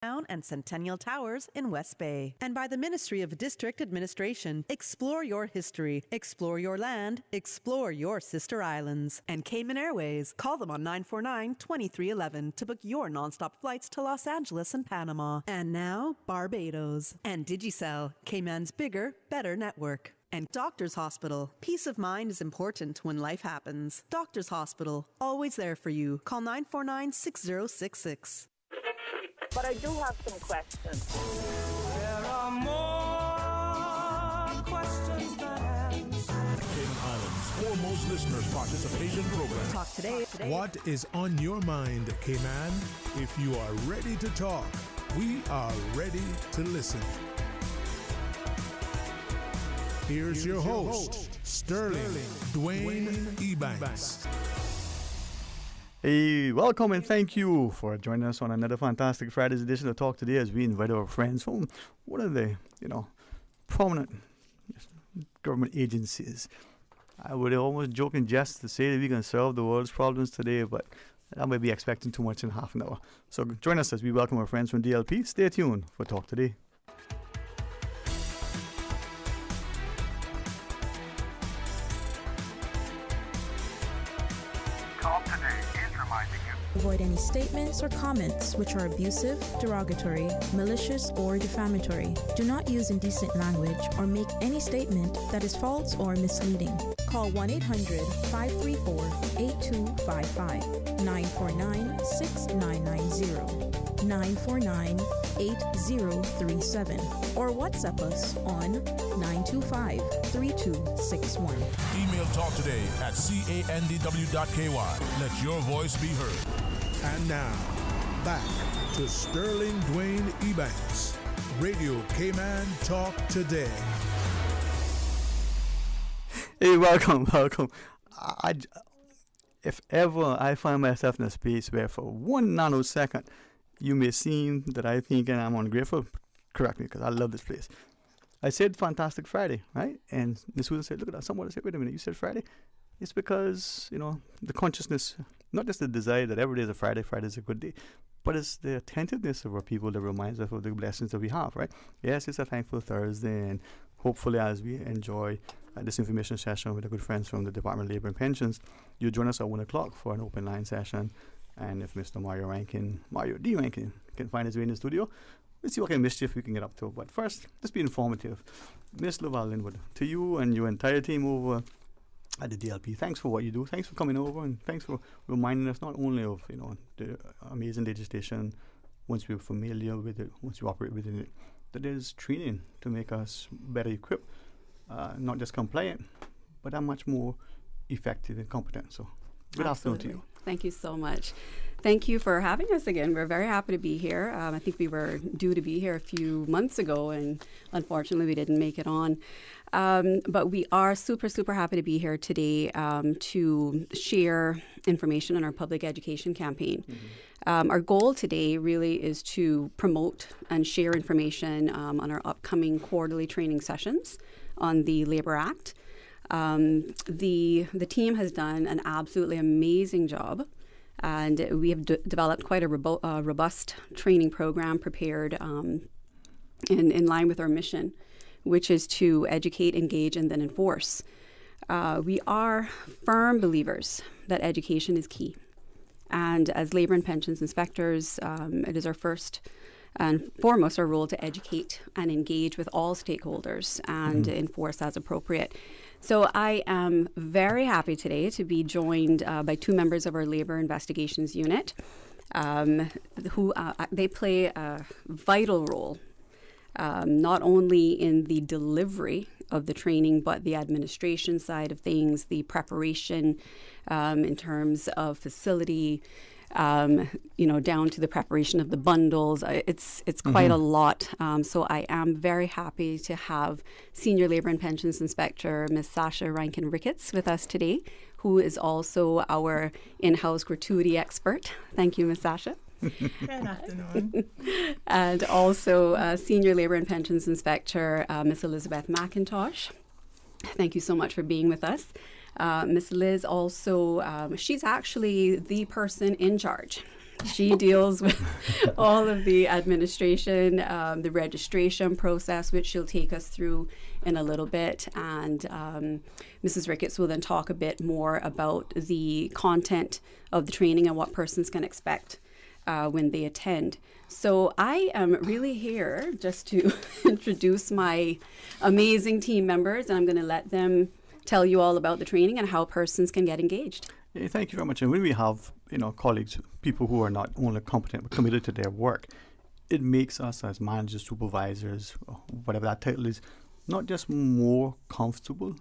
and Centennial Towers in West Bay. And by the Ministry of District Administration, explore your history, explore your land, explore your sister islands. And Cayman Airways, call them on 949-2311 to book your nonstop flights to Los Angeles and Panama. And now, Barbados. And Digicel, Cayman's bigger, better network. And Doctors Hospital. Peace of mind is important when life happens. Doctors Hospital, always there for you. Call 949-6066. But I do have some questions. There are more questions than answers. Cayman Islands' foremost listeners participation program. Talk today. What is on your mind, Cayman? If you are ready to talk, we are ready to listen. Here's your host, Sterling Dwayne Ebanks. Hey, welcome and thank you for joining us on another fantastic Friday's edition of Talk Today as we invite our friends from one of the, prominent government agencies. I would almost joke and jest to say that we can solve the world's problems today, but I might be expecting too much in half an hour. So join us as we welcome our friends from DLP. Stay tuned for Talk Today. Avoid any statements or comments which are abusive, derogatory, malicious, or defamatory. Do not use indecent language or make any statement that is false or misleading. Call 1-800-534-8255, 949-6990, 949-8037, or WhatsApp us on 925-3261. Email Talk Today at candw.ky. Let your voice be heard. And now, back to Sterling Dwayne Ebanks. Radio Cayman Talk Today. Hey, welcome. If ever I find myself in a space where for 1 nanosecond you may seem that I think I'm ungrateful, correct me, because I love this place. I said Fantastic Friday, right? And Miss Susan said, look at that. Someone said, wait a minute, you said Friday? It's because, the consciousness, not just the desire that every day is a Friday is a good day, but it's the attentiveness of our people that reminds us of the blessings that we have, right? Yes, it's a Thankful Thursday, and hopefully as we enjoy this information session with our good friends from the Department of Labor and Pensions, you'll join us at 1 o'clock for an open line session. And if Mr. Mario D. Rankin can find his way in the studio, we'll see what kind of mischief we can get up to. But first, let's be informative. Miss Laval Linwood, to you and your entire team over at the DLP, thanks for what you do. Thanks for coming over, and thanks for reminding us not only of the amazing legislation once we're familiar with it, once we operate within it, that there's training to make us better equipped, not just compliant, but are much more effective and competent. So, good afternoon to you. Thank you so much. Thank you for having us again. We're very happy to be here. I think we were due to be here a few months ago, and unfortunately we didn't make it on. But we are super, super happy to be here today to share information on our public education campaign. Mm-hmm. Our goal today really is to promote and share information on our upcoming quarterly training sessions on the Labor Act. The team has done an absolutely amazing job, and we have developed quite a robust training program prepared in line with our mission, which is to educate, engage, and then enforce. We are firm believers that education is key. And as labor and pensions inspectors, it is our first and foremost our role to educate and engage with all stakeholders and enforce as appropriate. So I am very happy today to be joined by two members of our Labor Investigations Unit who they play a vital role not only in the delivery of the training, but the administration side of things, the preparation in terms of facility, down to the preparation of the bundles. It's quite a lot. So I am very happy to have Senior Labor and Pensions Inspector Ms. Sasha Rankin-Ricketts with us today, who is also our in-house gratuity expert. Thank you, Ms. Sasha. Good afternoon. And also Senior Labor and Pensions Inspector Ms. Elizabeth McIntosh. Thank you so much for being with us. Ms. Liz also, she's actually the person in charge She deals with all of the administration, the registration process, which she'll take us through in a little bit. And Mrs. Ricketts will then talk a bit more about the content of the training and what persons can expect when they attend. So I am really here just to introduce my amazing team members, and I'm going to let them tell you all about the training and how persons can get engaged. Yeah, thank you very much. And when we have, colleagues, people who are not only competent but committed to their work, it makes us as managers, supervisors, or whatever that title is, not just more comfortable,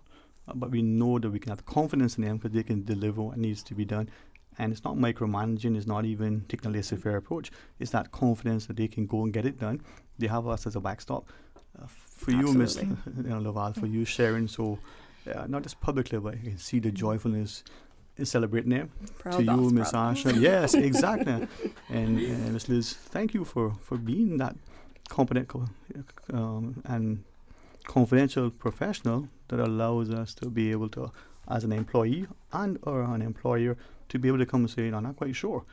but we know that we can have confidence in them because they can deliver what needs to be done. And it's not micromanaging, it's not even taking a laissez-faire approach. It's that confidence that they can go and get it done. They have us as a backstop. For you, Ms. Laval, for you sharing so, not just publicly, but you can see the joyfulness in celebrating them. To you, Ms. Asha. Yes, exactly. And Ms. Liz, thank you for being that competent and confidential professional that allows us to be able to, as an employee and or an employer, to be able to come and say, I'm not quite sure.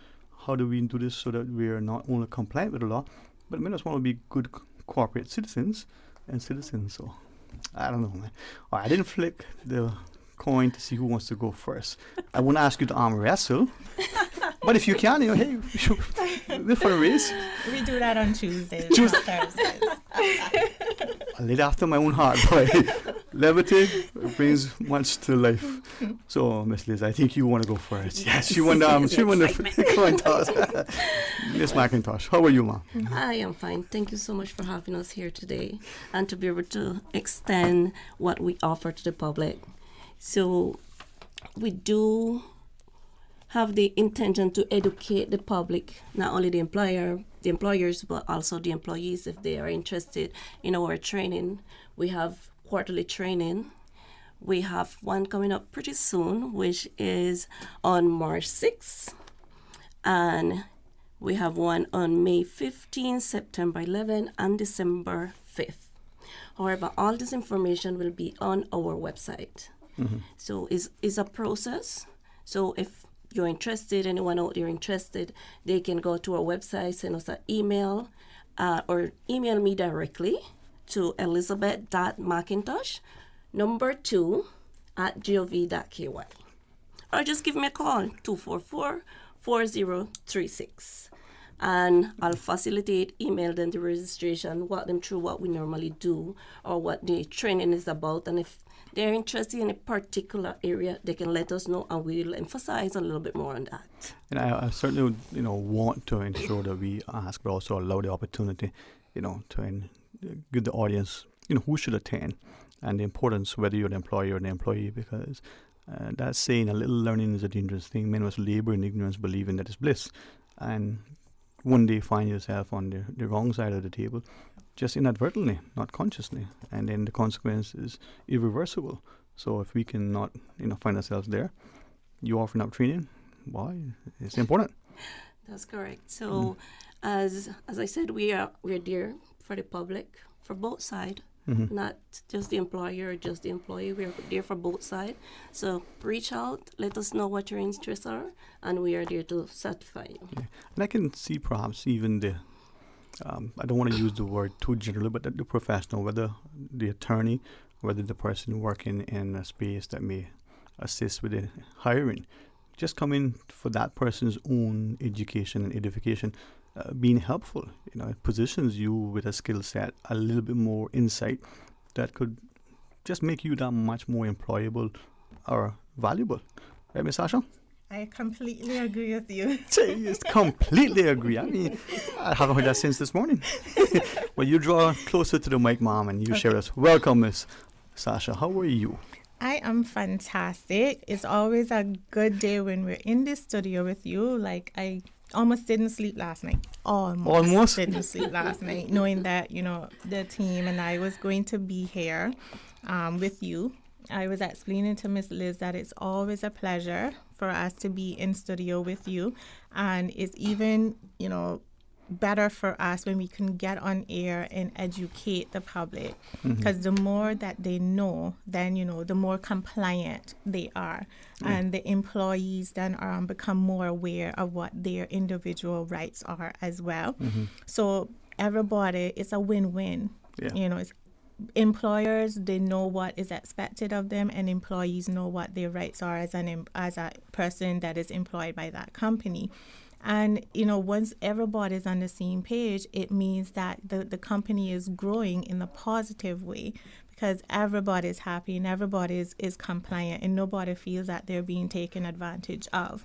How do we do this so that we're not only compliant with the law, but we just want to be good corporate citizens and citizens. So, I don't know, man. All right, I didn't flick the coin to see who wants to go first. I won't ask you to arm wrestle, but if you can, hey, we're for a race. We do that on Tuesdays, not Thursdays. A little after my own heart, boy. Levity brings much to life. So, Miss Liz, I think you want to go first. Yes, you want the coin toss. Miss McIntosh, how are you, ma'am? I am fine. Thank you so much for having us here today and to be able to extend what we offer to the public. So, we do have the intention to educate the public, not only the employers, but also the employees if they are interested in our training. We have quarterly training. We have one coming up pretty soon, which is on March 6th. And we have one on May 15, September 11, and December 5th. However, all this information will be on our website. Mm-hmm. So it's a process. So if you're interested, anyone out there interested, they can go to our website, send us an email, or email me directly to elizabeth.mcintosh2@gov.ky. Or just give me a call, 244-4036. And I'll facilitate, email them the registration, walk them through what we normally do or what the training is about. And if they're interested in a particular area, they can let us know, and we'll emphasize a little bit more on that. And I certainly, want to ensure that we ask, but also allow the opportunity, to give the audience, who should attend, and the importance whether you're an employer or an employee, because that saying, a little learning is a dangerous thing. Many of us labor in ignorance, believing that it's bliss, and one day find yourself on the wrong side of the table, just inadvertently, not consciously, and then the consequence is irreversible. So if we cannot, find ourselves there, you offering up training, why? It's important. That's correct. So, as I said, we're there for the public, for both sides, not just the employer or just the employee. We're there for both sides. So reach out, let us know what your interests are, and we are there to satisfy you. Yeah. And I can see perhaps even the I don't want to use the word too generally, but the professional, whether the attorney, whether the person working in a space that may assist with the hiring, just come in for that person's own education and edification, being helpful. It positions you with a skill set, a little bit more insight that could just make you that much more employable or valuable. Right, Ms. Asha? I completely agree with you. Just completely agree. I mean, I haven't heard that since this morning. Well, you draw closer to the mic, Mom, and you share with us. Welcome, Miss Sasha. How are you? I am fantastic. It's always a good day when we're in the studio with you. Like, I almost didn't sleep last night. Almost didn't sleep last night, knowing that, the team and I was going to be here with you. I was explaining to Miss Liz that it's always a pleasure for us to be in studio with you. And it's even, better for us when we can get on air and educate the public, because the more that they know, then, you know, the more compliant they are, and the employees then become more aware of what their individual rights are as well. So everybody, it's a win-win. You know, it's employers, they know what is expected of them, and employees know what their rights are as a person that is employed by that company. And, you know, once everybody's on the same page, it means that the company is growing in a positive way, because everybody's happy and everybody is compliant, and nobody feels that they're being taken advantage of.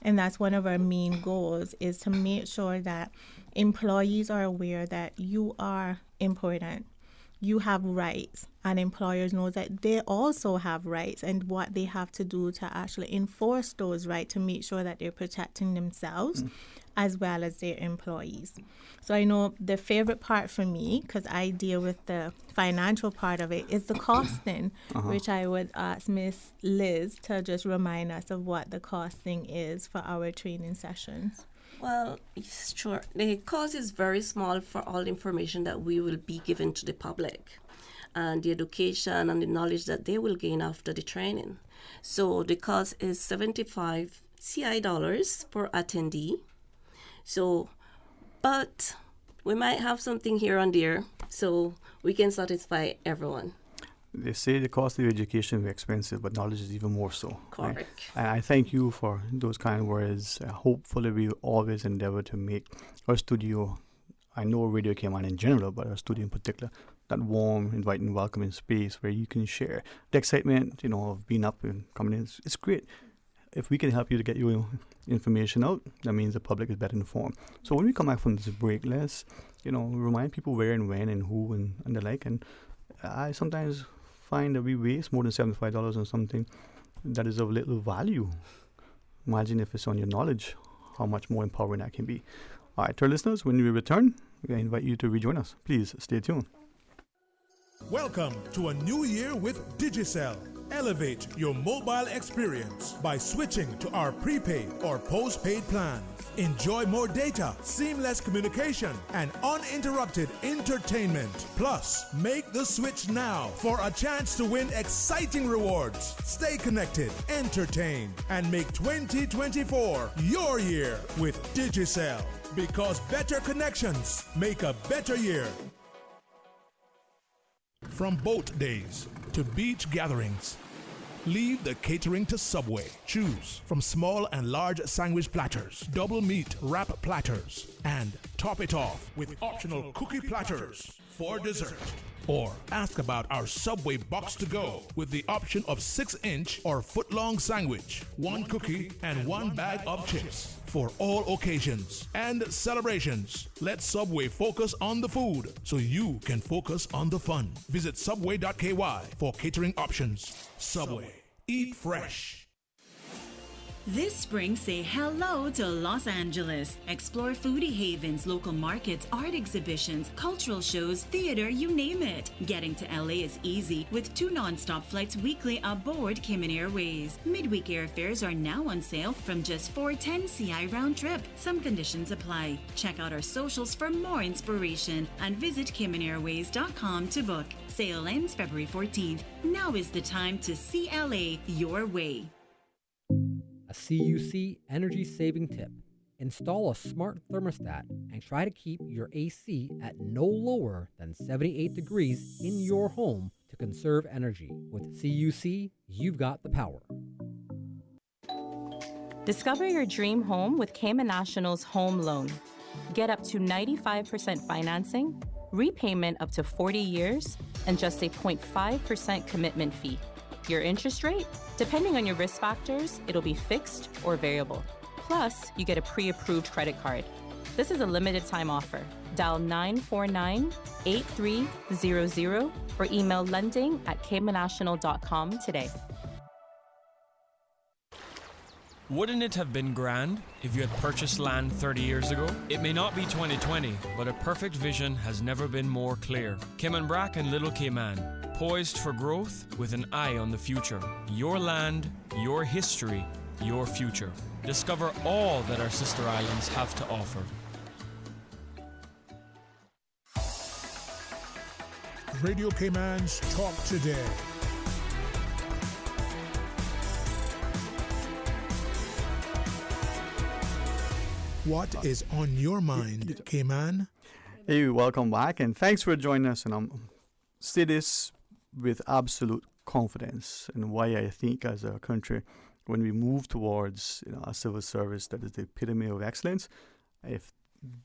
And that's one of our main goals, is to make sure that employees are aware that you are important. You have rights, and employers know that they also have rights, and what they have to do to actually enforce those rights to make sure that they're protecting themselves as well as their employees. So I know the favorite part for me, because I deal with the financial part of it, is the costing, which I would ask Miss Liz to just remind us of what the costing is for our training sessions. Well, sure. The cost is very small for all the information that we will be giving to the public, and the education and the knowledge that they will gain after the training. So the cost is $75 CI per attendee. So, but we might have something here and there, so we can satisfy everyone. They say the cost of education is expensive, but knowledge is even more so. Correct. Right? And I thank you for those kind of words. Hopefully, we always endeavor to make our studio, I know Radio Cayman in general, but our studio in particular, that warm, inviting, welcoming space where you can share the excitement, you know, of being up and coming in. It's great. If we can help you to get your information out, that means the public is better informed. So when we come back from this break, let's, you know, remind people where and when and who and the like. And I sometimes find that we waste more than $75 on something that is of little value. Imagine if it's on your knowledge, how much more empowering that can be. All right, to our listeners, when we return, we invite you to rejoin us. Please stay tuned. Welcome to a new year with Digicel. Elevate your mobile experience by switching to our prepaid or postpaid plans. Enjoy more data, seamless communication, and uninterrupted entertainment. Plus, make the switch now for a chance to win exciting rewards. Stay connected, entertained, and make 2024 your year with Digicel. Because better connections make a better year. From boat days to beach gatherings, leave the catering to Subway. Choose from small and large sandwich platters, double meat wrap platters, and top it off with optional cookie platters for dessert. Or ask about our Subway box to go with the option of 6-inch or foot-long sandwich, 1 cookie, and 1 bag of chips for all occasions and celebrations. Let Subway focus on the food so you can focus on the fun. Visit subway.ky for catering options. Subway. Eat fresh. This spring, say hello to Los Angeles. Explore foodie havens, local markets, art exhibitions, cultural shows, theater, you name it. Getting to LA is easy with 2 non-stop flights weekly aboard Cayman Airways. Midweek airfares are now on sale from just $410 CI round trip. Some conditions apply. Check out our socials for more inspiration and visit CaymanAirways.com to book. Sale ends February 14th. Now is the time to see LA your way. A CUC energy saving tip. Install a smart thermostat and try to keep your AC at no lower than 78 degrees in your home to conserve energy. With CUC, you've got the power. Discover your dream home with Cayman National's home loan. Get up to 95% financing, repayment up to 40 years, and just a 0.5% commitment fee. Your interest rate? Depending on your risk factors, it'll be fixed or variable. Plus, you get a pre-approved credit card. This is a limited time offer. Dial 949-8300 or email lending@caymannational.com today. Wouldn't it have been grand if you had purchased land 30 years ago? It may not be 2020, but a perfect vision has never been more clear. Cayman Brac and Little Cayman, poised for growth with an eye on the future. Your land, your history, your future. Discover all that our sister islands have to offer. Radio Cayman's Talk Today. What is on your mind, Cayman? Hey, welcome back, and thanks for joining us. And I'm say this with absolute confidence, and why I think as a country, when we move towards a civil service that is the epitome of excellence, if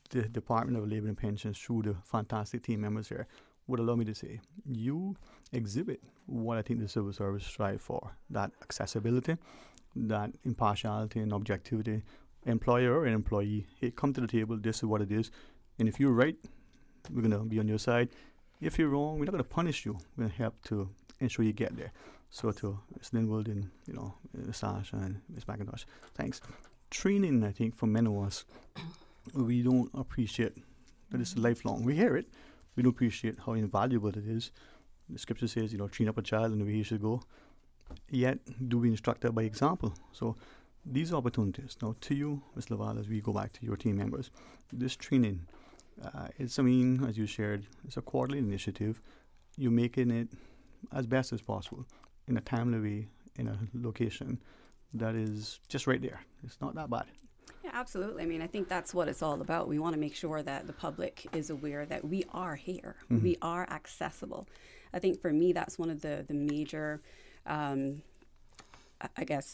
the Department of Labor and Pensions, through the fantastic team members here, would allow me to say, you exhibit what I think the civil service strive for: that accessibility, that impartiality and objectivity. Employer and employee, hey, come to the table, this is what it is, and if you're right, we're going to be on your side. If you're wrong, we're not going to punish you. We're going to help to ensure you get there. So to Ms. Linwood and Sasha and Ms. McIntosh, thanks. Training, I think, for many of us, we don't appreciate that it's lifelong. We hear it, we don't appreciate how invaluable it is. The scripture says, train up a child in the way he should go. Yet, do we instruct them by example? So these opportunities, now to you, Ms. Laval, as we go back to your team members, this training, as you shared, it's a quarterly initiative. You're making it as best as possible in a timely way, in a location that is just right there. It's not that bad. Yeah, absolutely. I mean, I think that's what it's all about. We want to make sure that the public is aware that we are here. Mm-hmm. We are accessible. I think for me, that's one of the major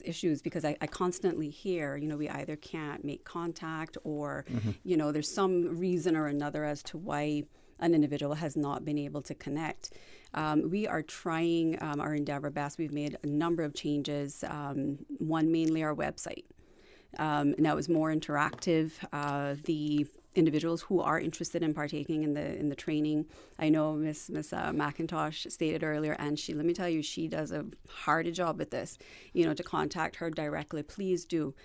issues, because I constantly hear, we either can't make contact or, there's some reason or another as to why an individual has not been able to connect. We are trying our endeavor best. We've made a number of changes, one mainly our website. Now it's more interactive. The individuals who are interested in partaking in the training, I know Miss McIntosh stated earlier, and let me tell you, she does a hard job at this, to contact her directly. Please do.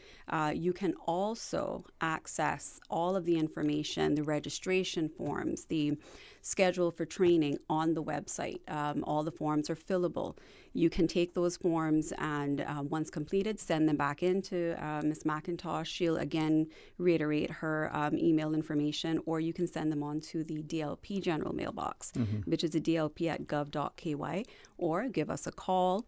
You can also access all of the information, the registration forms, the schedule for training on the website. All the forms are fillable. You can take those forms and once completed, send them back in to Ms. McIntosh. She'll again reiterate her email information, or you can send them on to the DLP general mailbox, which is the dlp@gov.ky, or give us a call,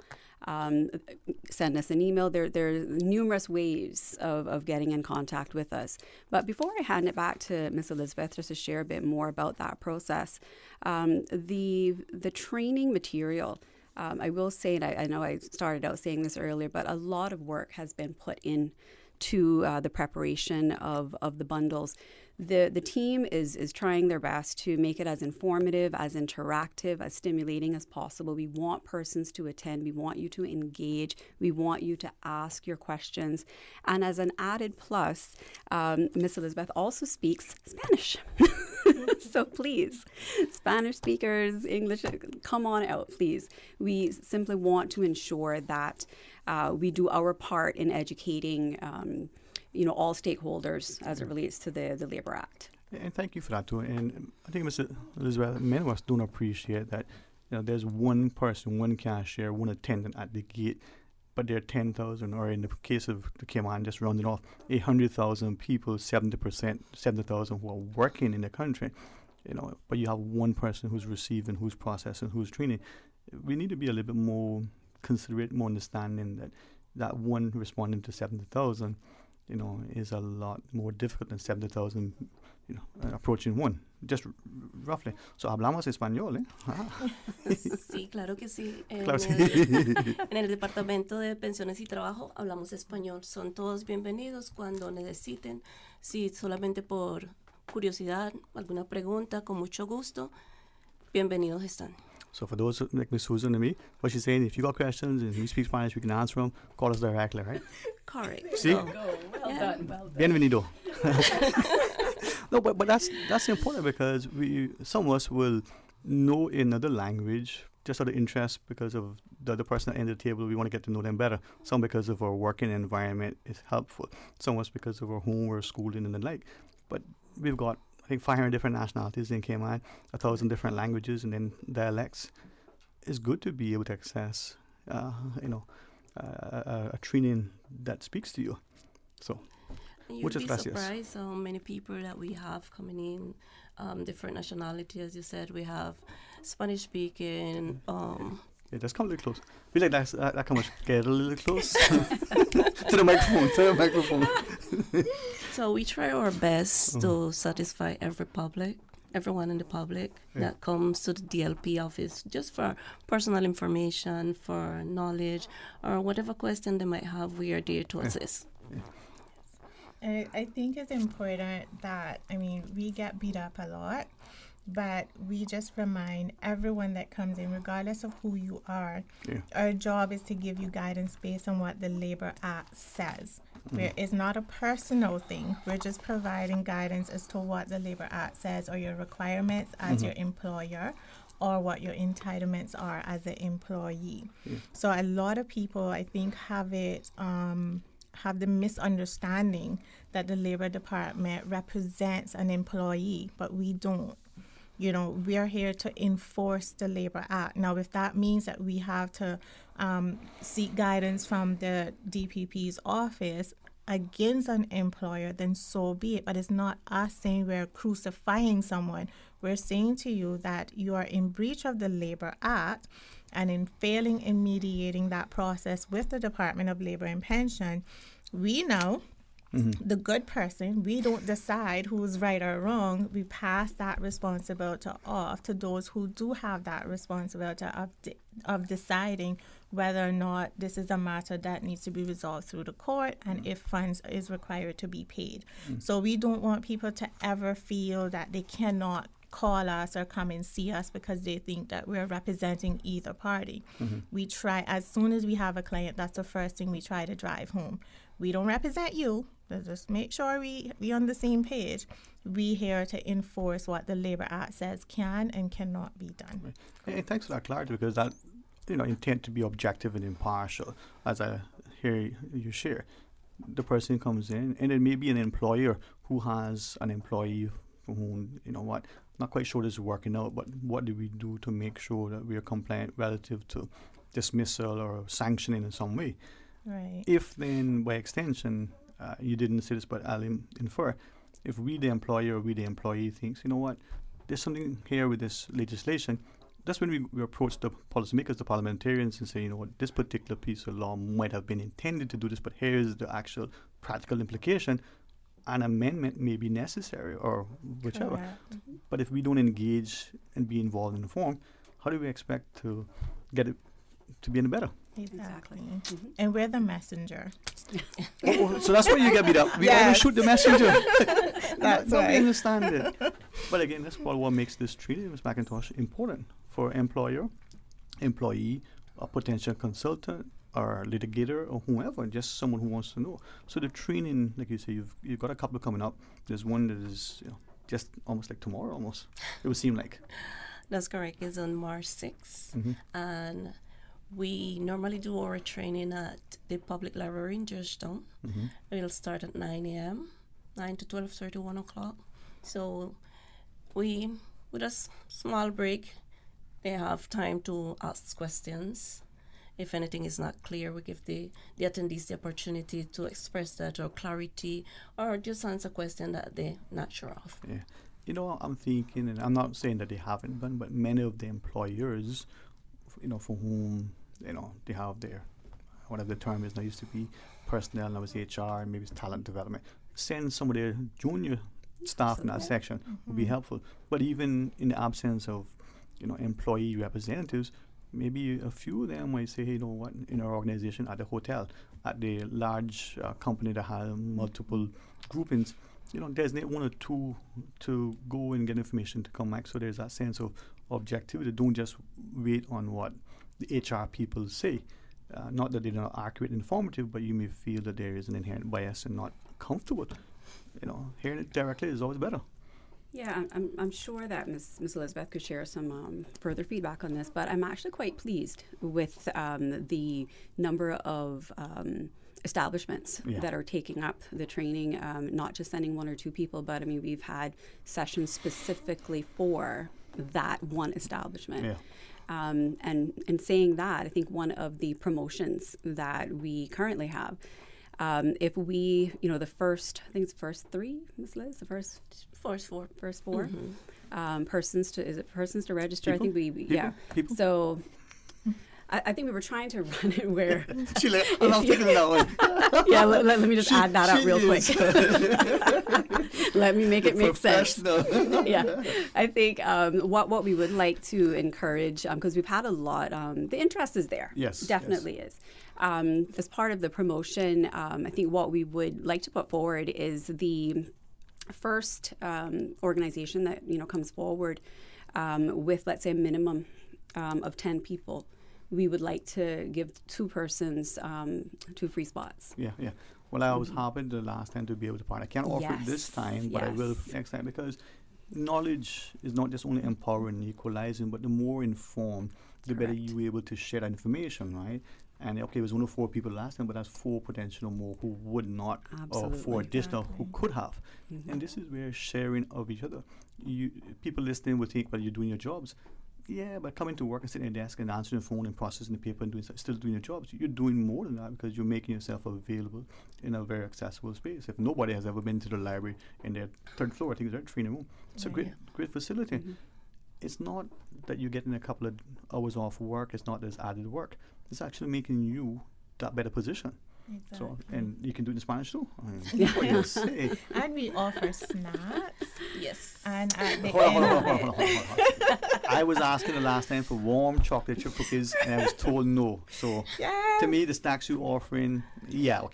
send us an email. There are numerous ways of getting in contact with us. But before I hand it back to Ms. Elizabeth just to share a bit more about that process, the training material, I will say, and I know I started out saying this earlier, but a lot of work has been put in to the preparation of the bundles. The team is trying their best to make it as informative, as interactive, as stimulating as possible. We want persons to attend. We want you to engage. We want you to ask your questions. And as an added plus, Miss Elizabeth also speaks Spanish. So please, Spanish speakers, English, come on out, please. We simply want to ensure that we do our part in educating all stakeholders as it relates to the Labor Act. And thank you for that too. And I think, Ms. Elizabeth, many of us don't appreciate that there's one person, one cashier, one attendant at the gate, but there are 10,000, or in the case of the Cayman, just rounding off, 100,000 people, 70,000 who are working in the country. But you have one person who's receiving, who's processing, who's training. We need to be a little bit more considerate, more understanding that one responding to 70,000, is a lot more difficult than 70,000, approaching one, just roughly. So hablamos español, ¿eh? Sí, claro que sí. Claro, sí. En el Departamento de Pensiones y Trabajo hablamos español. Son todos bienvenidos cuando necesiten. Si solamente por curiosidad, alguna pregunta, con mucho gusto, bienvenidos están. So for those like Ms. Susan and me, what she's saying, if you got questions and we speak Spanish, we can answer them. Call us directly, right? Correct. See? Well done. Bienvenido. No, but that's important, because some of us will know another language just out of interest because of the other person at the end of the table. We want to get to know them better. Some because of our working environment is helpful. Some of us because of our home or schooling and the like. But we've got, I think, 500 different nationalities in Cayman, 1,000 different languages, and then dialects. It's good to be able to access, a training that speaks to you. So, you'd be surprised how many people that we have coming in different nationality, as you said. We have Spanish speaking. Yeah, just come a little close. We like that come get a little close to the microphone. To the microphone. So we try our best to satisfy everyone in the public that comes to the DLP office just for personal information, for knowledge, or whatever question they might have. We are there to assist. I think it's important that, we get beat up a lot, but we just remind everyone that comes in, regardless of who you are, our job is to give you guidance based on what the Labor Act says. It's not a personal thing. We're just providing guidance as to what the Labor Act says, or your requirements as your employer, or what your entitlements are as an employee. So a lot of people, I think, have the misunderstanding that the Labor Department represents an employee, but we don't. We are here to enforce the Labor Act. Now, if that means that we have to seek guidance from the DPP's office against an employer, then so be it. But it's not us saying we're crucifying someone. We're saying to you that you are in breach of the Labor Act, and in failing in mediating that process with the Department of Labor and Pension, we know the good person, we don't decide who's right or wrong. We pass that responsibility off to those who do have that responsibility of deciding whether or not this is a matter that needs to be resolved through the court, and if funds is required to be paid. So we don't want people to ever feel that they cannot call us or come and see us because they think that we're representing either party. We try, as soon as we have a client, that's the first thing we try to drive home. We don't represent you. Let's just make sure we on the same page. We here to enforce what the Labor Act says can and cannot be done. And thanks for that clarity, because that intent to be objective and impartial, as I hear you share. The person comes in, and it may be an employer who has an employee for whom, not quite sure this is working out, but what do we do to make sure that we are compliant relative to dismissal or sanctioning in some way? Right. If then, by extension, you didn't say this, but I'll infer, if we, the employer, or we, the employee, thinks, there's something here with this legislation, that's when we approach the policymakers, the parliamentarians, and say, this particular piece of law might have been intended to do this, but here's the actual practical implication. An amendment may be necessary, or whichever. But if we don't engage and be involved in the form, how do we expect to get it to be any better? Exactly. And we're the messenger. So that's why you get beat up. We always shoot the messenger. That's right. We right. understand it. But again, that's what makes this treaty, Ms. McIntosh, important for employer, employee, a potential consultant, or litigator, or whoever, just someone who wants to know. So the training, like you say, you've got a couple coming up. There's one that is just almost like tomorrow, almost. It would seem like. That's correct. It's on March 6th. And we normally do our training at the public library in Georgetown. It'll start at 9 a.m., 9 to 12:30, 1 o'clock. So with a small break, they have time to ask questions. If anything is not clear, we give the attendees the opportunity to express that, or clarity, or just answer a question that they're not sure of. Yeah. I'm thinking, and I'm not saying that they haven't done, but many of the employers, for whom, they have their, whatever the term is, now used to be personnel, now it's HR, maybe it's talent development, send some of their junior staff in that section would be helpful. But even in the absence of, employee representatives, maybe a few of them might say, hey, in our organization, at the hotel, at the large company that has multiple groupings, designate one or two to go and get information to come back. So there's that sense of objectivity. Don't just wait on what the HR people say. Not that they're not accurate and informative, but you may feel that there is an inherent bias and not comfortable. Hearing it directly is always better. Yeah, I'm sure that Ms. Elizabeth could share some further feedback on this, but I'm actually quite pleased with the number of establishments that are taking up the training, not just sending one or two people, but we've had sessions specifically for that one establishment. Yeah. And in saying that, I think one of the promotions that we currently have If we, the first, I think it's first three, Ms. Liz, the first four persons to register. People? I think People? So I think we were trying to run it where. I'm taking that one. Yeah, let me just add that up real quick. Let me make it make sense. Yeah, I think what we would like to encourage, because we've had a lot, the interest is there. Yes, definitely is. As part of the promotion, I think what we would like to put forward is the first organization that comes forward with, let's say, a minimum of 10 people. We would like to give 2 persons 2 free spots. Yeah. Well, I was happy the last time to be able to part. I can't offer it this time, but I will next time, because knowledge is not just only empowering, equalizing, but the more informed, the better you're able to share that information, right? And okay, it was only 4 people last time, but that's 4 potential more who would not, or 4 additional who could have. And this is where sharing of each other. People listening will think, well, you're doing your jobs. Yeah, but coming to work and sitting at your desk and answering the phone and processing the paper and still doing your jobs, you're doing more than that, because you're making yourself available in a very accessible space. If nobody has ever been to the library in their 3rd floor, I think it's their training room. It's a great facility. It's not that you're getting a couple of hours off work. It's not as added work. It's actually making you that better position. Exactly. So, and you can do it in Spanish too. What do you say? And we offer snacks. Yes. And at the Hold on. I was asking the last time for warm chocolate chip cookies, and I was told no. So to me, the snacks you're offering, we do.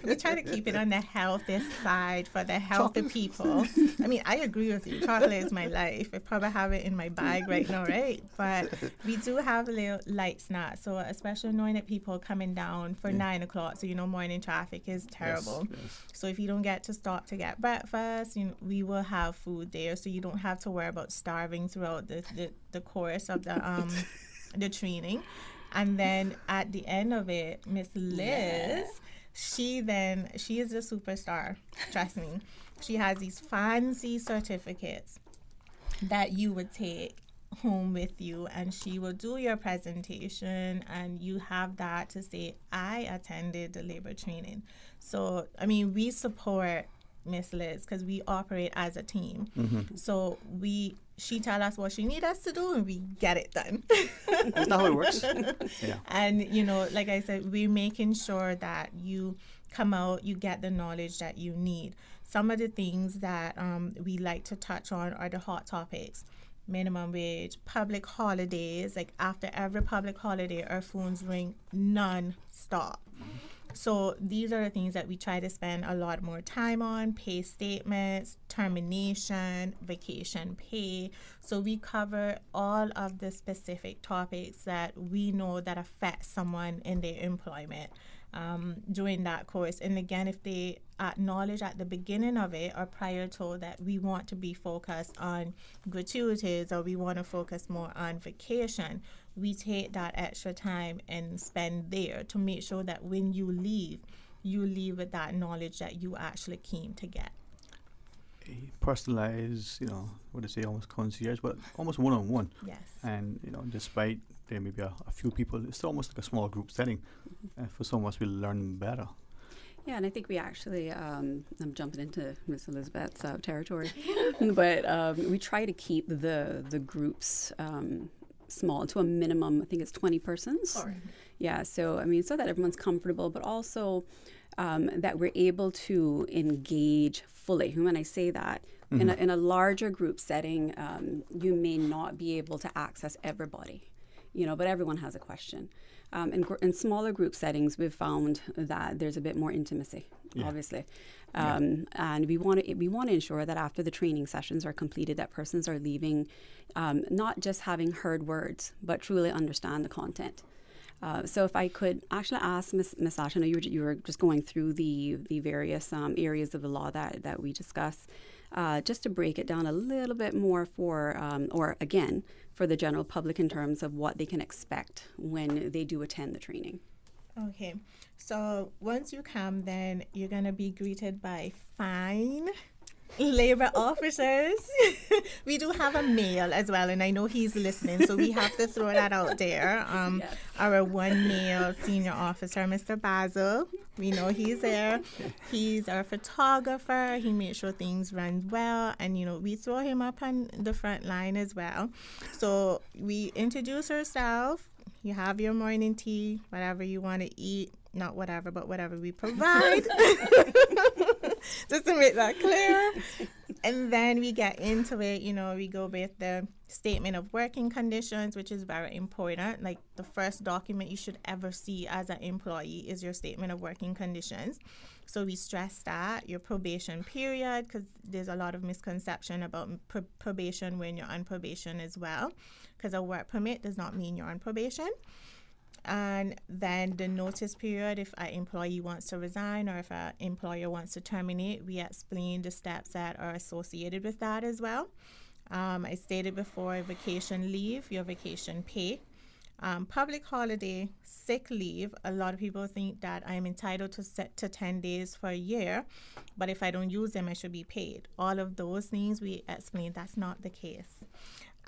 We try to keep it on the healthiest side for the healthy people. I mean, I agree with you. Chocolate is my life. I probably have it in my bag right now, right? But we do have a little light snacks. So especially knowing that people are coming down for 9 o'clock, so morning traffic is terrible. Yes. So if you don't get to stop to get breakfast, we will have food there, so you don't have to worry about starving throughout the course of the training. And then at the end of it, Miss Liz, she is a superstar. Trust me. She has these fancy certificates that you would take home with you, and she will do your presentation, and you have that to say, I attended the labor training. So, I mean, we support Miss Liz because we operate as a team. So she tell us what she need us to do, and we get it done. Isn't that how it works? Yeah. And, like I said, we're making sure that you come out, you get the knowledge that you need. Some of the things that we like to touch on are the hot topics. Minimum wage, public holidays, like after every public holiday, our phones ring non-stop. So these are the things that we try to spend a lot more time on: pay statements, termination, vacation pay. So we cover all of the specific topics that we know that affect someone in their employment during that course. And again, if they acknowledge at the beginning of it or prior to that we want to be focused on gratuities, or we want to focus more on vacation, we take that extra time and spend there to make sure that when you leave with that knowledge that you actually came to get. A personalized, what they say, almost concierge, but almost one-on-one. Yes. And, despite there may be a few people, it's almost like a small group setting. For some of us, we'll learn better. Yeah, and I think we actually, I'm jumping into Miss Elizabeth's territory, but we try to keep the groups small to a minimum. I think it's 20 persons. Right. Yeah, so so that everyone's comfortable, but also that we're able to engage fully. And when I say that, in a larger group setting, you may not be able to access everybody, but everyone has a question. In smaller group settings, we've found that there's a bit more intimacy, obviously. And we want to ensure that after the training sessions are completed, that persons are leaving not just having heard words, but truly understand the content. So if I could actually ask Ms. Ash, I know you were just going through the various areas of the law that we discussed, just to break it down a little bit more for the general public in terms of what they can expect when they do attend the training. Okay, so once you come, then you're going to be greeted by fine labor officers. We do have a male as well, and I know he's listening, so we have to throw that out there. Yes. Our one male senior officer, Mr. Basil, we know he's there. He's our photographer. He makes sure things run well, and we throw him up on the front line as well. So we introduce ourselves. You have your morning tea, whatever you want to eat. Not whatever, but whatever we provide. Just to make that clear. And then we get into it, we go with the statement of working conditions, which is very important. Like the first document you should ever see as an employee is your statement of working conditions. So we stress that, your probation period, because there's a lot of misconception about probation when you're on probation as well, because a work permit does not mean you're on probation. And then the notice period, if an employee wants to resign or if an employer wants to terminate, we explain the steps that are associated with that as well. I stated before, vacation leave, your vacation pay. Public holiday, sick leave. A lot of people think that I'm entitled to 10 days for a year, but if I don't use them, I should be paid. All of those things we explain, that's not the case.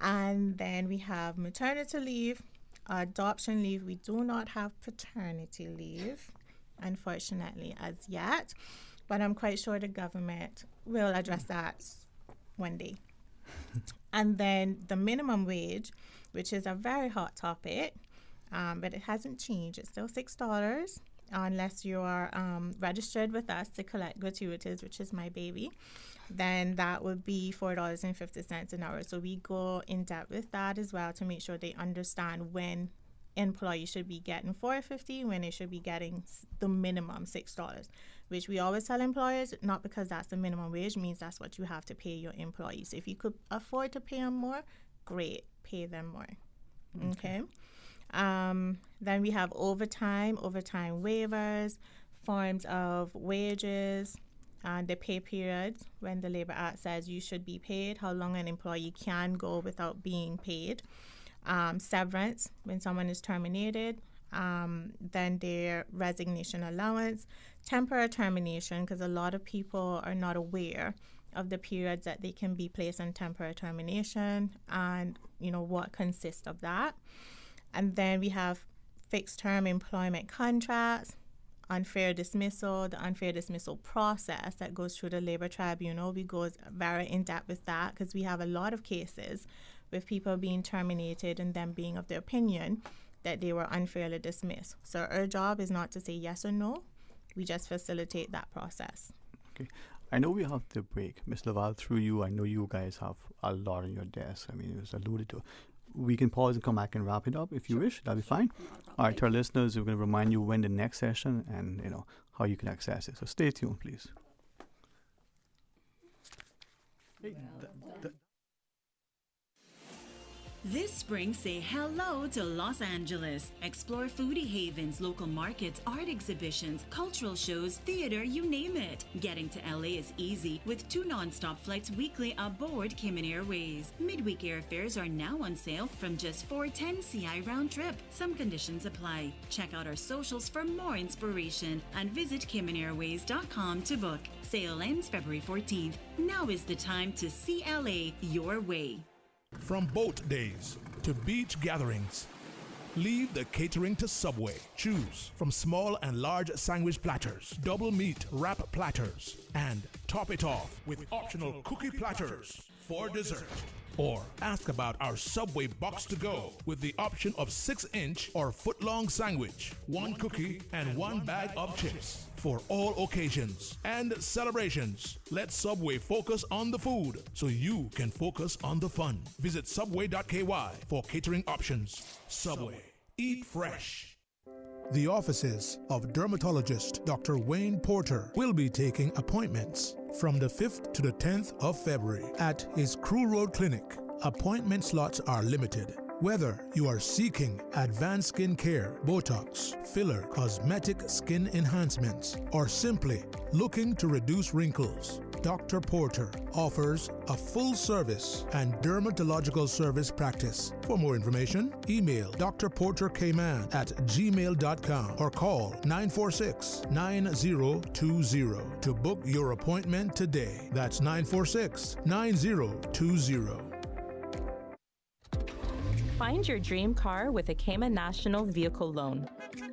And then we have maternity leave, adoption leave. We do not have paternity leave, unfortunately, as yet, but I'm quite sure the government will address that one day. And then the minimum wage, which is a very hot topic, but it hasn't changed. It's still $6 unless you are registered with us to collect gratuities, which is my baby. Then that would be $4.50 an hour. So we go in depth with that as well to make sure they understand when employees should be getting $4.50, when they should be getting the minimum $6, which we always tell employers, not because that's the minimum wage, means that's what you have to pay your employees. If you could afford to pay them more, great, pay them more. Okay. Then we have overtime waivers, forms of wages, the pay periods when the Labor Act says you should be paid, how long an employee can go without being paid, severance when someone is terminated, then their resignation allowance, temporary termination, because a lot of people are not aware of the periods that they can be placed on temporary termination and what consists of that. And then we have fixed term employment contracts, unfair dismissal, the unfair dismissal process that goes through the labor tribunal. We go very in depth with that because we have a lot of cases with people being terminated and them being of the opinion that they were unfairly dismissed. So our job is not to say yes or no. We just facilitate that process. Okay. I know we have to break. Ms. Laval, through you, I know you guys have a lot on your desk. I mean, it was alluded to. We can pause and come back and wrap it up if you wish. That'll be fine. All right, to our listeners, we're going to remind you when the next session and how you can access it. So stay tuned, please. Hey, This spring, say hello to Los Angeles. Explore foodie havens, local markets, art exhibitions, cultural shows, theater, you name it. Getting to LA is easy with 2 non-stop flights weekly aboard Cayman Airways. Midweek airfares are now on sale from just $4.10 CI round trip. Some conditions apply. Check out our socials for more inspiration and visit CaymanAirways.com to book. Sale ends February 14th. Now is the time to see LA your way. From boat days to beach gatherings, leave the catering to Subway. Choose from small and large sandwich platters, double meat wrap platters, and top it off with optional cookie platters for dessert. Or ask about our Subway box to go with the option of 6-inch or foot-long sandwich, 1 cookie, and 1 bag of chips. For all occasions and celebrations, let Subway focus on the food so you can focus on the fun. Visit subway.ky for catering options. Subway. Eat fresh. The offices of dermatologist Dr. Wayne Porter will be taking appointments from the 5th to the 10th of February at his Crew Road Clinic. Appointment slots are limited. Whether you are seeking advanced skin care, Botox, filler, cosmetic skin enhancements, or simply looking to reduce wrinkles, Dr. Porter offers a full service and dermatological service practice. For more information, email drportercayman@gmail.com or call 946-9020 to book your appointment today. That's 946-9020. Find your dream car with a Cayman National Vehicle Loan.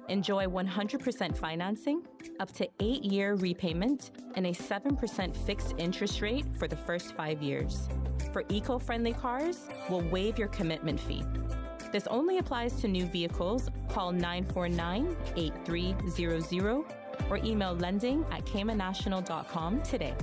Enjoy 100% financing, up to 8-year repayment, and a 7% fixed interest rate for the first 5 years. For eco-friendly cars, we'll waive your commitment fee. This only applies to new vehicles. Call 949-8300 or email lending@caymannational.com today.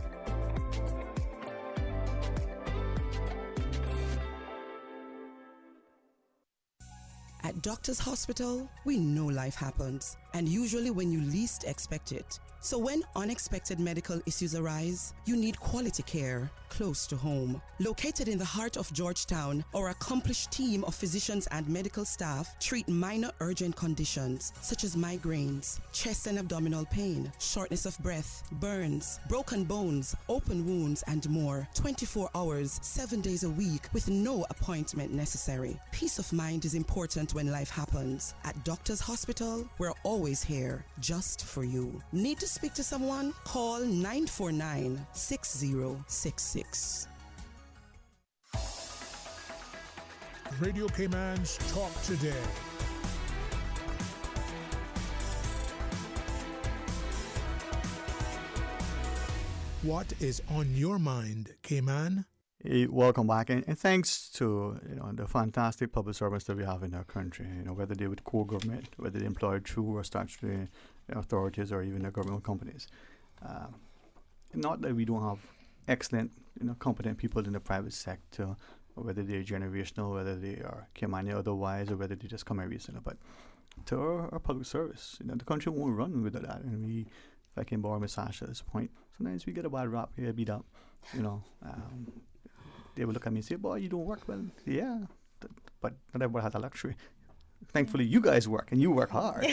At Doctors Hospital, we know life happens, and usually when you least expect it. So when unexpected medical issues arise, you need quality care close to home. Located in the heart of Georgetown, our accomplished team of physicians and medical staff treat minor urgent conditions such as migraines, chest and abdominal pain, shortness of breath, burns, broken bones, open wounds, and more. 24 hours, 7 days a week with no appointment necessary. Peace of mind is important when life happens. At Doctors Hospital, we're always here just for you. Need to speak to someone? Call 949-6066. Radio Cayman's Talk Today. What is on your mind, Cayman? Hey, welcome back, and thanks to the fantastic public servants that we have in our country. Whether they're with core government, whether they're employed through or statutory authorities, or even the government companies. Not that we don't have excellent, competent people in the private sector, or whether they're generational, whether they are Caymanian otherwise, or whether they just come here recently. But to our public service, the country won't run without that. And we, if I can borrow Miss Sasha at this point, sometimes we get a bad rap here, beat up, They will look at me and say, boy, you don't work well. Yeah, but not everybody has the luxury. Thankfully, you guys work, and you work hard.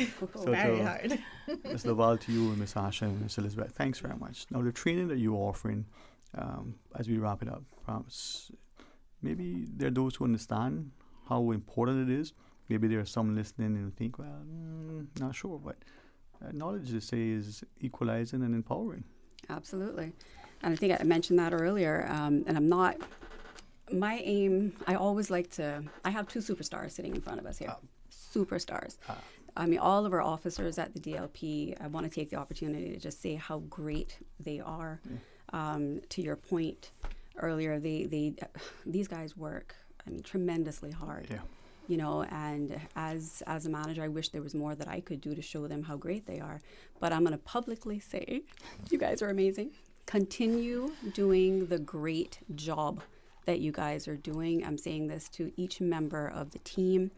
Very hard. Mr. Laval, to you and Miss Asha and Miss Elizabeth, thanks very much. Now, the training that you're offering, as we wrap it up, perhaps maybe there are those who understand how important it is. Maybe there are some listening and think, well, not sure. But knowledge, they say, is equalizing and empowering. Absolutely. And I think I mentioned that earlier, and I'm not... My aim, I always like to... I have 2 superstars sitting in front of us here. Superstars. I mean, all of our officers at the DLP, I want to take the opportunity to just say how great they are. To your point earlier, these guys work, tremendously hard. And as a manager, I wish there was more that I could do to show them how great they are. But I'm going to publicly say, you guys are amazing. Continue doing the great job that you guys are doing. I'm saying this to each member of the team.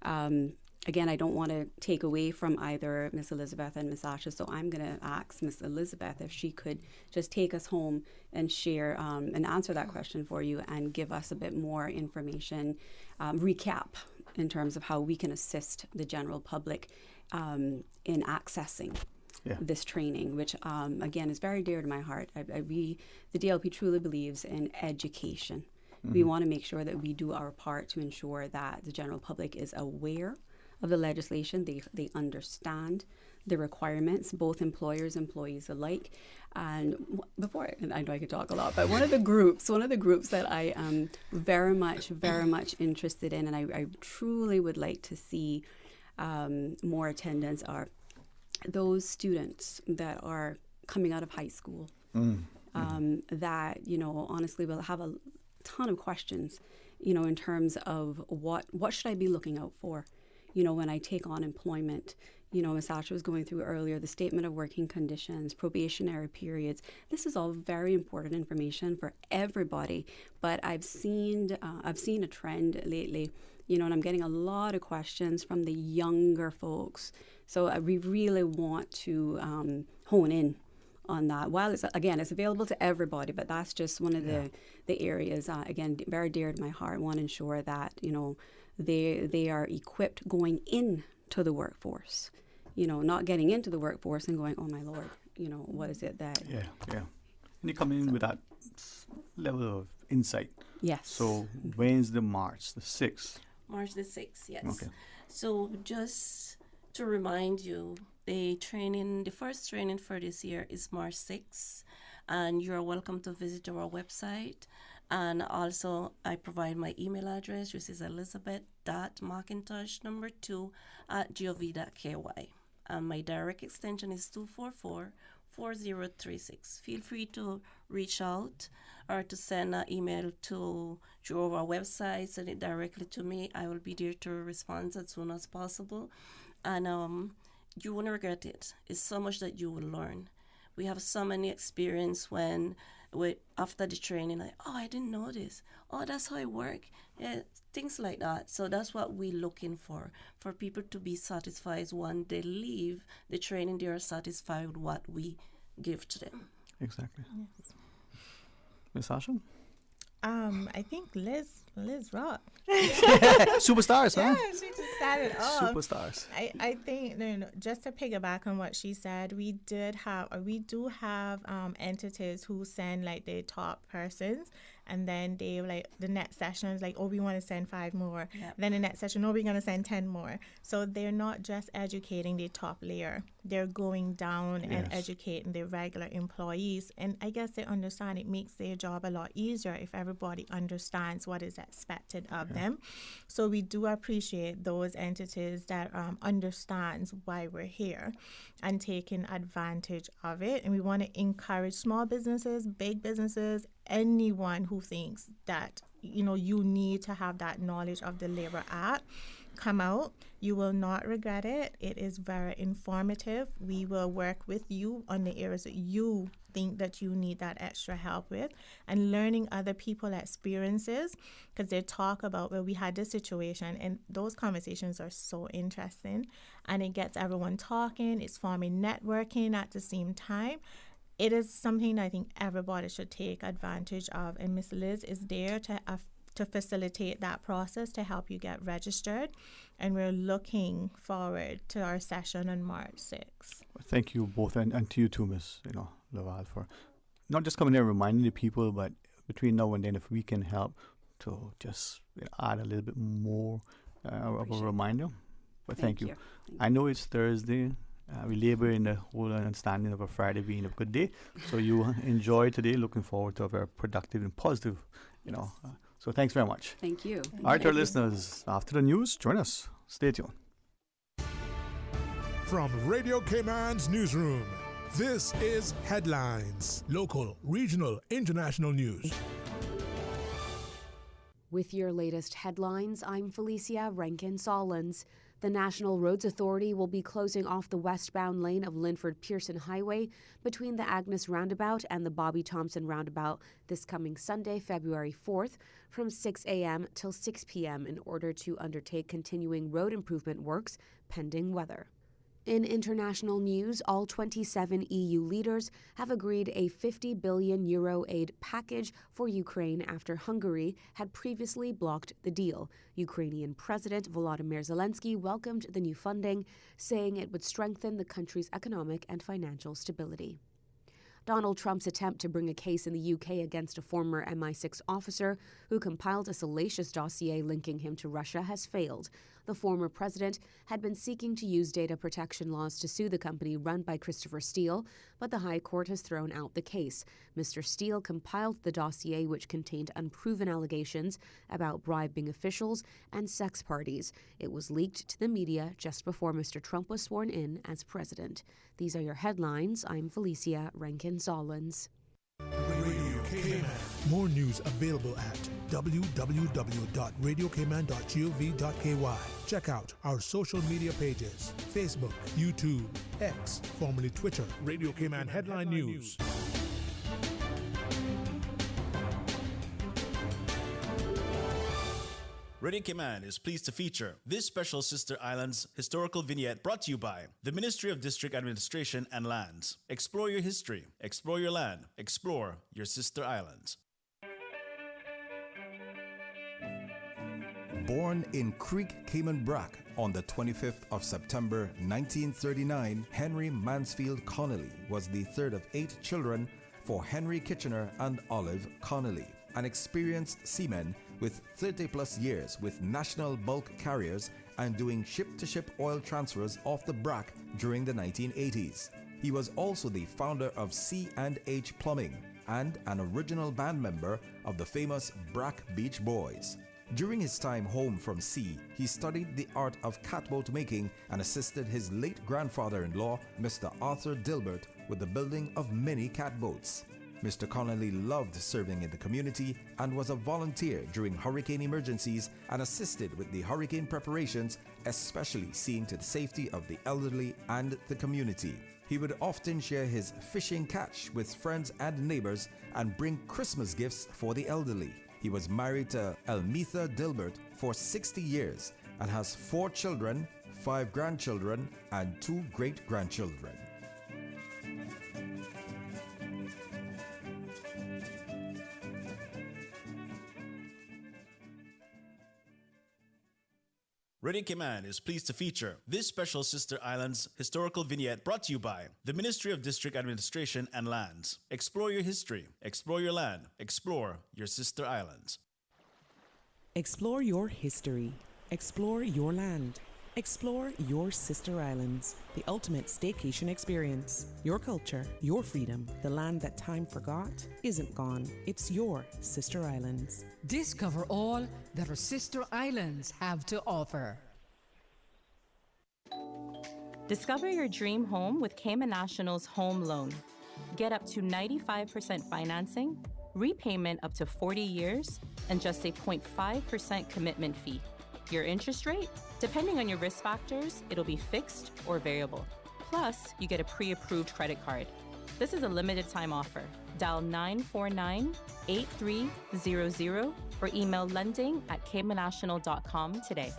Again, I don't want to take away from either Miss Elizabeth and Miss Asha, so I'm going to ask Miss Elizabeth if she could just take us home and share and answer that question for you and give us a bit more information, recap in terms of how we can assist the general public in accessing this training, which again is very dear to my heart. The DLP truly believes in education. We want to make sure that we do our part to ensure that the general public is aware of the legislation. They understand the requirements, both employers, employees alike. And I know I could talk a lot, but one of the groups that I am very much interested in, and I truly would like to see more attendance, are those students that are coming out of high school that, honestly will have a ton of questions, in terms of what should I be looking out for, when I take on employment. Ms. Asha was going through earlier, the statement of working conditions, probationary periods. This is all very important information for everybody. But I've seen a trend lately, and I'm getting a lot of questions from the younger folks. So we really want to hone in on that. While it's available to everybody, but that's just one of the areas, again, very dear to my heart. I want to ensure that, they are equipped going into the workforce, not getting into the workforce and going, oh my Lord, what is it that... And you come in with that level of insight. Yes. So when's the March the 6th? March the 6th, yes. Okay. So just to remind you, the first training for this year is March 6th, and you're welcome to visit our website. And also, I provide my email address, which is elizabeth.mcintosh2@gov.ky. And my direct extension is 244-4036. Feel free to reach out or to send an email through our website, send it directly to me. I will be there to respond as soon as possible. And you won't regret it. It's so much that you will learn. We have so many experience after the training, like, oh, I didn't know this. Oh, that's how it works. Yeah, things like that. So that's what we're looking for people to be satisfied when they leave the training. They are satisfied with what we give to them. Exactly. Yes. Miss Sasha? I think Liz rock. Superstars, huh? Yeah, she just said it all. Superstars. I think just to piggyback on what she said, we do have entities who send like their top persons, and then they like the next session is like, oh, we want to send 5 more. Yep. Then the next session, oh, we're going to send 10 more. So they're not just educating the top layer; they're going down and educating the regular employees. And I guess they understand it makes their job a lot easier if everybody understands what is expected of them. So we do appreciate those entities that understands why we're here and taking advantage of it. And we want to encourage small businesses, big businesses, anyone who thinks that you need to have that knowledge of the Labor Act. Come out. You will not regret it. It is very informative. We will work with you on the areas that you think that you need that extra help with, and learning other people's experiences, because they talk about, well, we had this situation, and those conversations are so interesting, and it gets everyone talking. It's forming networking at the same time. It is something I think everybody should take advantage of, and Miss Liz is there to facilitate that process to help you get registered, and we're looking forward to our session on March 6th. Thank you both, and to you too, Miss Laval, for not just coming there and reminding the people, but between now and then, if we can help to just add a little bit more of a reminder. But thank you. I know it's Thursday. We labor in the whole understanding of a Friday being a good day. So you enjoy today. Looking forward to a very productive and positive, so thanks very much. Thank you. All right, our listeners, after the news, join us. Stay tuned. From Radio Cayman's newsroom, this is Headlines. Local, regional, international news. With your latest headlines, I'm Felicia Rankin-Solins. The National Roads Authority will be closing off the westbound lane of Linford-Pearson Highway between the Agnes Roundabout and the Bobby Thompson Roundabout this coming Sunday, February 4th, from 6 a.m. till 6 p.m. in order to undertake continuing road improvement works pending weather. In international news, all 27 EU leaders have agreed a €50 billion aid package for Ukraine after Hungary had previously blocked the deal. Ukrainian President Volodymyr Zelensky welcomed the new funding, saying it would strengthen the country's economic and financial stability. Donald Trump's attempt to bring a case in the UK against a former MI6 officer who compiled a salacious dossier linking him to Russia has failed. The former president had been seeking to use data protection laws to sue the company run by Christopher Steele, but the High Court has thrown out the case. Mr. Steele compiled the dossier, which contained unproven allegations about bribing officials and sex parties. It was leaked to the media just before Mr. Trump was sworn in as president. These are your headlines. I'm Felicia Rankin-Solins. More news available at www.radiocayman.gov.ky. Check out our social media pages: Facebook, YouTube, X, formerly Twitter, Radio Cayman Headline News. Radio Cayman is pleased to feature this special Sister Islands historical vignette brought to you by the Ministry of District Administration and Lands. Explore your history, explore your land, explore your Sister Islands. Born in Creek, Cayman Brac on the 25th of September 1939, Henry Mansfield Connolly was the third of 8 children for Henry Kitchener and Olive Connolly, an experienced seaman with 30 plus years with national bulk carriers and doing ship-to-ship oil transfers off the Brack during the 1980s. He was also the founder of C&H Plumbing and an original band member of the famous Brack Beach Boys. During his time home from sea, he studied the art of catboat making and assisted his late grandfather-in-law, Mr. Arthur Dilbert, with the building of many catboats. Mr. Connolly loved serving in the community and was a volunteer during hurricane emergencies and assisted with the hurricane preparations, especially seeing to the safety of the elderly and the community. He would often share his fishing catch with friends and neighbors and bring Christmas gifts for the elderly. He was married to Elmitha Dilbert for 60 years and has 4 children, 5 grandchildren, and 2 great-grandchildren. Radio Cayman is pleased to feature this special Sister Islands historical vignette brought to you by the Ministry of District Administration and Lands. Explore your history, explore your land, explore your Sister Islands. Explore your history, explore your land, explore your Sister Islands, the ultimate staycation experience. Your culture, your freedom, the land that time forgot isn't gone. It's your Sister Islands. Discover all that our Sister Islands have to offer. Discover your dream home with Cayman National's home loan. Get up to 95% financing, repayment up to 40 years, and just a 0.5% commitment fee. Your interest rate? Depending on your risk factors, it'll be fixed or variable. Plus, you get a pre-approved credit card. This is a limited time offer. Dial 949-8300 or email lending@caymannational.com today.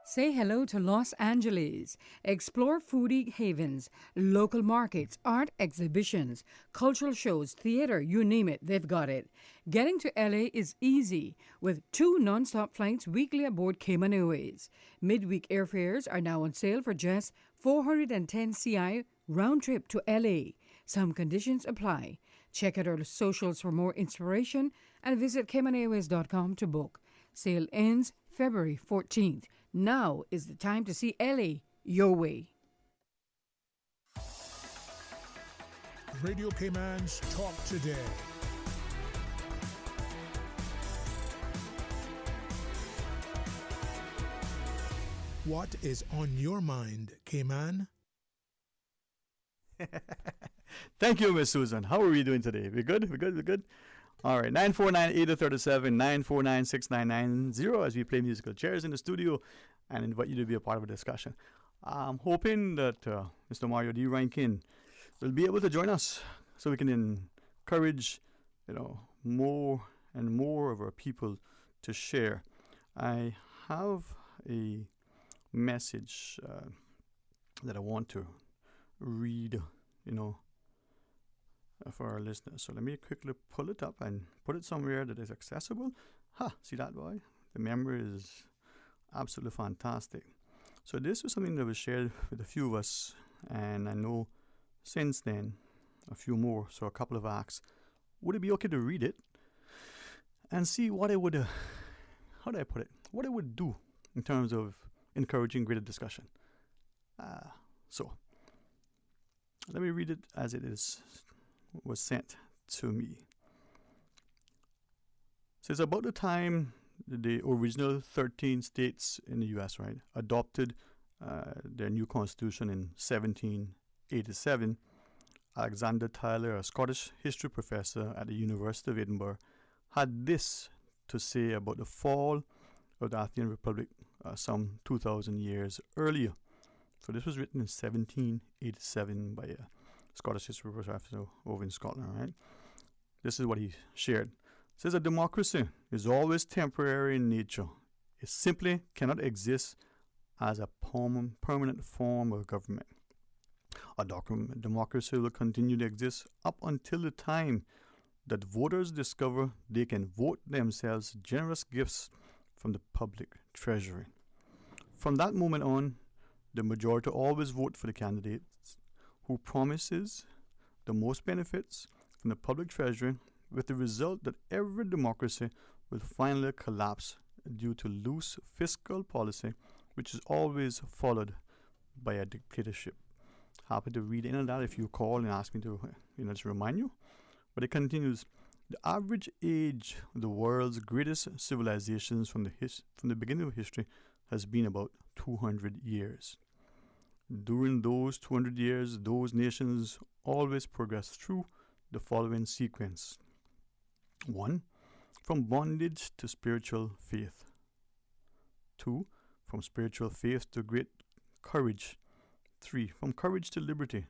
Say hello to Los Angeles. Explore foodie havens, local markets, art exhibitions, cultural shows, theater, you name it, they've got it. Getting to LA is easy with 2 non-stop flights weekly aboard Cayman Airways. Midweek airfares are now on sale for just $410 CI round trip to LA. Some conditions apply. Check out our socials for more inspiration and visit CaymanAirways.com to book. Sale ends February 14th. Now is the time to see LA your way. Radio Cayman's Talk Today. What is on your mind, Cayman? Thank you, Miss Susan. How are we doing today? We good? We good? All right, 949-8037, 949-6990 as we play musical chairs in the studio and invite you to be a part of a discussion. I'm hoping that Mr. Mario D. Rankin will be able to join us so we can encourage, more and more of our people to share. I have a message that I want to read, for our listeners. So let me quickly pull it up and put it somewhere that is accessible. See that, boy? The memory is absolutely fantastic. So this was something that was shared with a few of us, and I know since then a few more, so a couple of acts. Would it be okay to read it and see what it would, how do I put it, what it would do in terms of encouraging greater discussion? So let me read it as it was sent to me. So it's about the time the original 13 states in the U.S., right, adopted their new constitution in 1787. Alexander Tyler, a Scottish history professor at the University of Edinburgh, had this to say about the fall of the Athenian Republic some 2,000 years earlier. So this was written in 1787 by a Scottish history professor over in Scotland, right? This is what he shared. It says a democracy is always temporary in nature. It simply cannot exist as a permanent form of government. A democracy will continue to exist up until the time that voters discover they can vote themselves generous gifts from the public treasury. From that moment on, the majority always vote for the candidates who promises the most benefits from the public treasury, with the result that every democracy will finally collapse due to loose fiscal policy, which is always followed by a dictatorship. Happy to read any of that if you call and ask me to, just remind you. But it continues. The average age of the world's greatest civilizations from the beginning of history has been about 200 years. During those 200 years, those nations always progress through the following sequence. 1. From bondage to spiritual faith. 2. From spiritual faith to great courage. 3. From courage to liberty.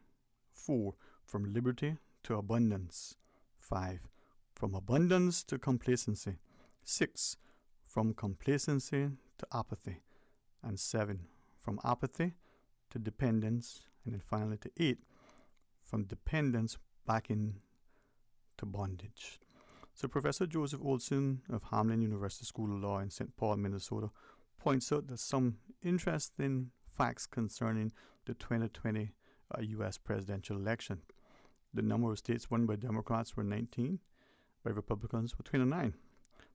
4. From liberty to abundance. 5. From abundance to complacency. 6. From complacency to apathy. And 7. From apathy to dependence. And then finally to 8. From dependence back into bondage. So Professor Joseph Olson of Hamline University School of Law in St. Paul, Minnesota, points out that some interesting facts concerning the 2020 U.S. presidential election. The number of states won by Democrats were 19, by Republicans were 29.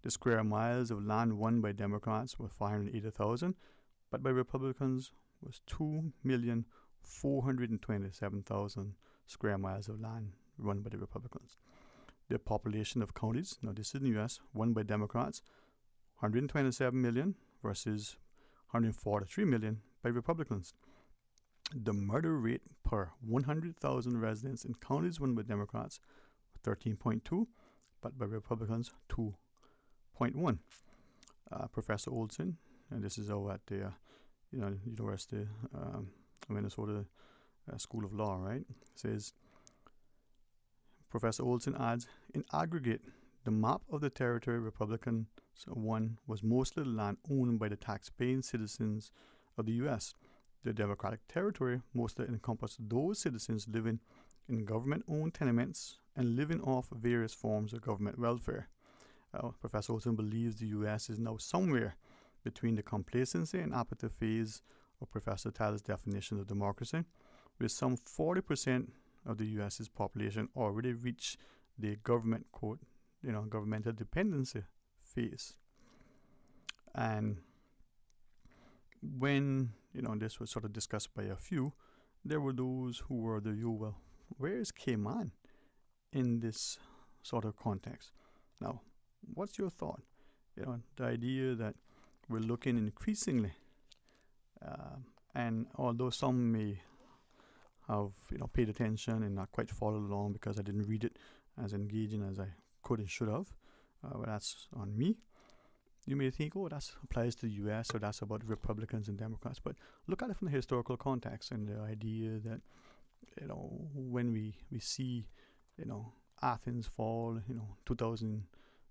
The square miles of land won by Democrats were 580,000, but by Republicans was 2,427,000 square miles of land won by the Republicans. The population of counties, now this is in the U.S., won by Democrats, 127 million versus 143 million by Republicans. The murder rate per 100,000 residents in counties won by Democrats, 13.2, but by Republicans, 2.1. Professor Olson, and this is over at the University of Minnesota School of Law, right, says, Professor Olson adds, in aggregate, the map of the territory Republicans won was mostly land owned by the tax-paying citizens of the U.S. The Democratic territory mostly encompassed those citizens living in government-owned tenements and living off various forms of government welfare. Professor Olson believes the U.S. is now somewhere between the complacency and apathy phase of Professor Tyler's definition of democracy, with some 40% of the U.S.'s population already reached the government, quote, governmental dependency phase. And when, this was sort of discussed by a few, there were those who were the view, well, where is Cayman in this sort of context? Now, what's your thought? The idea that we're looking increasingly, and although some may have paid attention and not quite followed along because I didn't read it as engaging as I could and should have, well, that's on me. You may think, oh, that applies to the U.S. or that's about Republicans and Democrats, but look at it from the historical context and the idea that when we see Athens fall 2,000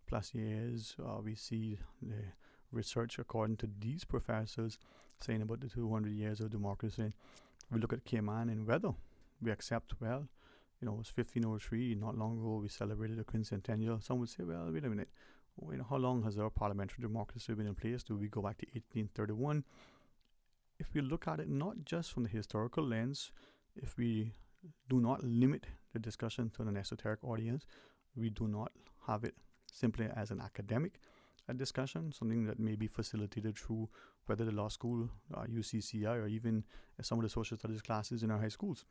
plus years, we see the research according to these professors saying about the 200 years of democracy. We look at Cayman and weather. We accept, well, it was 1503, not long ago we celebrated the quincentennial. Some would say, well, wait a minute, how long has our parliamentary democracy been in place? Do we go back to 1831? If we look at it not just from the historical lens, if we do not limit the discussion to an esoteric audience, we do not have it simply as an academic discussion, something that may be facilitated through whether the law school, UCCI, or even some of the social studies classes in our high schools.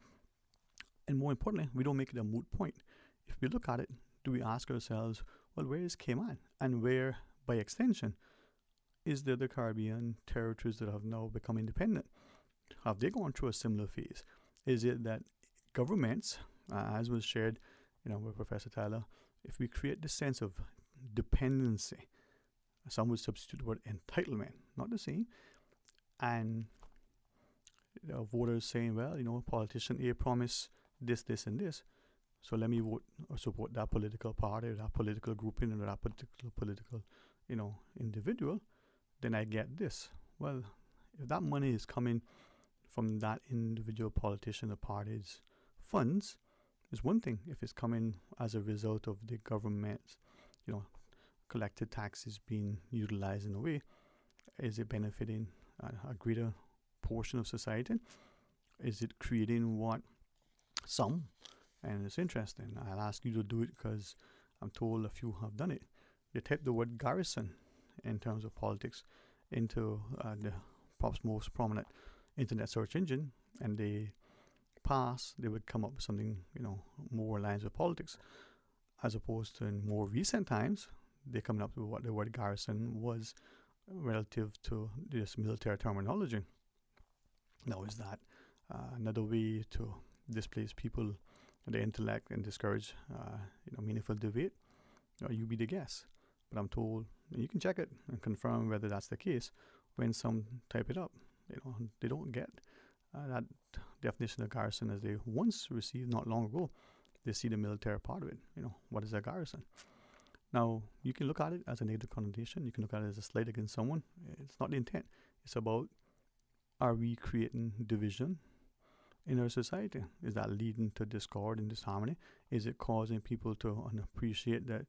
And more importantly, we don't make it a moot point. If we look at it, do we ask ourselves, well, where is Cayman? And where, by extension, is there the Caribbean territories that have now become independent? Have they gone through a similar phase? Is it that governments, as was shared with Professor Tyler, if we create this sense of dependency, some would substitute the word entitlement, not the same, and voters saying, well, politician A promised this, this, and this, so let me vote or support that political party or that political grouping or that particular political, individual, then I get this. Well, if that money is coming from that individual politician or party's funds, is one thing. If it's coming as a result of the government's, collected taxes being utilized in a way, is it benefiting a greater portion of society? Is it creating what some And it's interesting. I'll ask you to do it because I'm told a few have done it. They type the word garrison in terms of politics into the perhaps most prominent internet search engine, and they would come up with something, more lines with politics, as opposed to in more recent times, they're coming up with what the word garrison was relative to this military terminology. Now, is that another way to displace people, the intellect, and discourage, meaningful debate? You be the guess. But I'm told you can check it and confirm whether that's the case. When some type it up, they don't get that definition of garrison as they once received not long ago. They see the military part of it. What is a garrison? Now, you can look at it as a negative connotation. You can look at it as a slight against someone. It's not the intent. It's about, are we creating division in our society? Is that leading to discord and disharmony? Is it causing people to appreciate that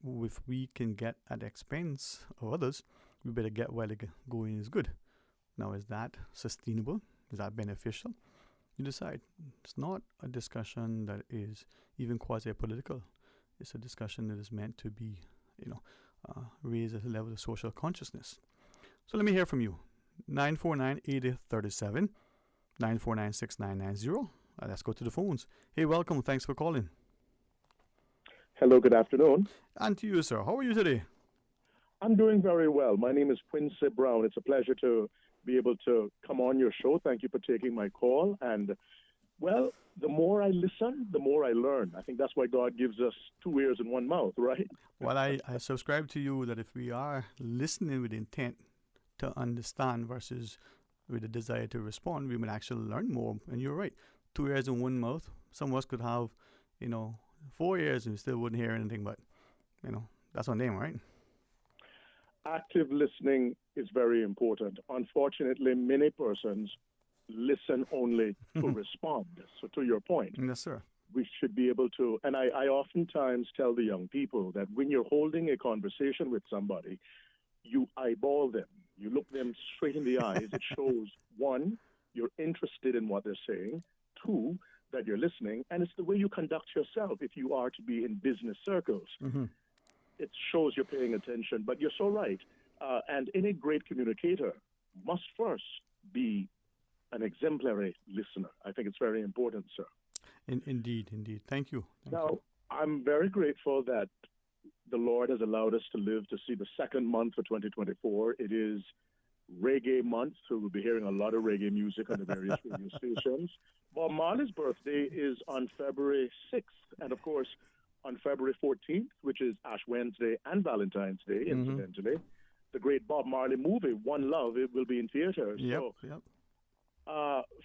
if we can get at the expense of others, we better get while the going is good? Now, is that sustainable? Is that beneficial? You decide. It's not a discussion that is even quasi-political. It's a discussion that is meant to be, raise a level of social consciousness. So let me hear from you. 949-8037, 949-6990. Let's go to the phones. Hey, welcome. Thanks for calling. Hello, good afternoon. And to you, sir. How are you today? I'm doing very well. My name is Quincy Brown. It's a pleasure to be able to come on your show. Thank you for taking my call. And, well, the more I listen, the more I learn. I think that's why God gives us 2 ears and 1 mouth, right? Well, I subscribe to you that if we are listening with intent to understand versus with a desire to respond, we will actually learn more. And you're right. 2 ears and 1 mouth. Some of us could have, 4 ears and still wouldn't hear anything, but, that's our name, right? Active listening is very important. Unfortunately, many persons listen only to respond. So to your point, yes, sir, we should be able to, and I oftentimes tell the young people that when you're holding a conversation with somebody, you eyeball them. You look them straight in the eyes. It shows, 1, you're interested in what they're saying. 2, that you're listening. And it's the way you conduct yourself if you are to be in business circles. Mm-hmm. It shows you're paying attention. But you're so right. And any great communicator must first be an exemplary listener. I think it's very important, sir. Indeed. Thank you. Now, I'm very grateful that the Lord has allowed us to live to see the second month for 2024. It is Reggae Month, so we'll be hearing a lot of reggae music on the various radio stations. Bob Marley's birthday is on February 6th, and of course, on February 14th, which is Ash Wednesday and Valentine's Day, incidentally, the great Bob Marley movie, One Love, it will be in theaters. Yep.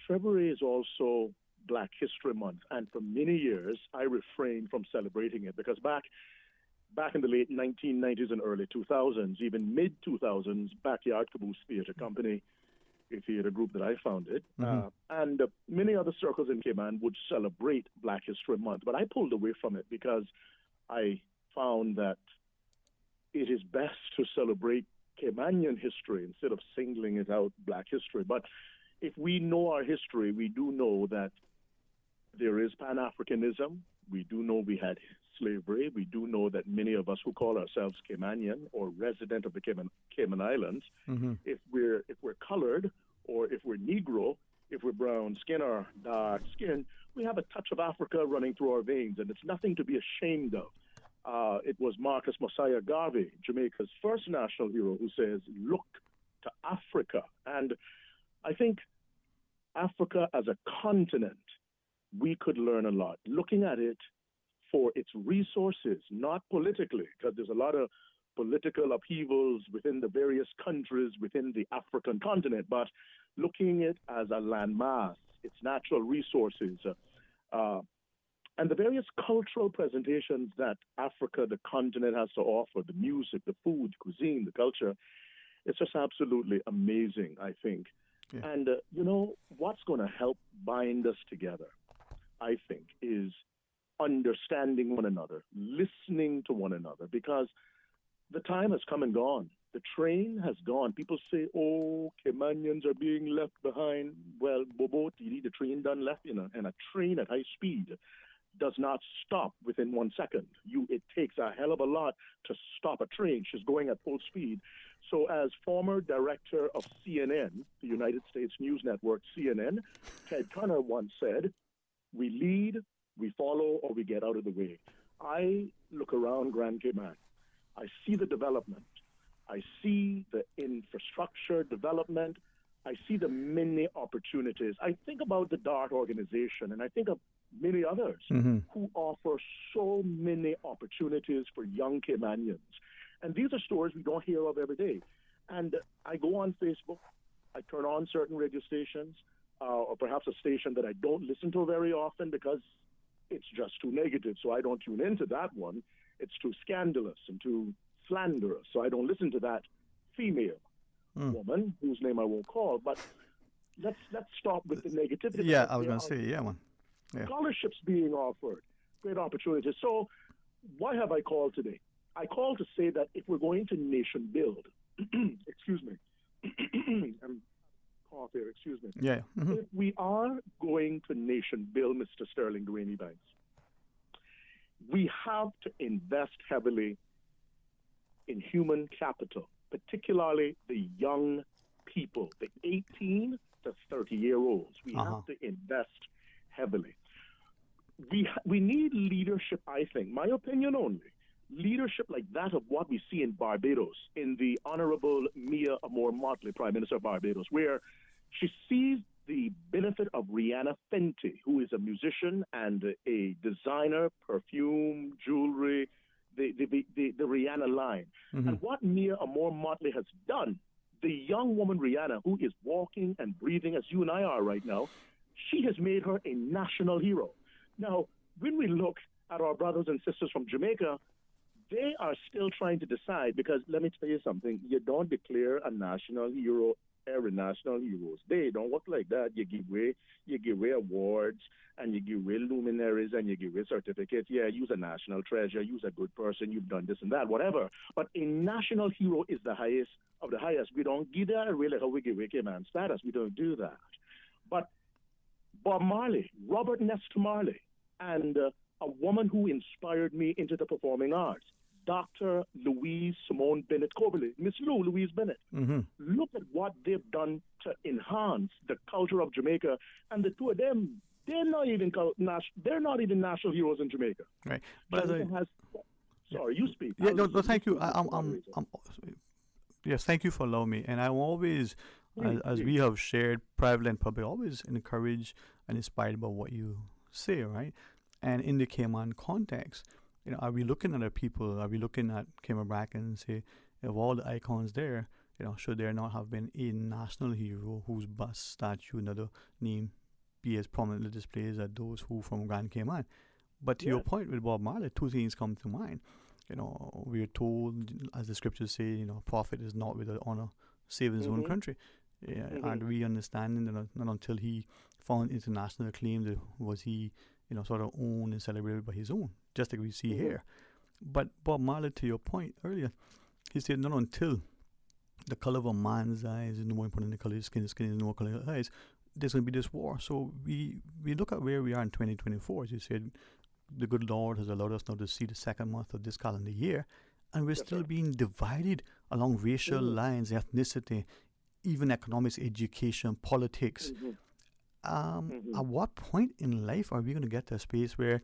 February is also Black History Month, and for many years, I refrained from celebrating it because back in the late 1990s and early 2000s, even mid-2000s, Backyard Caboose Theatre Company, a theater group that I founded, and many other circles in Cayman would celebrate Black History Month. But I pulled away from it because I found that it is best to celebrate Caymanian history instead of singling it out Black history. But if we know our history, we do know that there is Pan-Africanism. We do know we had slavery. We do know that many of us who call ourselves Caymanian or resident of the Cayman Islands, if we're colored or if we're Negro, if we're brown skin or dark skin, we have a touch of Africa running through our veins, and it's nothing to be ashamed of. It was Marcus Mosiah Garvey, Jamaica's first national hero, who says, "Look to Africa." And I think Africa as a continent, we could learn a lot. Looking at it for its resources, not politically, because there's a lot of political upheavals within the various countries within the African continent, but looking at it as a landmass, its natural resources, and the various cultural presentations that Africa, the continent, has to offer, the music, the food, cuisine, the culture, it's just absolutely amazing, I think. Yeah. And, what's going to help bind us together, I think, is understanding one another, listening to one another, because the time has come and gone. The train has gone. People say, oh, Caymanians are being left behind. Well, Bobo, the train done left, and a train at high speed. does not stop within 1 second. It takes a hell of a lot to stop a train. She's going at full speed. So as former director of CNN, the United States News Network, CNN, Ted Turner once said, we lead, we follow, or we get out of the way. I look around Grand Cayman. I see the development. I see the infrastructure development. I see the many opportunities. I think about the DART organization, and I think of many others who offer so many opportunities for young Caymanians. And these are stories we don't hear of every day. And I go on Facebook, I turn on certain radio stations, or perhaps a station that I don't listen to very often because it's just too negative, so I don't tune into that one. It's too scandalous and too slanderous, so I don't listen to that female woman whose name I won't call. But let's stop with the negativity. Yeah, I was going to say, yeah, man. Yeah. Scholarships being offered, great opportunities. So why have I called today? I called to say that if we're going to nation build, excuse me, I'm cough here, excuse me. Yeah. If we are going to nation build, Mr. Sterling Dwayne Ebanks, we have to invest heavily in human capital, particularly the young people, the 18 to 30-year-olds. We have to invest heavily. We need leadership, I think, my opinion only, leadership like that of what we see in Barbados, in the Honorable Mia Motley, Prime Minister of Barbados, where she sees the benefit of Rihanna Fenty, who is a musician and a designer, perfume, jewelry, the Rihanna line. And what Mia Motley has done, the young woman Rihanna, who is walking and breathing as you and I are right now, she has made her a national hero. Now, when we look at our brothers and sisters from Jamaica, they are still trying to decide, because let me tell you something, you don't declare a national hero every national heroes. They don't work like that. You give away awards, and you give away luminaries, and you give away certificates. Yeah, use a national treasure, use a good person, you've done this and that, whatever. But a national hero is the highest of the highest. We don't give that away like how we give away Cayman status. We don't do that. But Bob Marley, Robert Nesta Marley, and a woman who inspired me into the performing arts, Dr. Louise Simone Bennett Coberly, Miss Louise Bennett. Look at what they've done to enhance the culture of Jamaica, and the two of them, they're not even national heroes in Jamaica. Right, but sorry, you speak. Yeah, no, thank you. Yes, thank you for allowing me. And I'm always, as we have shared private and public, always encouraged and inspired by what you say, right? And in the Cayman context, are we looking at our people? Are we looking at Cayman Bracken and say, of all the icons there, should there not have been a national hero whose bust, statue, another name be as prominently displayed as those who from Grand Cayman? But to your point with Bob Marley, two things come to mind. We are told, as the scriptures say, prophet is not without honor, save his own country. And we understand that not until he found international acclaim was he, sort of owned and celebrated by his own, just like we see here. But Bob Marley, to your point earlier, he said not until the color of a man's eyes is no more important than the color of his skin is no more color of his eyes, there's going to be this war. So we look at where we are in 2024, as you said, the good Lord has allowed us now to see the second month of this calendar year, and we're still being divided along racial lines, ethnicity, even economics, education, politics. At what point in life are we going to get to a space where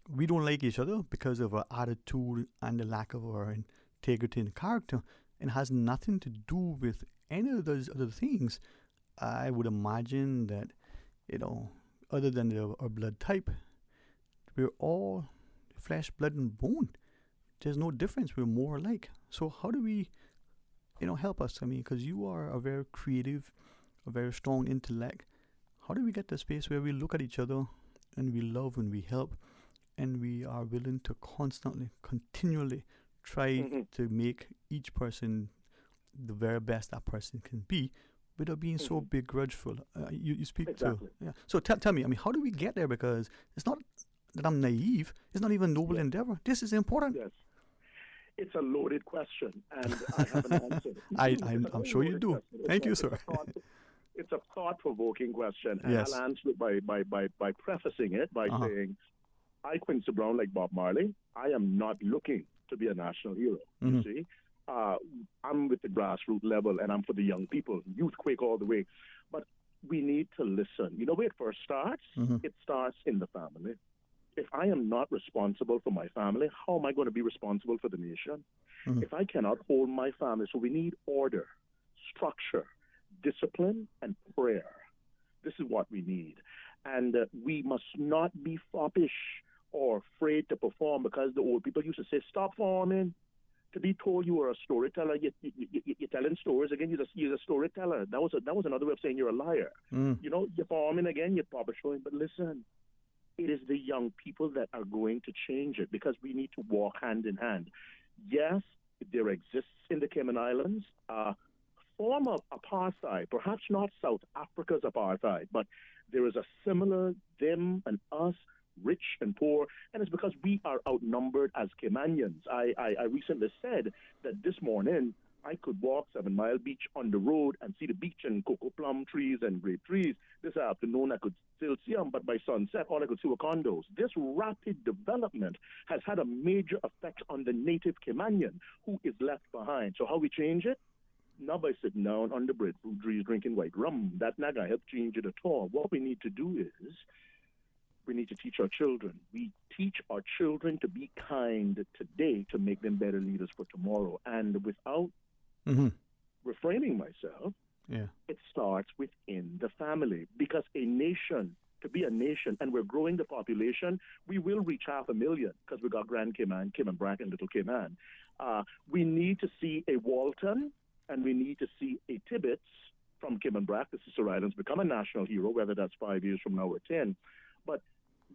we don't like each other because of our attitude and the lack of our integrity and character, and has nothing to do with any of those other things? I would imagine that, other than our blood type, we're all flesh, blood, and bone. There's no difference. We're more alike. So how do we, help us? I mean, because you are a very creative, a very strong intellect. How do we get to a space where we look at each other and we love and we help, and we are willing to constantly, continually try to make each person the very best that person can be, without being so begrudgeful? You speak to. Yeah. So tell me, how do we get there? Because it's not that I'm naive. It's not even noble endeavor. This is important. Yes. It's a loaded question, and I have an answer. I'm sure you do. Thank you, sir. It's a thought-provoking question, and I'll answer it by prefacing it by saying, I, Quincy Brown, like Bob Marley, I am not looking to be a national hero. Mm-hmm. You see, I'm with the grassroots level, and I'm for the young people, youthquake all the way. But we need to listen. You know where it first starts? Mm-hmm. It starts in the family. If I am not responsible for my family, how am I going to be responsible for the nation? Mm-hmm. If I cannot hold my family, so we need order, structure, discipline, and prayer. This is what we need. And we must not be foppish or afraid to perform, because the old people used to say, stop forming. To be told you are a storyteller, you're telling stories again, you're a storyteller. That was another way of saying you're a liar. Mm. You know, you're forming again, you're probably showing. But listen, it is the young people that are going to change it, because we need to walk hand in hand. Yes, there exists in the Cayman Islands a form of apartheid, perhaps not South Africa's apartheid, but there is a similar them and us, rich and poor, and it's because we are outnumbered as Caymanians. I recently said that this morning I could walk 7 Mile Beach on the road and see the beach and cocoa plum trees and grape trees. This afternoon I could still see them, but by sunset all I could see were condos. This rapid development has had a major effect on the native Caymanian who is left behind. So how we change it? Not by sitting down on the breadfruit trees drinking white rum. That's not going to help change it at all. What we need to do is we need to teach our children. We teach our children to be kind today to make them better leaders for tomorrow. And without refraining myself, it starts within the family. Because a nation, to be a nation, and we're growing the population, we will reach 500,000 because we got Grand Cayman, Cayman Brac, and Little Cayman. We need to see a Walton, and we need to see a Tibbetts from Cayman Brac, the Sister Islands, become a national hero, whether that's 5 years from now or 10. But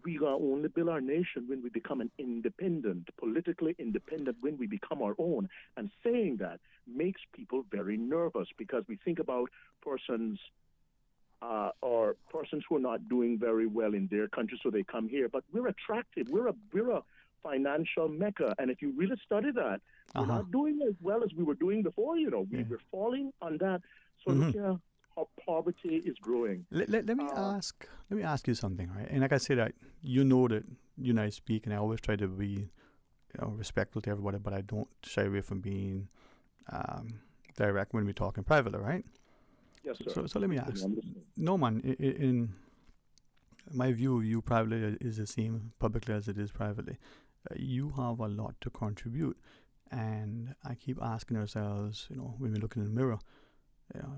we gonna only build our nation when we become an independent, politically independent, when we become our own. And saying that makes people very nervous, because we think about persons or persons who are not doing very well in their country, so they come here. But we're attractive. We're a financial mecca, and if you really study that, we're not doing as well as we were doing before. You know, we're falling on that. So look here, how poverty is growing. Let me ask you something, right? And like I said, you know that you and I speak, and I always try to be respectful to everybody, but I don't shy away from being direct when we talk in private, right? Yes, sir. So let me ask, Norma, in my view of you privately is the same publicly as it is privately. You have a lot to contribute, and I keep asking ourselves, when we look in the mirror,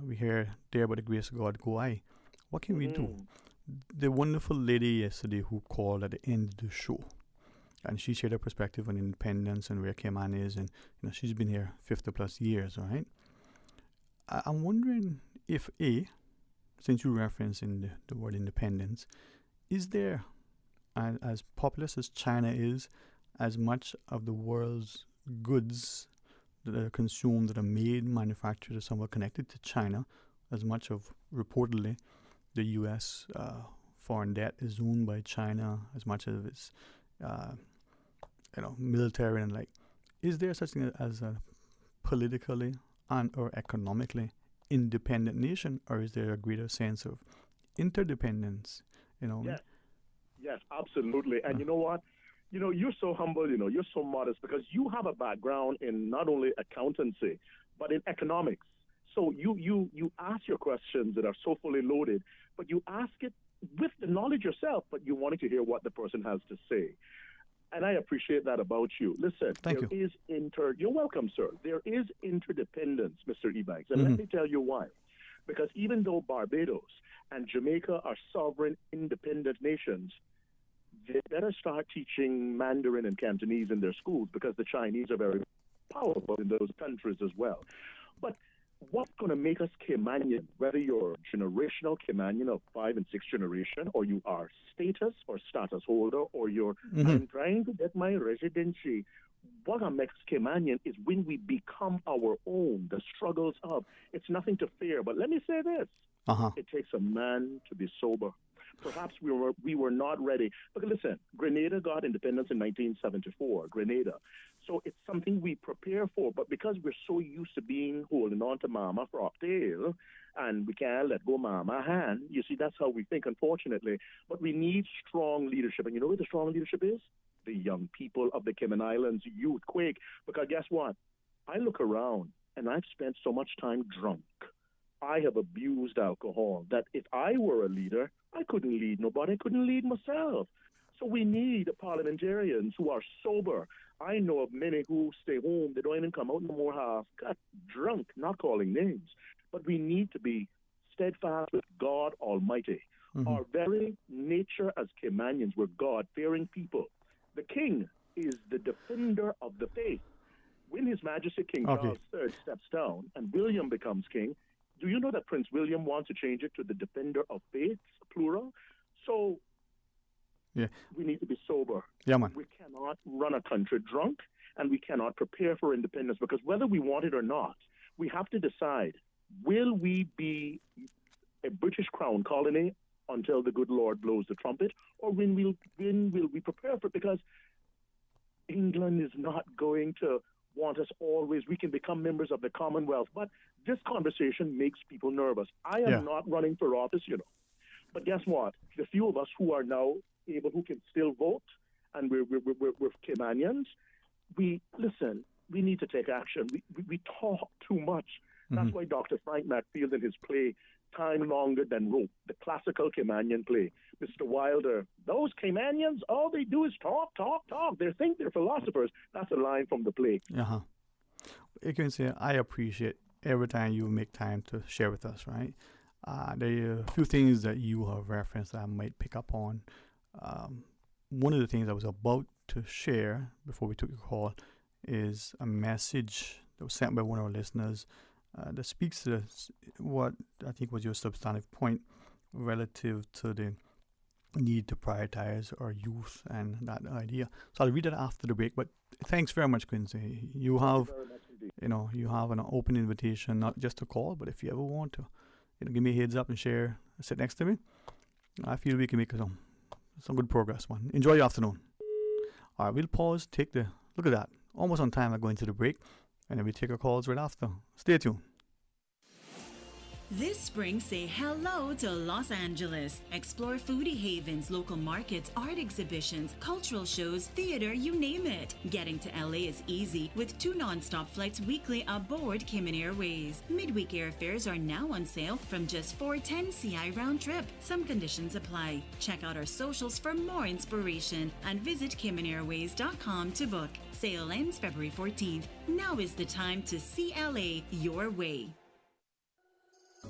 we hear, "There by the grace of God go I." What can we do? The wonderful lady yesterday who called at the end of the show, and she shared her perspective on independence and where Cayman is, and she's been here 50 plus years, all right? I'm wondering if since you reference in the word independence, is there, as populous as China is, as much of the world's goods that are consumed, that are made, manufactured, or somewhat connected to China, as much of, reportedly, the U.S. Foreign debt is owned by China, as much of its, military and is there such thing as a politically and or economically independent nation, or is there a greater sense of interdependence? Yes, absolutely. And you know what? You're so humble, you're so modest, because you have a background in not only accountancy, but in economics. So you ask your questions that are so fully loaded, but you ask it with the knowledge yourself, but you wanted to hear what the person has to say. And I appreciate that about you. Listen, you're welcome, sir. There is interdependence, Mr. Ebanks. And let me tell you why. Because even though Barbados and Jamaica are sovereign, independent nations, they better start teaching Mandarin and Cantonese in their schools, because the Chinese are very powerful in those countries as well. But what's going to make us Caymanian, whether you're generational Caymanian of 5 and 6 generation, or you are status holder, or you're I'm trying to get my residency, what makes us Caymanian is when we become our own, the struggles of, it's nothing to fear. But let me say this, it takes a man to be sober. Perhaps we were not ready. But listen, Grenada got independence in 1974, Grenada. So it's something we prepare for. But because we're so used to holding on to mama for our tail and we can't let go mama hand. You see, that's how we think, unfortunately. But we need strong leadership. And you know where the strong leadership is? The young people of the Cayman Islands, youth, quake. Because guess what? I look around, and I've spent so much time drunk. I have abused alcohol that if I were a leader, I couldn't lead nobody. I couldn't lead myself. So we need parliamentarians who are sober. I know of many who stay home. They don't even come out no more half. Got drunk, not calling names. But we need to be steadfast with God Almighty. Our very nature as Caymanians, we're God-fearing people. The king is the defender of the faith. When His Majesty King Charles III steps down and William becomes king, do you know that Prince William wants to change it to the defender of faiths, plural? So we need to be sober. Yeah, man. We cannot run a country drunk, and we cannot prepare for independence, because whether we want it or not, we have to decide, will we be a British Crown colony until the good Lord blows the trumpet, or when will we prepare for it? Because England is not going to want us always. We can become members of the Commonwealth, but this conversation makes people nervous. I am not running for office, but guess what? The few of us who are now able, who can still vote, and we're Caymanians, we need to take action. We talk too much. That's why Dr. Frank Macfield in his play Time Longer Than Rope, the classical Caymanian play, Mr. Wilder, those Caymanians, all they do is talk, talk, talk. They think they're philosophers. That's a line from the play. You can say, I appreciate every time you make time to share with us, right? There are a few things that you have referenced that I might pick up on. One of the things I was about to share before we took your call is a message that was sent by one of our listeners that speaks to what I think was your substantive point relative to the need to prioritize our youth and that idea. So I'll read it after the break, but thanks very much, Quincy. You have an open invitation, not just to call, but if you ever want to, give me a heads up and share, sit next to me. I feel we can make some good progress, man. Enjoy your afternoon. All right, we'll pause, look at that. Almost on time, I'm going to the break, and then we take our calls right after. Stay tuned. This spring, say hello to Los Angeles. Explore foodie havens, local markets, art exhibitions, cultural shows, theater, you name it. Getting to LA is easy with 2 non-stop flights weekly aboard Cayman Airways. Midweek airfares are now on sale from just $410 CI round trip. Some conditions apply. Check out our socials for more inspiration and visit CaymanAirways.com to book. Sale ends February 14th. Now is the time to see LA your way.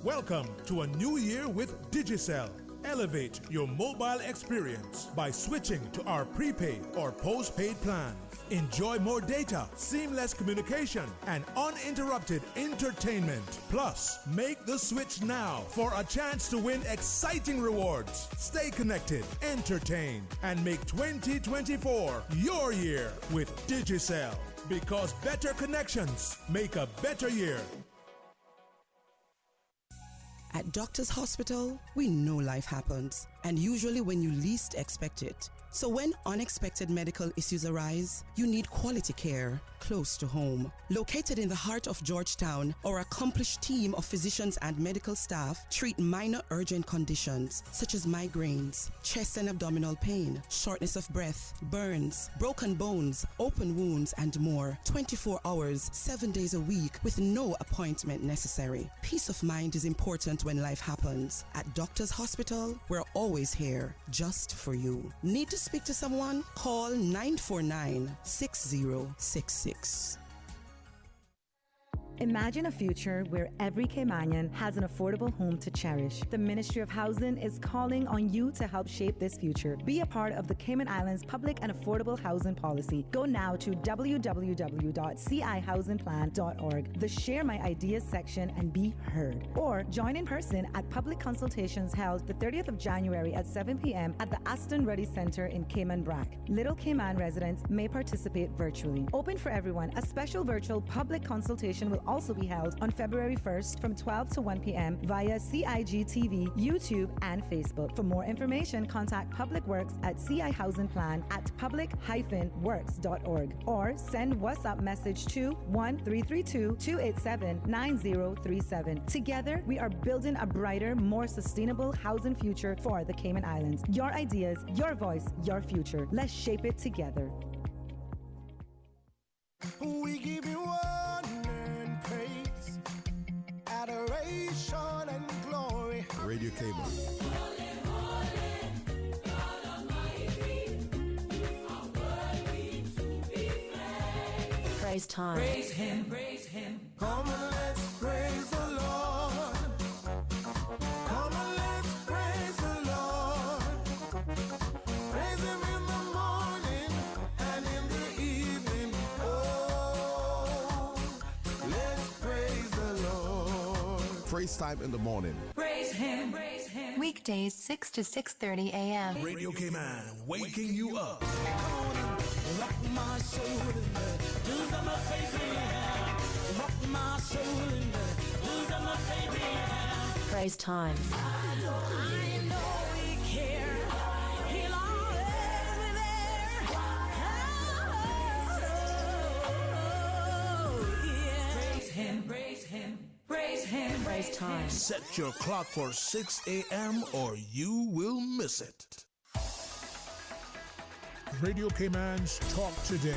Welcome to a new year with Digicel. Elevate your mobile experience by switching to our prepaid or postpaid plans. Enjoy more data, seamless communication, and uninterrupted entertainment. Plus, make the switch now for a chance to win exciting rewards. Stay connected, entertained, and make 2024 your year with Digicel. Because better connections make a better year. At Doctors Hospital, we know life happens, and usually when you least expect it. So when unexpected medical issues arise, you need quality care close to home. Located in the heart of Georgetown, our accomplished team of physicians and medical staff treat minor urgent conditions such as migraines, chest and abdominal pain, shortness of breath, burns, broken bones, open wounds, and more. 24 hours, 7 days a week with no appointment necessary. Peace of mind is important when life happens. At Doctors Hospital, we're always here just for you. Need to speak to someone? Call 949-6066. Imagine a future where every Caymanian has an affordable home to cherish. The Ministry of Housing is calling on you to help shape this future. Be a part of the Cayman Islands Public and Affordable Housing Policy. Go now to www.cihousingplan.org, the Share My Ideas section, and be heard. Or join in person at public consultations held the 30th of January at 7 p.m. at the Aston Ruddy Center in Cayman Brac. Little Cayman residents may participate virtually. Open for everyone, a special virtual public consultation will also be held on February 1st from 12 to 1 p.m. via CIGTV, YouTube, and Facebook. For more information, contact Public Works at CI Housing Plan at public-works.org or send WhatsApp message to 1332-287-9037. Together, we are building a brighter, more sustainable housing future for the Cayman Islands. Your ideas, your voice, your future. Let's shape it together. We give you honor and praise, adoration and glory. Radio Cayman. Praise time. Praise him, praise him. Come and let's praise the Lord. Come and let's praise the Lord. Praise him in the morning and in the evening. Oh, let's praise the Lord. Praise time in the morning. Praise him, praise him. Weekdays 6 to 6:30 a.m. Radio Cayman, waking you up. Rock my soul in the blues of my favorite. Rock my soul in the blues of my favorite. Praise time. I know he cares. He'll always be there. Oh, yeah. Praise him, praise him, praise him. Praise time. Set your clock for 6 a.m. or you will miss it. Radio Cayman's Talk Today.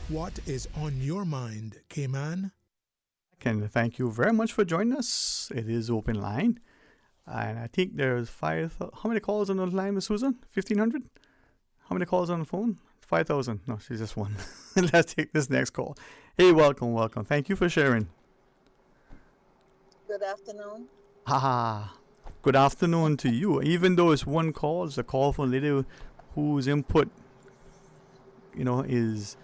What is on your mind, Cayman? And thank you very much for joining us. It is open line. And I think there's how many calls on the line, Miss Susan? 1,500? How many calls on the phone? 5,000. No, she's just one. Let's take this next call. Hey, welcome. Thank you for sharing. Good afternoon. Good afternoon to you. Even though it's one call, it's a call from a lady whose input, is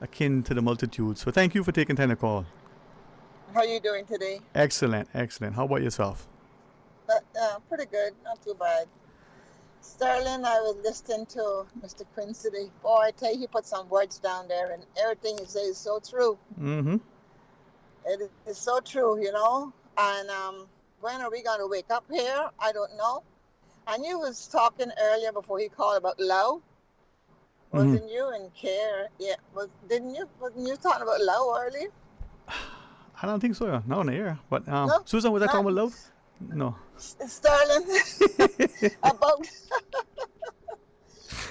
akin to the multitude. So thank you for taking time to call. How are you doing today? Excellent. How about yourself? Pretty good, not too bad. Sterling, I was listening to Mr. Quincy. Boy, I tell you, he put some words down there, and everything he says is so true. Mm-hmm. It is so true, And when are we going to wake up here? I don't know. And you was talking earlier before he called about love. Wasn't you and care? Yeah, wasn't you talking about love earlier? I don't think so. Not on the air. But No, Susan, was I talking not- about love? No. Sterling, about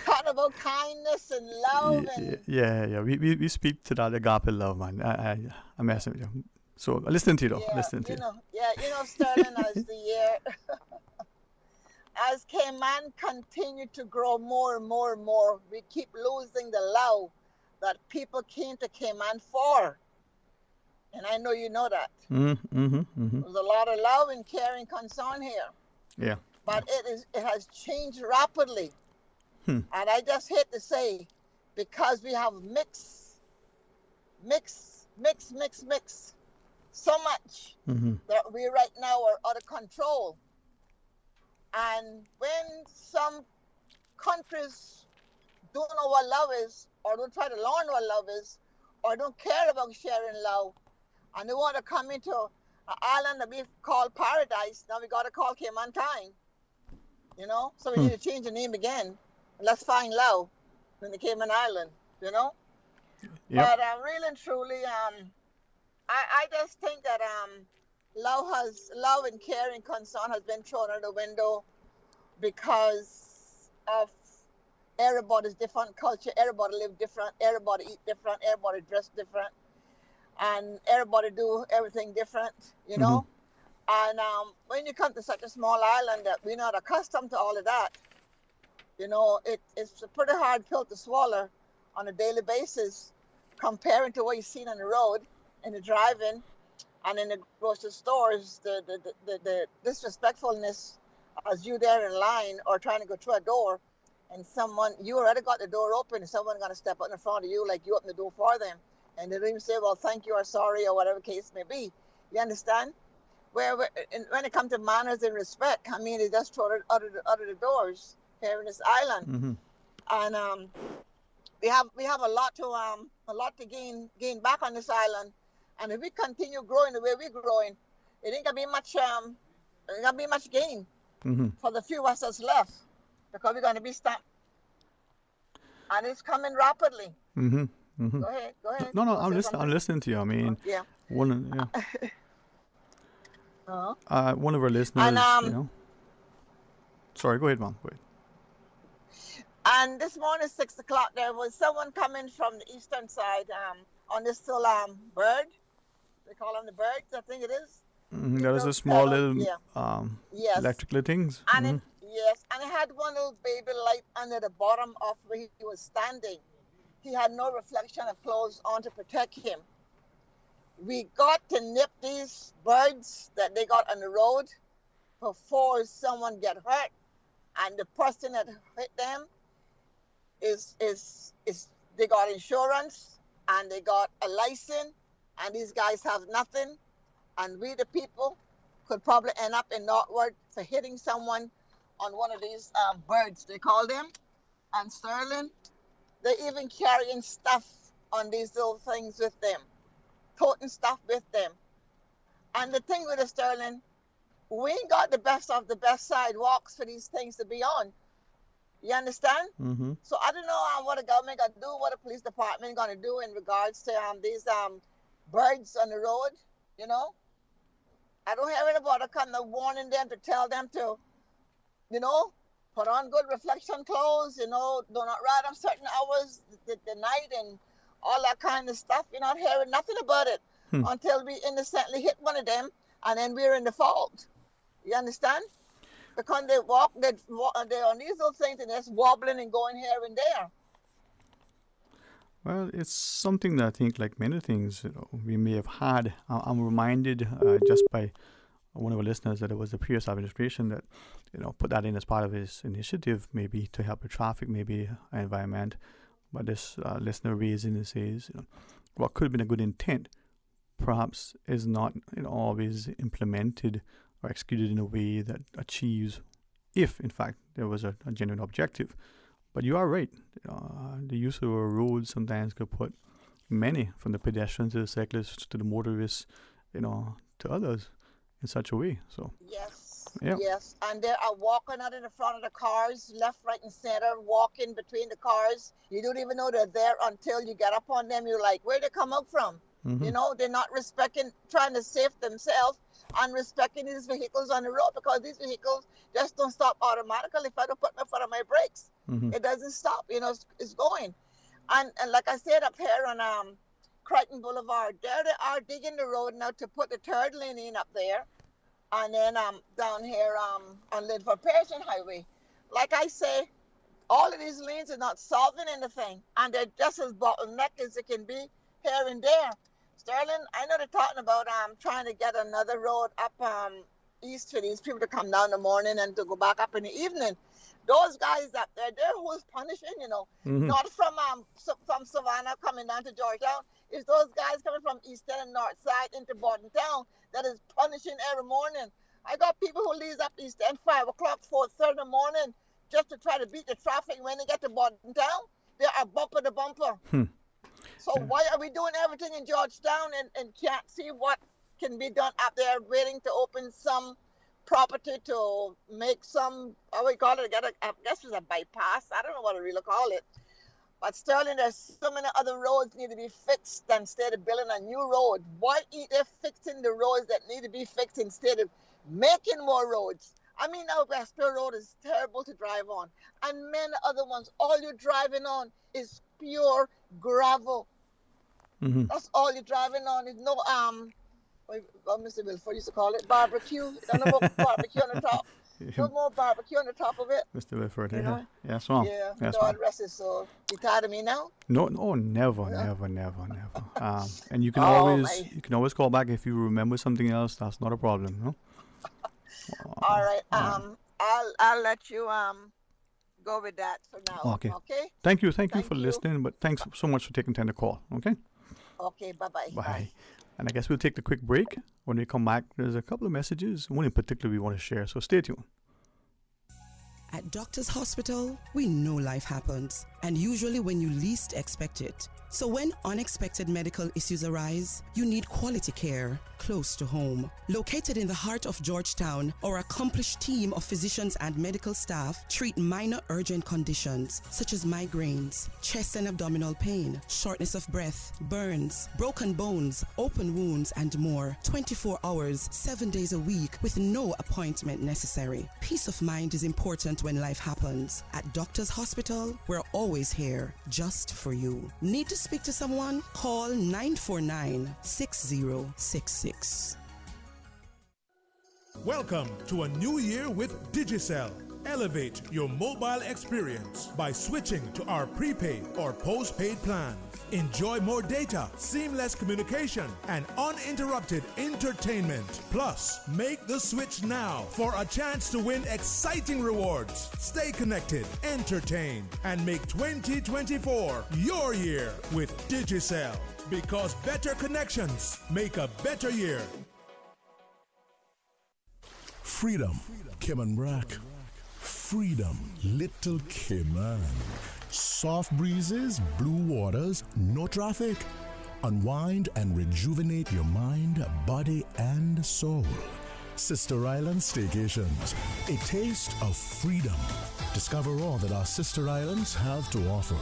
talking about kindness and love and Yeah. We speak to that agape love, man. I'm messing with you. So listening to you though. Listening to you. Sterling, as the year, as Cayman continue to grow more and more and more, we keep losing the love that people came to Cayman for. And I know you know that. Mm-hmm. There's a lot of love and care and concern here. Yeah. But it has changed rapidly. And I just hate to say, because we have mix so much that we right now are out of control. And when some countries don't know what love is, or don't try to learn what love is, or don't care about sharing love, and they want to come into an island that we call paradise, now we got to call Cayman time. So we need to change the name again. Let's find love in the Cayman Island, Yep. But really and truly, I just think that love and care and concern has been thrown out the window because of everybody's different culture. Everybody live different. Everybody eat different. Everybody dress different. And everybody do everything different, And when you come to such a small island that we're not accustomed to all of that, it's a pretty hard pill to swallow on a daily basis comparing to what you've seen on the road, in the driving, and in the grocery stores, the disrespectfulness as you there in line or trying to go through a door, and you already got the door open, and someone going to step out in front of you like you opened the door for them. And they don't even say, well, thank you or sorry or whatever case may be. You understand? When it comes to manners and respect, they just throw it out of the doors here in this island. and we have a lot to gain back on this island. And if we continue growing the way we're growing, it ain't gonna be much gain for the few of us that's left, because we're gonna be stopped, and it's coming rapidly. Go ahead. No, I'm listening to you. I mean, yeah. One of our listeners, And, Sorry, go ahead, Mom. Go ahead. And this morning, 6 o'clock, there was someone coming from the eastern side on this little bird. They call them the birds, I think it is. That is a small little yes. electrical things. And it had one little baby light under the bottom of where he was standing. He had no reflection of clothes on to protect him. We got to nip these birds that they got on the road before someone get hurt, and the person that hit them is they got insurance and they got a license, and these guys have nothing, and we the people could probably end up in Northward for hitting someone on one of these birds, they call them, and Sterling. They're even carrying stuff on these little things with them, toting stuff with them. And the thing with the Sterling, we ain't got the best of the best sidewalks for these things to be on. You understand? So I don't know what the government got to do, what the police department going to do in regards to these birds on the road, you know? I don't hear anybody kind of warning them to tell them to, you know, put on good reflection clothes, you know, do not ride on certain hours, the night, and all that kind of stuff. You're not hearing nothing about it until we innocently hit one of them, and then we're in the fault. You understand? Because they're on these little things and they're just wobbling and going here and there. Well, it's something that I think, like many things, we may have had. I'm reminded just by one of our listeners that it was the previous administration that, put that in as part of his initiative, maybe to help with traffic, maybe environment. But this listener raising and says, what could have been a good intent, perhaps is not always implemented or executed in a way that achieves, if in fact there was a genuine objective. But you are right. The use of a road sometimes could put many, from the pedestrians to the cyclists to the motorists, to others in such a way. So Yes, and they are walking out in the front of the cars, left, right, and center, walking between the cars. You don't even know they're there until you get up on them. You're like, where'd they come up from? They're not trying to save themselves and respecting these vehicles on the road, because these vehicles just don't stop automatically. If I don't put my foot on my brakes, it doesn't stop. It's going. And like I said, up here on Crichton Boulevard, there they are digging the road now to put the third lane in up there. And then down here on Linford Pearson Highway. Like I say, all of these lanes are not solving anything, and they're just as bottleneck as it can be here and there. Sterling, I know they're talking about trying to get another road up east for these people to come down in the morning and to go back up in the evening. Those guys up there, they're who's punishing, not from Savannah coming down to Georgetown. It's those guys coming from Eastern and North Side into Bordentown that is punishing every morning. I got people who leave up Eastern 5 o'clock, 4:30 in the morning just to try to beat the traffic. When they get to Bordentown, they are bumper to bumper. So why are we doing everything in Georgetown and can't see what can be done up there, waiting to open some property to make some, we call it, I guess it's a bypass. I don't know what to really call it. But Sterling, there's so many other roads need to be fixed instead of building a new road. Why ain't they fixing the roads that need to be fixed instead of making more roads? I mean, now Westfield Road is terrible to drive on. And many other ones, all you're driving on is pure gravel. That's all you're driving on. Is no, Mr. Wilford used to call it barbecue. Don't know about barbecue on the top. No more barbecue on the top of it. Mr. Wilford, Yes, ma'am. Yeah, Yes, God ma'am. rest his soul. You tired of me now? No, never. And you can always call back if you remember something else. That's not a problem, no? All right. I'll let you go with that for now. Okay. Okay. Thank you for listening, but thanks so much for taking time to call. Okay. Okay. Bye-bye. Bye. And I guess we'll take the quick break. When we come back, there's a couple of messages, one in particular we want to share. So stay tuned. At Doctors Hospital, we know life happens, and usually when you least expect it. So when unexpected medical issues arise, you need quality care close to home. Located in the heart of Georgetown, our accomplished team of physicians and medical staff treat minor urgent conditions such as migraines, chest and abdominal pain, shortness of breath, burns, broken bones, open wounds, and more. 24 hours, 7 days a week with no appointment necessary. Peace of mind is important when life happens. At Doctors Hospital, we're always here just for you. Need to speak to someone? Call 949-6066. Welcome to a new year with Digicel. Elevate your mobile experience by switching to our prepaid or postpaid plans. Enjoy more data, seamless communication, and uninterrupted entertainment. Plus, make the switch now for a chance to win exciting rewards. Stay connected, entertained, and make 2024 your year with Digicel. Because better connections make a better year. Freedom, Cayman Brack. Freedom, Little Cayman. Soft breezes, blue waters, no traffic. Unwind and rejuvenate your mind, body, and soul. Sister Island Staycations, a taste of freedom. Discover all that our sister islands have to offer.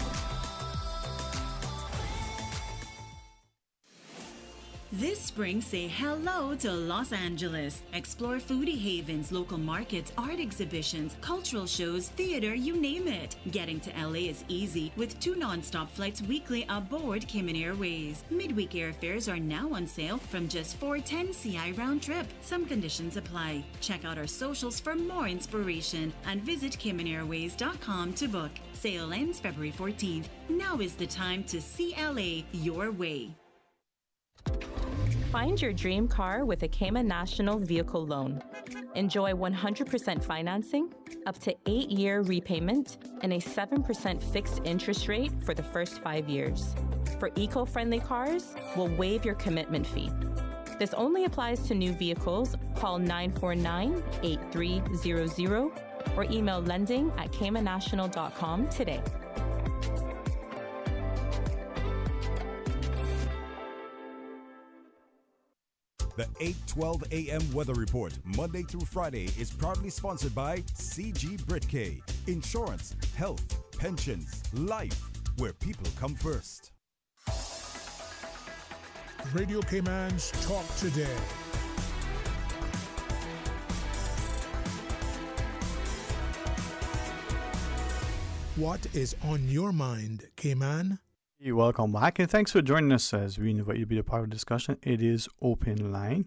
This spring, say hello to Los Angeles. Explore foodie havens, local markets, art exhibitions, cultural shows, theater, you name it. Getting to LA is easy with 2 non-stop flights weekly aboard Cayman Airways. Midweek airfares are now on sale from just $410 CI round trip. Some conditions apply. Check out our socials for more inspiration and visit CaymanAirways.com to book. Sale ends February 14th. Now is the time to see LA your way. Find your dream car with a Cayman National Vehicle Loan. Enjoy 100% financing, up to 8-year repayment, and a 7% fixed interest rate for the first 5 years. For eco-friendly cars, we'll waive your commitment fee. This only applies to new vehicles. Call 949-8300 or email lending@caymannational.com today. The 8:12 a.m. weather report, Monday through Friday, is proudly sponsored by CG Britke. Insurance, health, pensions, life, where people come first. Radio Cayman's Talk Today. What is on your mind, Cayman? Welcome back, and thanks for joining us as we invite you to be a part of the discussion. It is open line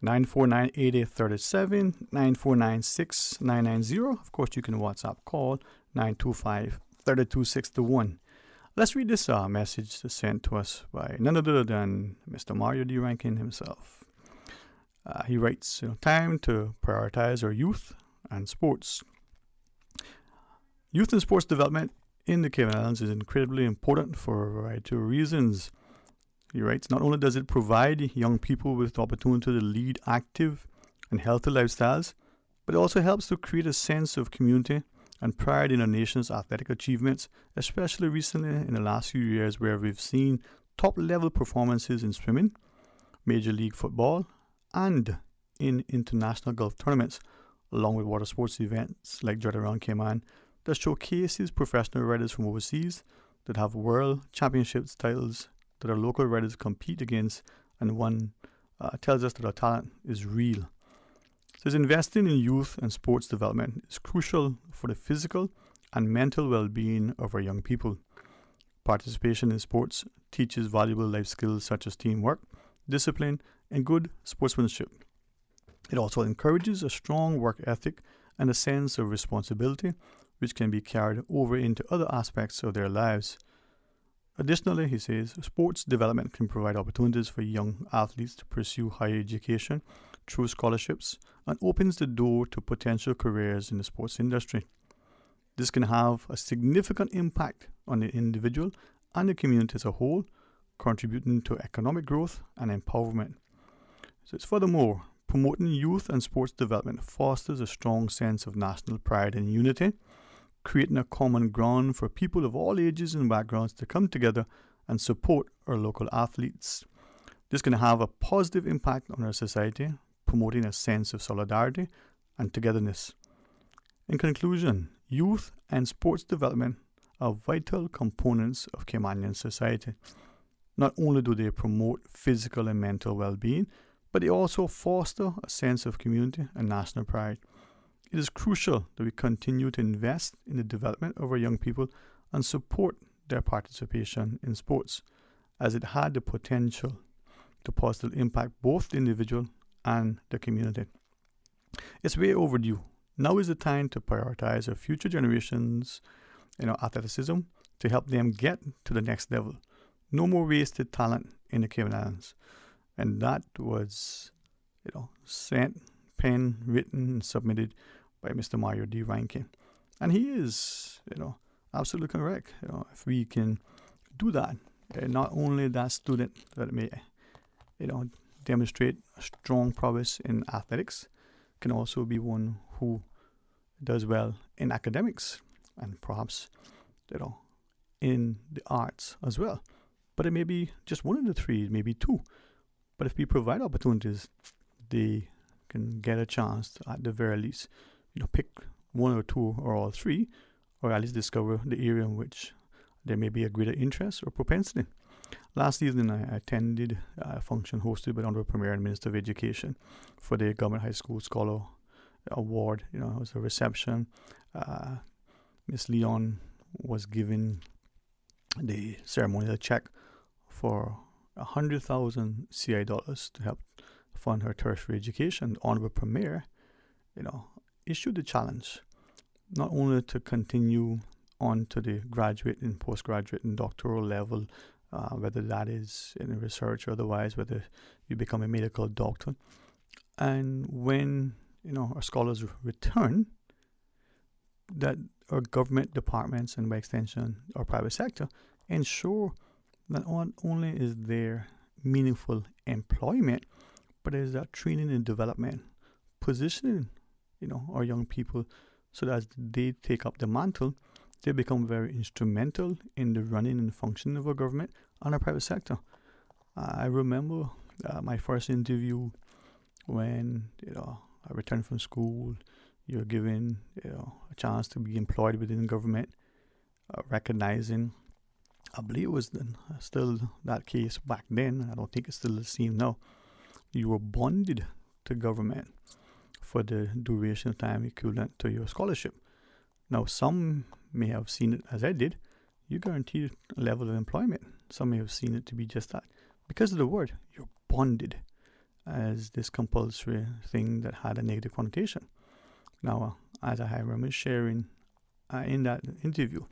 949-8837, 949-6990. Of course, you can WhatsApp call 925-32621. Let's read this message sent to us by none other than Mr. Mario D. Rankin himself. He writes, time to prioritize our youth and sports. Youth and sports development in the Cayman Islands is incredibly important for a variety of reasons. He writes, not only does it provide young people with the opportunity to lead active and healthy lifestyles, but it also helps to create a sense of community and pride in our nation's athletic achievements, especially recently in the last few years where we've seen top-level performances in swimming, Major League Football, and in international golf tournaments, along with water sports events like Jutta Around Cayman, that showcases professional riders from overseas that have world championships titles that our local riders compete against, and one tells us that our talent is real. So investing in youth and sports development is crucial for the physical and mental well-being of our young people. Participation in sports teaches valuable life skills such as teamwork, discipline, and good sportsmanship. It also encourages a strong work ethic and a sense of responsibility, which can be carried over into other aspects of their lives. Additionally, he says, sports development can provide opportunities for young athletes to pursue higher education through scholarships and opens the door to potential careers in the sports industry. This can have a significant impact on the individual and the community as a whole, contributing to economic growth and empowerment. So it's furthermore, Promoting youth and sports development fosters a strong sense of national pride and unity, creating a common ground for people of all ages and backgrounds to come together and support our local athletes. This can have a positive impact on our society, promoting a sense of solidarity and togetherness. In conclusion, youth and sports development are vital components of Caymanian society. Not only do they promote physical and mental well-being, but they also foster a sense of community and national pride. It is crucial that we continue to invest in the development of our young people and support their participation in sports, as it had the potential to positively impact both the individual and the community. It's way overdue. Now is the time to prioritize our future generations athleticism to help them get to the next level. No more wasted talent in the Cayman Islands. And that was, sent, penned, written, and submitted by Mr. Mario D. Rankin. And he is, absolutely correct. If we can do that, not only that student that may, demonstrate a strong prowess in athletics, can also be one who does well in academics and perhaps, in the arts as well. But it may be just one of the three, maybe two. But if we provide opportunities, they can get a chance to, at the very least, pick one or two or all three, or at least discover the area in which there may be a greater interest or propensity. Last evening, I attended a function hosted by the Honorable Premier and Minister of Education for the Government High School Scholar Award. It was a reception. Miss Leon was given the ceremonial check for 100,000 CI dollars to help fund her tertiary education. The Honorable Premier, issued the challenge not only to continue on to the graduate and postgraduate and doctoral level, whether that is in research or otherwise, whether you become a medical doctor. And when, our scholars return, that our government departments and by extension our private sector ensure not only is there meaningful employment, but there is that training and development, positioning, our young people so that as they take up the mantle, they become very instrumental in the running and functioning of our government and our private sector. I remember my first interview when, I returned from school. You're given, a chance to be employed within government, recognizing, I believe it was still that case back then. I don't think it's still the same now. You were bonded to government for the duration of time equivalent to your scholarship. Now, some may have seen it as I did. You guaranteed a level of employment. Some may have seen it to be just that. Because of the word, you're bonded as this compulsory thing that had a negative connotation. Now, as I remember sharing in that interview,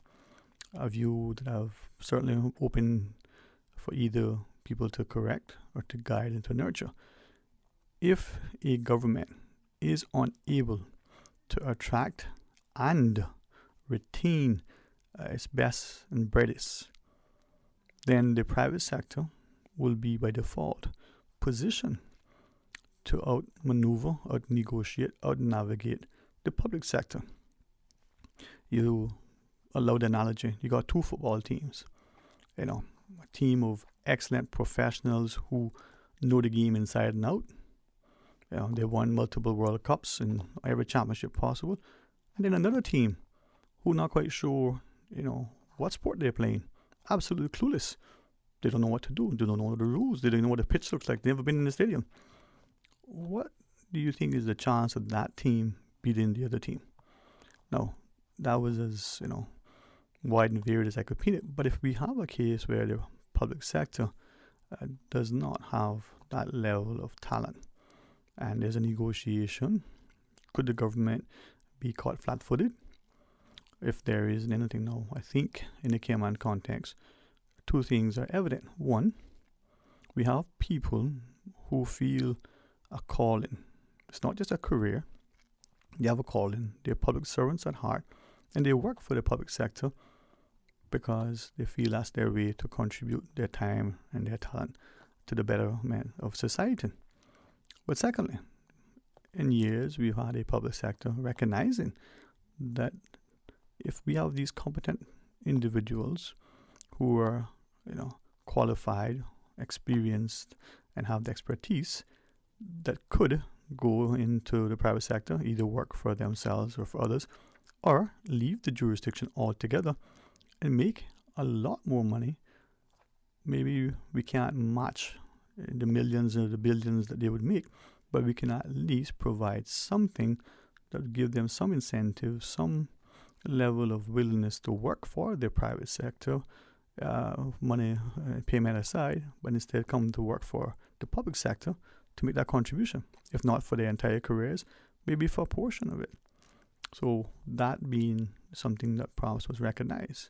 a view that I've certainly opened for either people to correct or to guide and to nurture. If a government is unable to attract and retain its best and brightest, then the private sector will be by default positioned to outmaneuver, out-negotiate, out-navigate the public sector. You allow the analogy, you got two football teams, a team of excellent professionals who know the game inside and out. They won multiple World Cups and every championship possible. And then another team who not quite sure, what sport they're playing. Absolutely clueless. They don't know what to do. They don't know the rules. They don't know what the pitch looks like. They've never been in the stadium. What do you think is the chance of that team beating the other team? Now, that was as, wide and varied as I could paint it. But if we have a case where the public sector does not have that level of talent and there's a negotiation, could the government be caught flat-footed? If there isn't anything now, I think in the Cayman context, two things are evident. One, we have people who feel a calling. It's not just a career. They have a calling. They're public servants at heart, and they work for the public sector because they feel that's their way to contribute their time and their talent to the betterment of society. But secondly, in years we've had a public sector recognizing that if we have these competent individuals who are, qualified, experienced, and have the expertise that could go into the private sector, either work for themselves or for others, or leave the jurisdiction altogether and make a lot more money. Maybe we can't match the millions or the billions that they would make, but we can at least provide something that would give them some incentive, some level of willingness to work for the private sector, money payment aside, but instead come to work for the public sector to make that contribution, if not for their entire careers, maybe for a portion of it. So that being something that perhaps was recognized.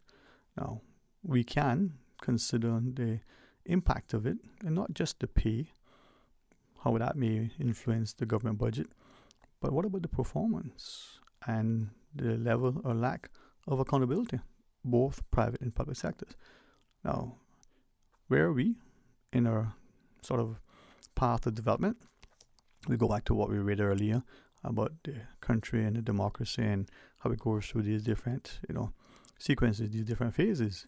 Now, we can consider the impact of it, and not just the pay, how that may influence the government budget, but what about the performance and the level or lack of accountability, both private and public sectors. Now, where are we in our sort of path of development? We go back to what we read earlier about the country and the democracy and how it goes through these different, sequences, these different phases.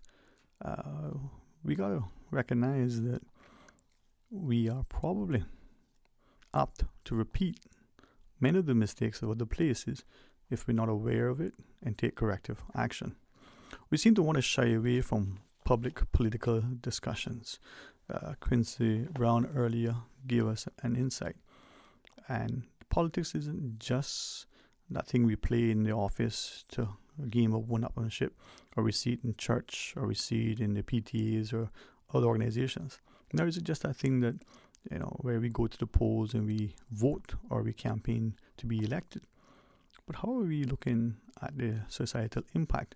We got to recognize that we are probably apt to repeat many of the mistakes of other places if we're not aware of it and take corrective action. We seem to want to shy away from public political discussions. Quincy Brown earlier gave us an insight. And politics isn't just that thing we play in the office to a game of one-upmanship, or we see it in church, or we see it in the PTAs or other organizations. Nor is it just that thing that, where we go to the polls and we vote or we campaign to be elected. But how are we looking at the societal impact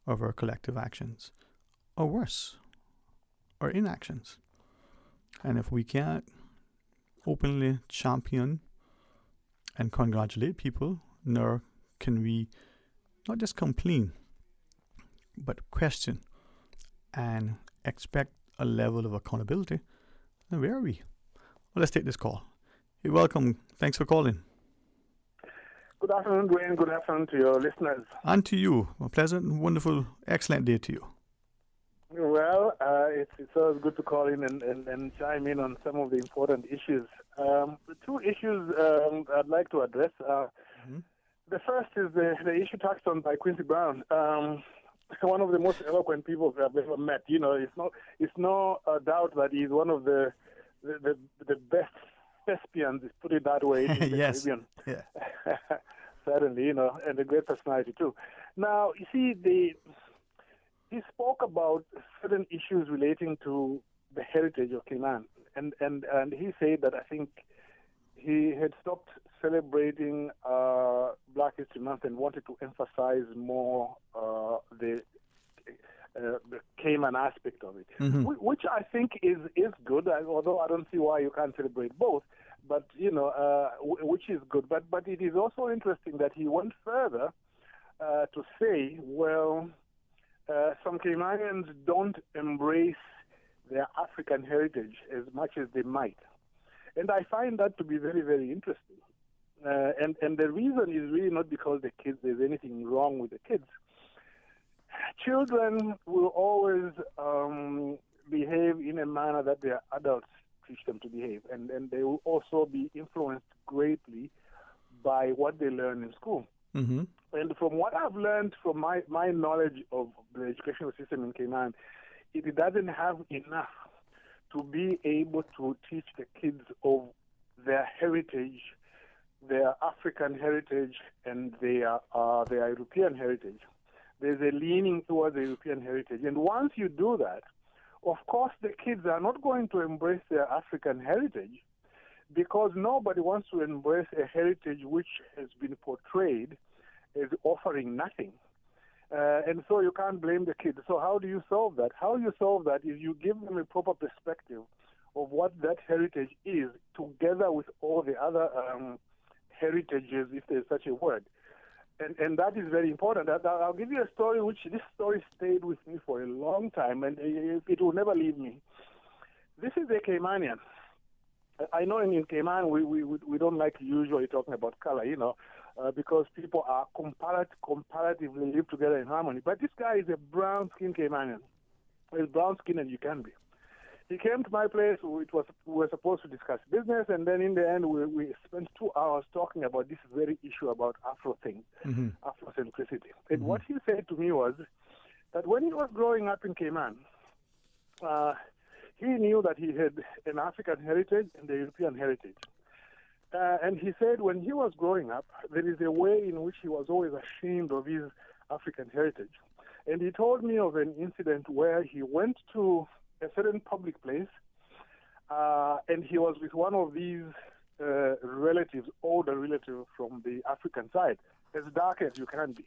of our collective actions, or worse, our inactions? And if we can't openly champion and congratulate people, nor can we not just complain, but question and expect a level of accountability, then where are we? Well, let's take this call. Hey, welcome. Thanks for calling. Good afternoon, Dwayne. Good afternoon to your listeners. And to you. A pleasant, wonderful, excellent day to you. Well, it's always good to call in and chime in on some of the important issues. The two issues I'd like to address. The first is the issue touched on by Quincy Brown. One of the most eloquent people I've ever met. It's no doubt that he's one of the best thespians, put it that way, in the yes. Caribbean. Yeah. Certainly, and a great personality too. Now, you see, he spoke about certain issues relating to the heritage of Cayman, and he said that I think he had stopped celebrating Black History Month and wanted to emphasize more the Cayman aspect of it, which I think is good, although I don't see why you can't celebrate both, but, which is good. But it is also interesting that he went further to say, well, some Caymanians don't embrace their African heritage as much as they might. And I find that to be very, very interesting. And the reason is really not because there's anything wrong with the kids. Children will always behave in a manner that their adults teach them to behave. And they will also be influenced greatly by what they learn in school. Mm-hmm. And from what I've learned from my knowledge of the educational system in Cayman, it doesn't have enough to be able to teach the kids of their heritage, their African heritage, and their European heritage. There's a leaning towards the European heritage. And once you do that, of course the kids are not going to embrace their African heritage, because nobody wants to embrace a heritage which has been portrayed as offering nothing. And so you can't blame the kids. So how do you solve that? How you solve that is you give them a proper perspective of what that heritage is, together with all the other heritages, if there's such a word. And that is very important. I'll give you a story this story stayed with me for a long time, and it will never leave me. This is a Caymanian. I know in Cayman we don't like usually talking about color, because people are comparatively live together in harmony. But this guy is a brown-skinned Caymanian. He's brown-skinned as you can be. He came to my place. We were supposed to discuss business, and then in the end, we spent 2 hours talking about this very issue about Afro things, Afrocentricity. And what he said to me was that when he was growing up in Cayman, he knew that he had an African heritage and a European heritage. And he said when he was growing up, there is a way in which he was always ashamed of his African heritage. And he told me of an incident where he went to a certain public place, and he was with one of these relatives, older relatives from the African side, as dark as you can be.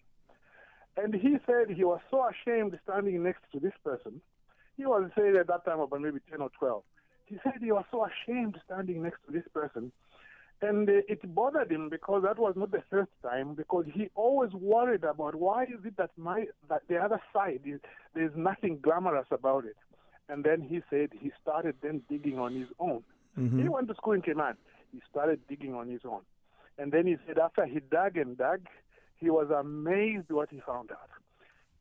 And he said he was so ashamed standing next to this person. He was, say, at that time about maybe 10 or 12. He said he was so ashamed standing next to this person. And it bothered him because that was not the first time, because he always worried about why is it that the other side, there's nothing glamorous about it. And then he said he started then digging on his own. He went to school in Cayman. He started digging on his own. And then he said after he dug and dug, he was amazed what he found out.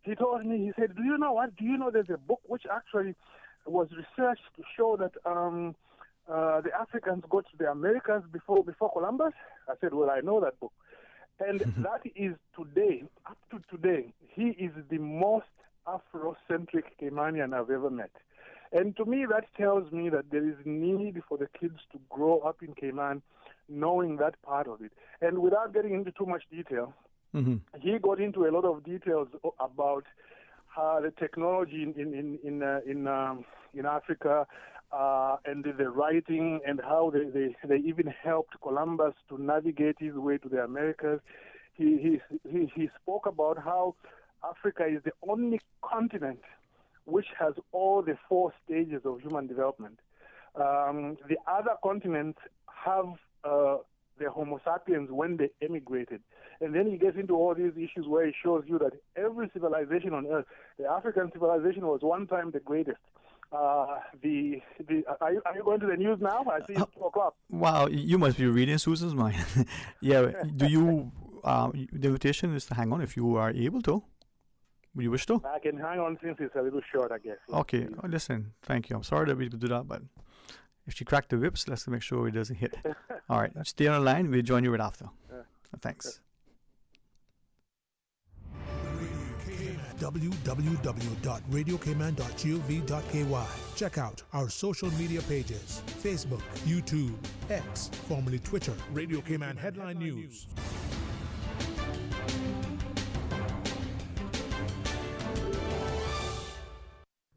He told me, he said, do you know what? Do you know there's a book which actually was researched to show that the Africans got to the Americas before Columbus? I said, well, I know that book. And that is today, up to today, he is the most Afrocentric Caymanian I've ever met. And to me, that tells me that there is need for the kids to grow up in Cayman knowing that part of it. And without getting into too much detail, he got into a lot of details about how the technology in Africa and the writing and how they even helped Columbus to navigate his way to the Americas. He spoke about how Africa is the only continent which has all the 4 stages of human development. The other continents have the Homo sapiens when they emigrated. And then he gets into all these issues where he shows you that every civilization on earth, the African civilization was one time the greatest. Are you going to the news now? I see it's 2 o'clock. Wow, you must be reading Susan's mind. Yeah, do you, the invitation is to hang on if you are able to. Would you wish to? I can hang on since it's a little short, I guess. Okay, listen, thank you. I'm sorry that we do that, but if she cracked the whips, let's make sure it doesn't hit. All right, stay on the line. We'll join you right after. Thanks. www.radiocayman.gov.ky. Check out our social media pages: Facebook, YouTube, X, formerly Twitter, Radio Cayman Headline News.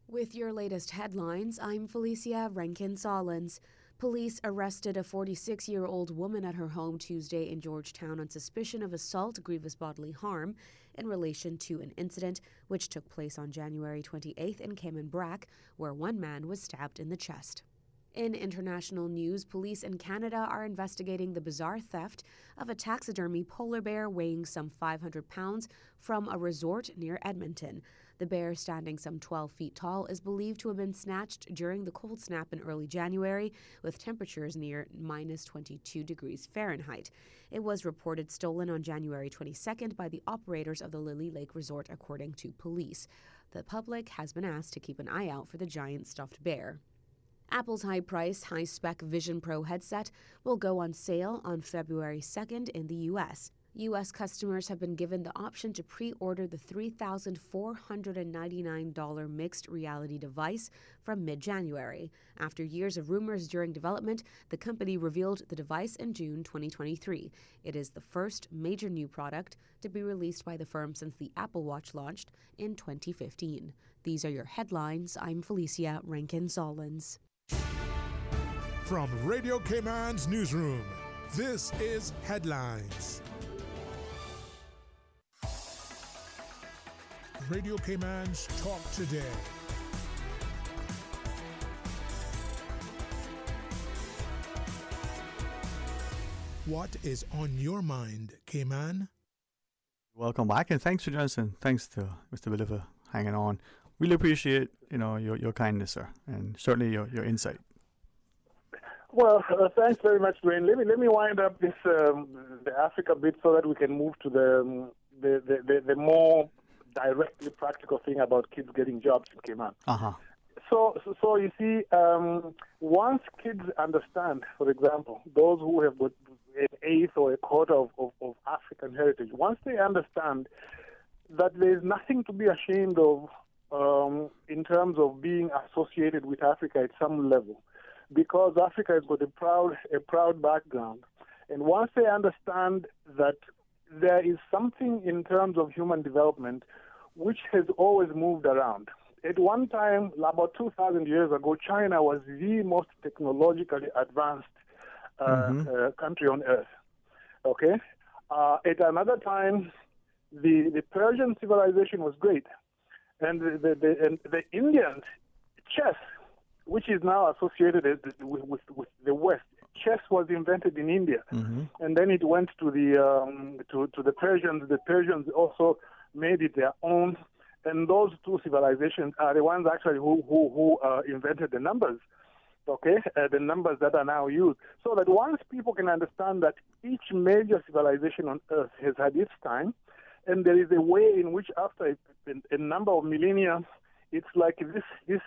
With your latest headlines, I'm Felicia Rankin-Solins. Police arrested a 46-year-old woman at her home Tuesday in Georgetown on suspicion of assault, grievous bodily harm, in relation to an incident which took place on January 28th in Cayman Brac, where one man was stabbed in the chest. In international news, police in Canada are investigating the bizarre theft of a taxidermy polar bear weighing some 500 pounds from a resort near Edmonton. The bear, standing some 12 feet tall, is believed to have been snatched during the cold snap in early January, with temperatures near minus 22 degrees Fahrenheit. It was reported stolen on January 22nd by the operators of the Lily Lake Resort, according to police. The public has been asked to keep an eye out for the giant stuffed bear. Apple's high-priced, high-spec Vision Pro headset will go on sale on February 2nd in the U.S. U.S. customers have been given the option to pre-order the $3,499 mixed reality device from mid-January. After years of rumors during development, the company revealed the device in June 2023. It is the first major new product to be released by the firm since the Apple Watch launched in 2015. These are your headlines. I'm Felicia Rankin-Solins. From Radio Cayman's newsroom, this is Headlines. Radio Cayman's Talk Today. What is on your mind, Cayman? Welcome back, and thanks for Johnson. Thanks to Mr. Billy for hanging on. Really appreciate your kindness, sir, and certainly your insight. Well, thanks very much, Dwayne. Let me wind up this the Africa bit so that we can move to the more directly practical thing about kids getting jobs in Cayman. Uh-huh. So you see, once kids understand, for example, those who have got an eighth or a quarter of African heritage, once they understand that there is nothing to be ashamed of in terms of being associated with Africa at some level, because Africa has got a proud background, and once they understand that there is something in terms of human development which has always moved around. At one time, about 2,000 years ago, China was the most technologically advanced country on earth. Okay? At another time, the Persian civilization was great. And the Indians, chess, which is now associated with the West, chess was invented in India. And then it went to the Persians. The Persians also made it their own. And those two civilizations are the ones actually who invented the numbers, okay, the numbers that are now used. So that once people can understand that each major civilization on earth has had its time, and there is a way in which after a number of millennia, it's like this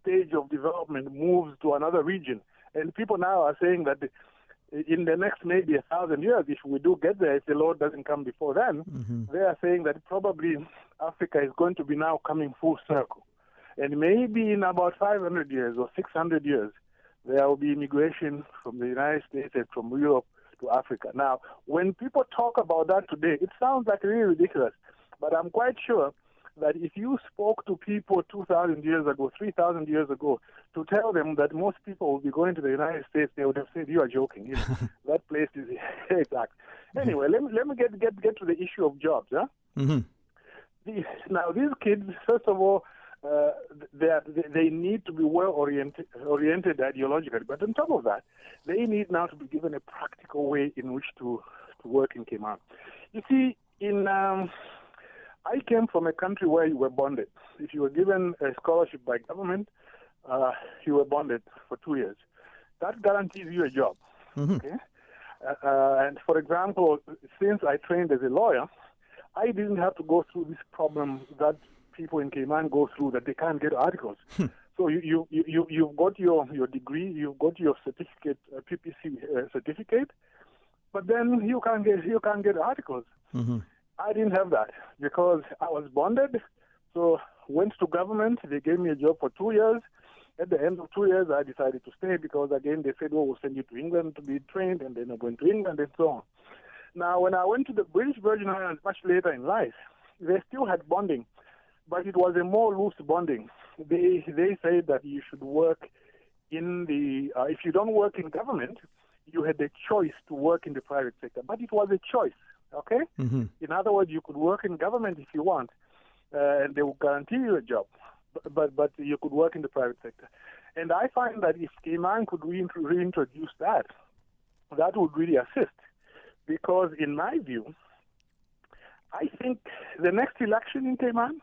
stage of development moves to another region. And people now are saying that in the next maybe 1,000 years, if we do get there, if the Lord doesn't come before then, they are saying that probably Africa is going to be now coming full circle. And maybe in about 500 years or 600 years, there will be immigration from the United States and from Europe to Africa. Now, when people talk about that today, it sounds like really ridiculous. But I'm quite sure that if you spoke to people 2,000 years ago, 3,000 years ago, to tell them that most people will be going to the United States, they would have said, you are joking. You know, that place is exact. Anyway, let me get to the issue of jobs. Huh? Now, these kids, first of all, they need to be well oriented ideologically. But on top of that, they need now to be given a practical way in which to work in Cayman. You see, I came from a country where you were bonded. If you were given a scholarship by government, you were bonded for 2 years. That guarantees you a job. Okay? And for example, since I trained as a lawyer, I didn't have to go through this problem that people in Cayman go through, that they can't get articles. So you've got your degree, you've got your certificate, PPC certificate, but then you can't get articles. I didn't have that because I was bonded. So went to government. They gave me a job for 2 years. At the end of 2 years, I decided to stay because, again, they said, we'll send you to England to be trained, and then I went to England and so on. Now, when I went to the British Virgin Islands much later in life, they still had bonding, but it was a more loose bonding. They said that you should work in the, if you don't work in government, you had a choice to work in the private sector, but it was a choice. Okay? In other words, you could work in government if you want, and they will guarantee you a job, but you could work in the private sector. And I find that if Cayman could reintroduce that would really assist, because in my view, I think the next election in Cayman,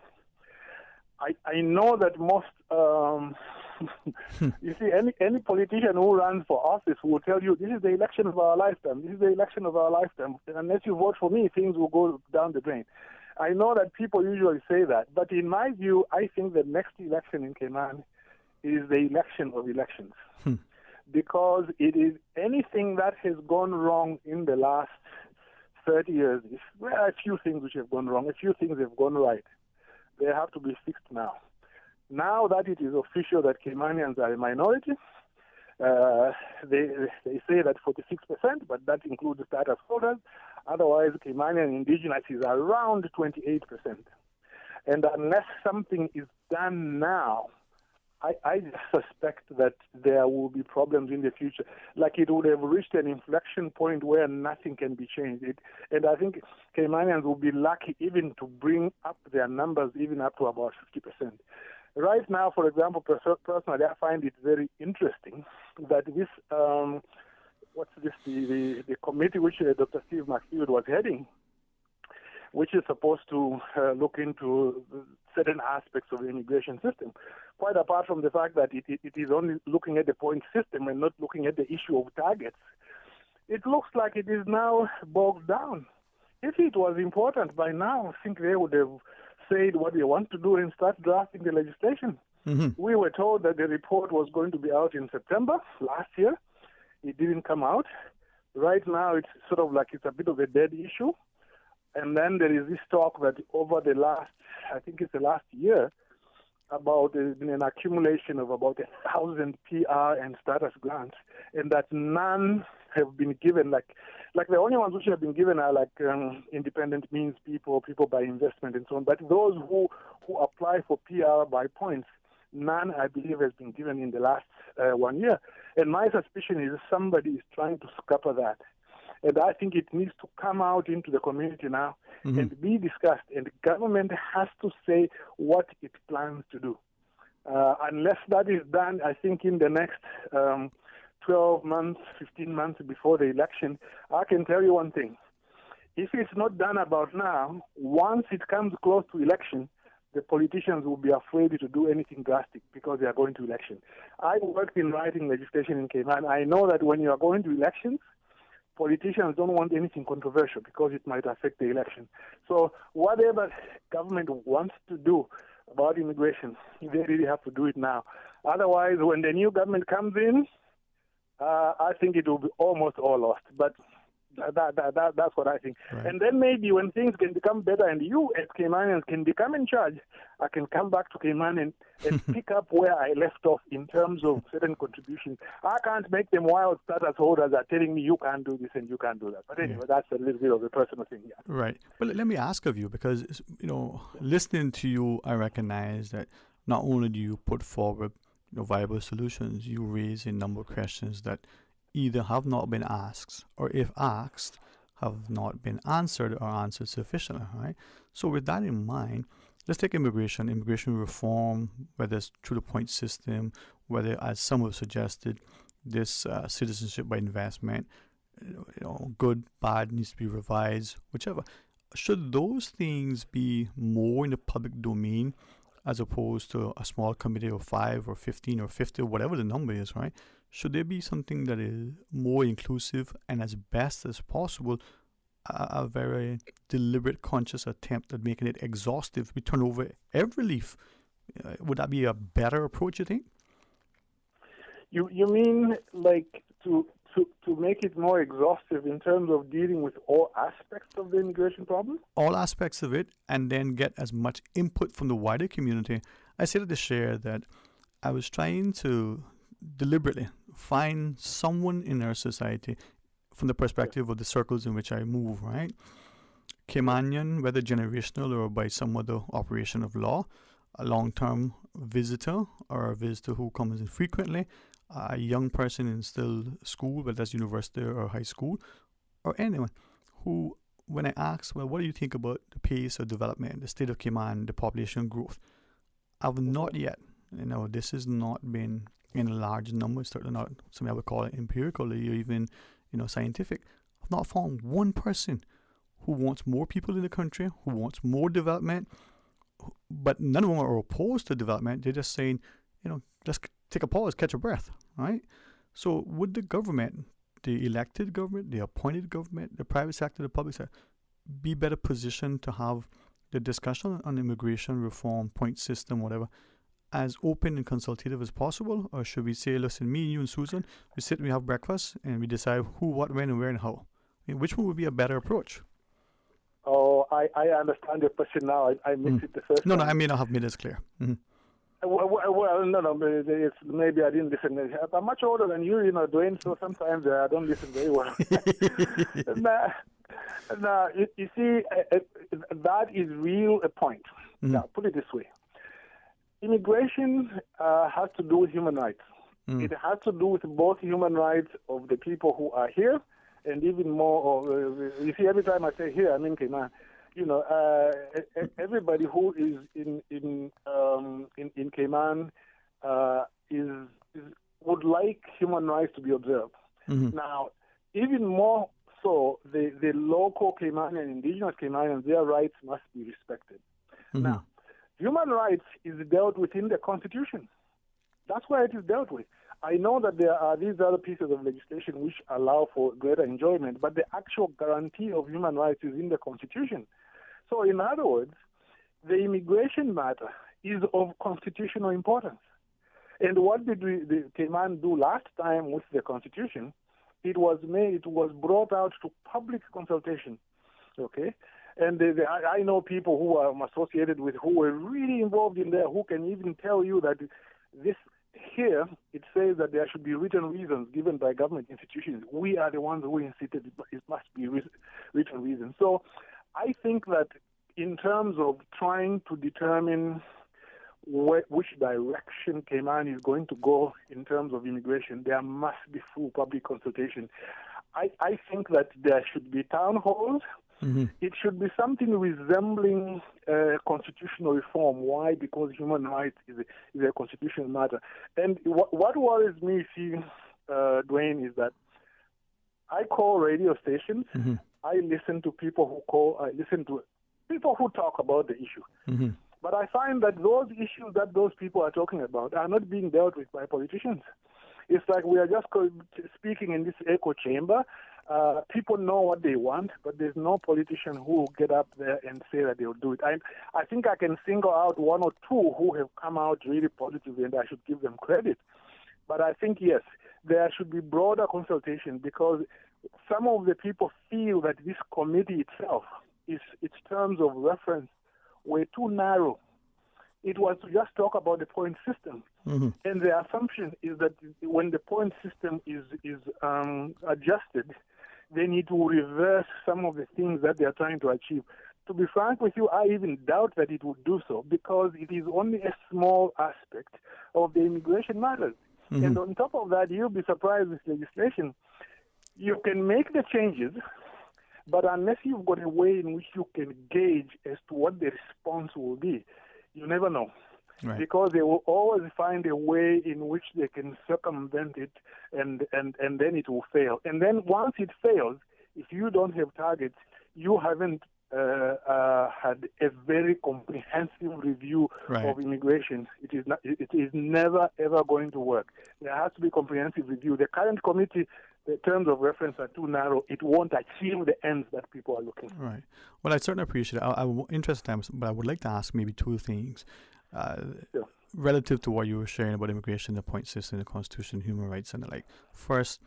I know that most, you see, any politician who runs for office will tell you, this is the election of our lifetime, this is the election of our lifetime. Unless you vote for me, things will go down the drain. I know that people usually say that, but in my view, I think the next election in Cayman is the election of elections. Because it is anything that has gone wrong in the last 30 years. There are a few things which have gone wrong, a few things have gone right. They have to be fixed now. Now that it is official that Caymanians are a minority, they say that 46%, but that includes status holders. Otherwise, Caymanian indigenous is around 28%. And unless something is done now, I suspect that there will be problems in the future. Like it would have reached an inflection point where nothing can be changed. And I think Caymanians will be lucky even to bring up their numbers even up to about 50%. Right now, for example, personally, I find it very interesting that this, the committee which Dr. Steve McField was heading, which is supposed to look into certain aspects of the immigration system, quite apart from the fact that it is only looking at the point system and not looking at the issue of targets. It looks like it is now bogged down. If it was important by now, I think they would have said what they want to do and start drafting the legislation. Mm-hmm. We were told that the report was going to be out in September last year. It didn't come out. Right now, it's sort of like it's a bit of a dead issue. And then there is this talk that over the last, I think it's the last year, about there's been an accumulation of about 1,000 PR and status grants, and that none have been given. Like the only ones which have been given are like independent means people by investment and so on. But those who apply for PR by points, none, I believe, has been given in the last 1 year. And my suspicion is somebody is trying to scupper that. And I think it needs to come out into the community now and be discussed. And the government has to say what it plans to do. Unless that is done, I think in the next 12 months, 15 months before the election, I can tell you one thing. If it's not done about now, once it comes close to election, the politicians will be afraid to do anything drastic because they are going to election. I worked in writing legislation in Cayman. I know that when you are going to elections, politicians don't want anything controversial because it might affect the election. So whatever government wants to do about immigration, they really have to do it now. Otherwise, when the new government comes in, I think it will be almost all lost. But that's what I think. Right. And then maybe when things can become better and you as Caymanians can become in charge, I can come back to Cayman and pick up where I left off in terms of certain contributions. I can't make them while status holders are telling me you can't do this and you can't do that. But anyway, that's a little bit of a personal thing. Yeah. Right. But let me ask of you, because, listening to you, I recognize that not only do you put forward viable solutions, you raise a number of questions that either have not been asked or if asked have not been answered or answered sufficiently, right? So with that in mind, let's take immigration reform, whether it's through the point system, whether, as some have suggested, this citizenship by investment, good, bad, needs to be revised, whichever. Should those things be more in the public domain as opposed to a small committee of 5 or 15 or 50 or whatever the number is, right? Should there be something that is more inclusive and as best as possible, a very deliberate, conscious attempt at making it exhaustive? We turn over every leaf. Would that be a better approach, you think? You mean like to make it more exhaustive in terms of dealing with all aspects of the immigration problem? All aspects of it, and then get as much input from the wider community. I said to share that I was trying to deliberately find someone in our society from the perspective of the circles in which I move, right? Caymanian, whether generational or by some other operation of law, a long-term visitor or a visitor who comes in frequently, a young person in still school, whether that's university or high school, or anyone who, when I ask, well, what do you think about the pace of development, the state of Cayman, the population growth? I've not yet, this has not been in a large number, certainly not something I would call it empirical or even, scientific. I've not found one person who wants more people in the country, who wants more development, but none of them are opposed to development. They're just saying, just take a pause, catch a breath, right? So would the government, the elected government, the appointed government, the private sector, the public sector, be better positioned to have the discussion on immigration reform, point system, whatever, as open and consultative as possible? Or should we say, listen, me, you, and Susan, we sit and we have breakfast and we decide who, what, when, and where, and how? Which one would be a better approach? Oh, I understand your question now. I missed it the first time. No, I may not have made this clear. Mm-hmm. Well, no, it's, maybe I didn't listen. I'm much older than you, Dwayne, so sometimes I don't listen very well. You see, that is real a point. Mm-hmm. Now, put it this way. Immigration has to do with human rights. Mm. It has to do with both human rights of the people who are here and even more, you see, every time I say here, I mean Cayman. Everybody who is in Cayman would like human rights to be observed. Mm-hmm. Now, even more So the local Caymanian, indigenous Caymanians, their rights must be respected. Now, human rights is dealt with in the Constitution. That's where it is dealt with. I know that there are these other pieces of legislation which allow for greater enjoyment, but the actual guarantee of human rights is in the Constitution. So in other words, the immigration matter is of constitutional importance. And what did the Cayman do last time with the Constitution? It was brought out to public consultation, okay? And I know people who are associated with, who were really involved in there, who can even tell you that this here, it says that there should be written reasons given by government institutions. We are the ones who insisted it must be written reasons. So I think that in terms of trying to determine which direction Cayman is going to go in terms of immigration, there must be full public consultation. I think that there should be town halls. It should be something resembling constitutional reform. Why? Because human rights is a constitutional matter. And what worries me, Dwayne, is that I call radio stations. I listen to people I listen to people who talk about the issue. But I find that those issues that those people are talking about are not being dealt with by politicians. It's like we are just speaking in this echo chamber. People know what they want, but there's no politician who will get up there and say that they'll do it. I think I can single out one or two who have come out really positively, and I should give them credit. But I think, yes, there should be broader consultation, because some of the people feel that this committee itself, its terms of reference were too narrow. It was to just talk about the point system. And the assumption is that when the point system is adjusted, they need to reverse some of the things that they are trying to achieve. To be frank with you, I even doubt that it would do so, because it is only a small aspect of the immigration matters. And on top of that, you'll be surprised with legislation. You can make the changes, but unless you've got a way in which you can gauge as to what the response will be, you never know. Right. Because they will always find a way in which they can circumvent it, and then it will fail. And then once it fails, if you don't have targets, you haven't had a very comprehensive review of immigration. It is never, ever going to work. There has to be comprehensive review. The current committee, the terms of reference are too narrow. It won't achieve the ends that people are looking for. Right. Well, I certainly appreciate it. I'm interested in, but I would like to ask maybe two things. Relative to what you were sharing about immigration, the point system, the Constitution, human rights, and the like. First,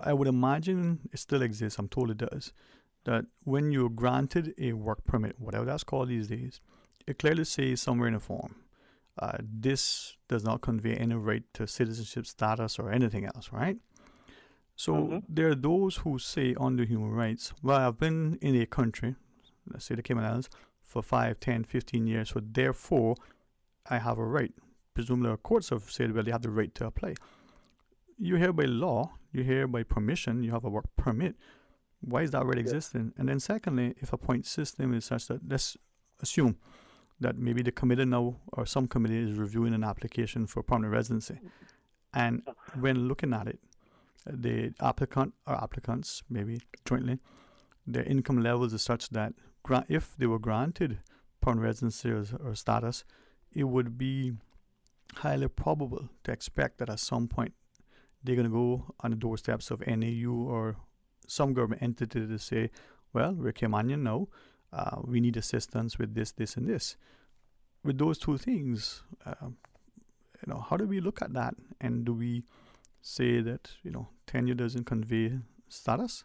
I would imagine it still exists, I'm told it does, that when you're granted a work permit, whatever that's called these days, it clearly says somewhere in the form, this does not convey any right to citizenship status or anything else, right? So there are those who say under human rights, well, I've been in a country, let's say the Cayman Islands, for 5, 10, 15 years, so therefore I have a right. Presumably our courts have said, well, they have the right to apply. You're here by law, you're here by permission, you have a work permit. Why is that right existing? And then secondly, if a point system is such that, let's assume that maybe the committee now, or some committee is reviewing an application for permanent residency. And when looking at it, the applicant or applicants, maybe jointly, their income levels is such that if they were granted permanent residency or status, it would be highly probable to expect that at some point they're going to go on the doorsteps of NAU or some government entity to say, well, we're Caymanian now, we need assistance with this, this, and this. With those two things, how do we look at that? And do we say that, tenure doesn't convey status?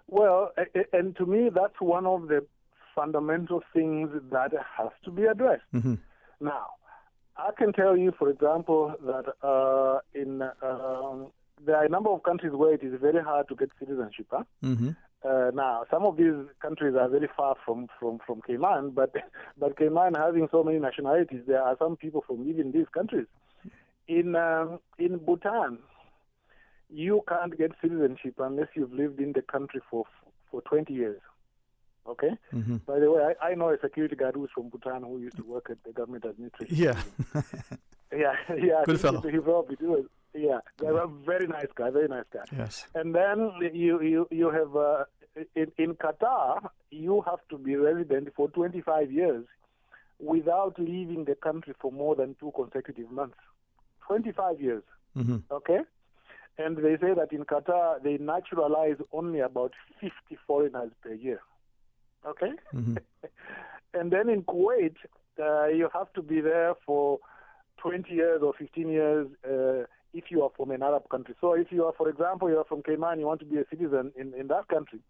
Well, and to me, that's one of the fundamental things that has to be addressed. Now, I can tell you, for example, that there are a number of countries where it is very hard to get citizenship. Now, some of these countries are very far from Cayman, but Cayman having so many nationalities, there are some people from even these countries. In Bhutan, you can't get citizenship unless you've lived in the country for 20 years. Okay? By the way, I know a security guard who's from Bhutan who used to work at the government administration. Yeah. Yeah. Good fellow. He probably do it. Yeah, they're a very nice guy, very nice guy. Yes. And then you have in Qatar, you have to be resident for 25 years without leaving the country for more than 2 consecutive months. 25 years. Mm-hmm. Okay? And they say that in Qatar, they naturalize only about 50 foreigners per year. Okay? Mm-hmm. And then in Kuwait, you have to be there for 20 years or 15 years if you are from an Arab country. So if you are, for example, you are from Cayman, you want to be a citizen in that country,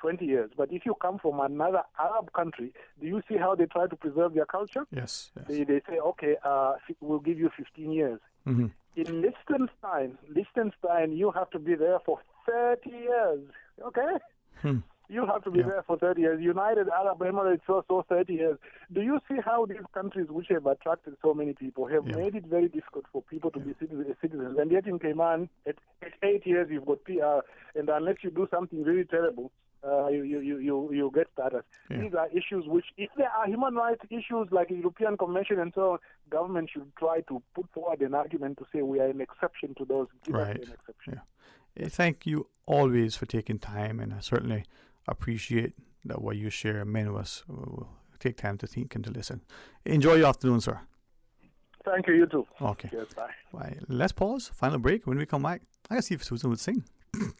20 years. But if you come from another Arab country, do you see how they try to preserve their culture? Yes. They say, okay, we'll give you 15 years. Mm-hmm. In Liechtenstein, you have to be there for 30 years. Okay? You have to be there for 30 years. United Arab Emirates, so 30 years. Do you see how these countries, which have attracted so many people, have made it very difficult for people to be citizens? And yet in Cayman, at 8 years, you've got PR, and unless you do something really terrible, you get status. Yeah. These are issues which, if there are human rights issues like the European Convention and so on, government should try to put forward an argument to say we are an exception to those. Give us an exception. Yeah. Thank you always for taking time, and I certainly appreciate that what you share. Many of us will take time to think and to listen. Enjoy your afternoon, sir. Thank you, you too. Okay. Yes, bye. Bye. Let's pause. Final break. When we come back, I gotta see if Susan would sing.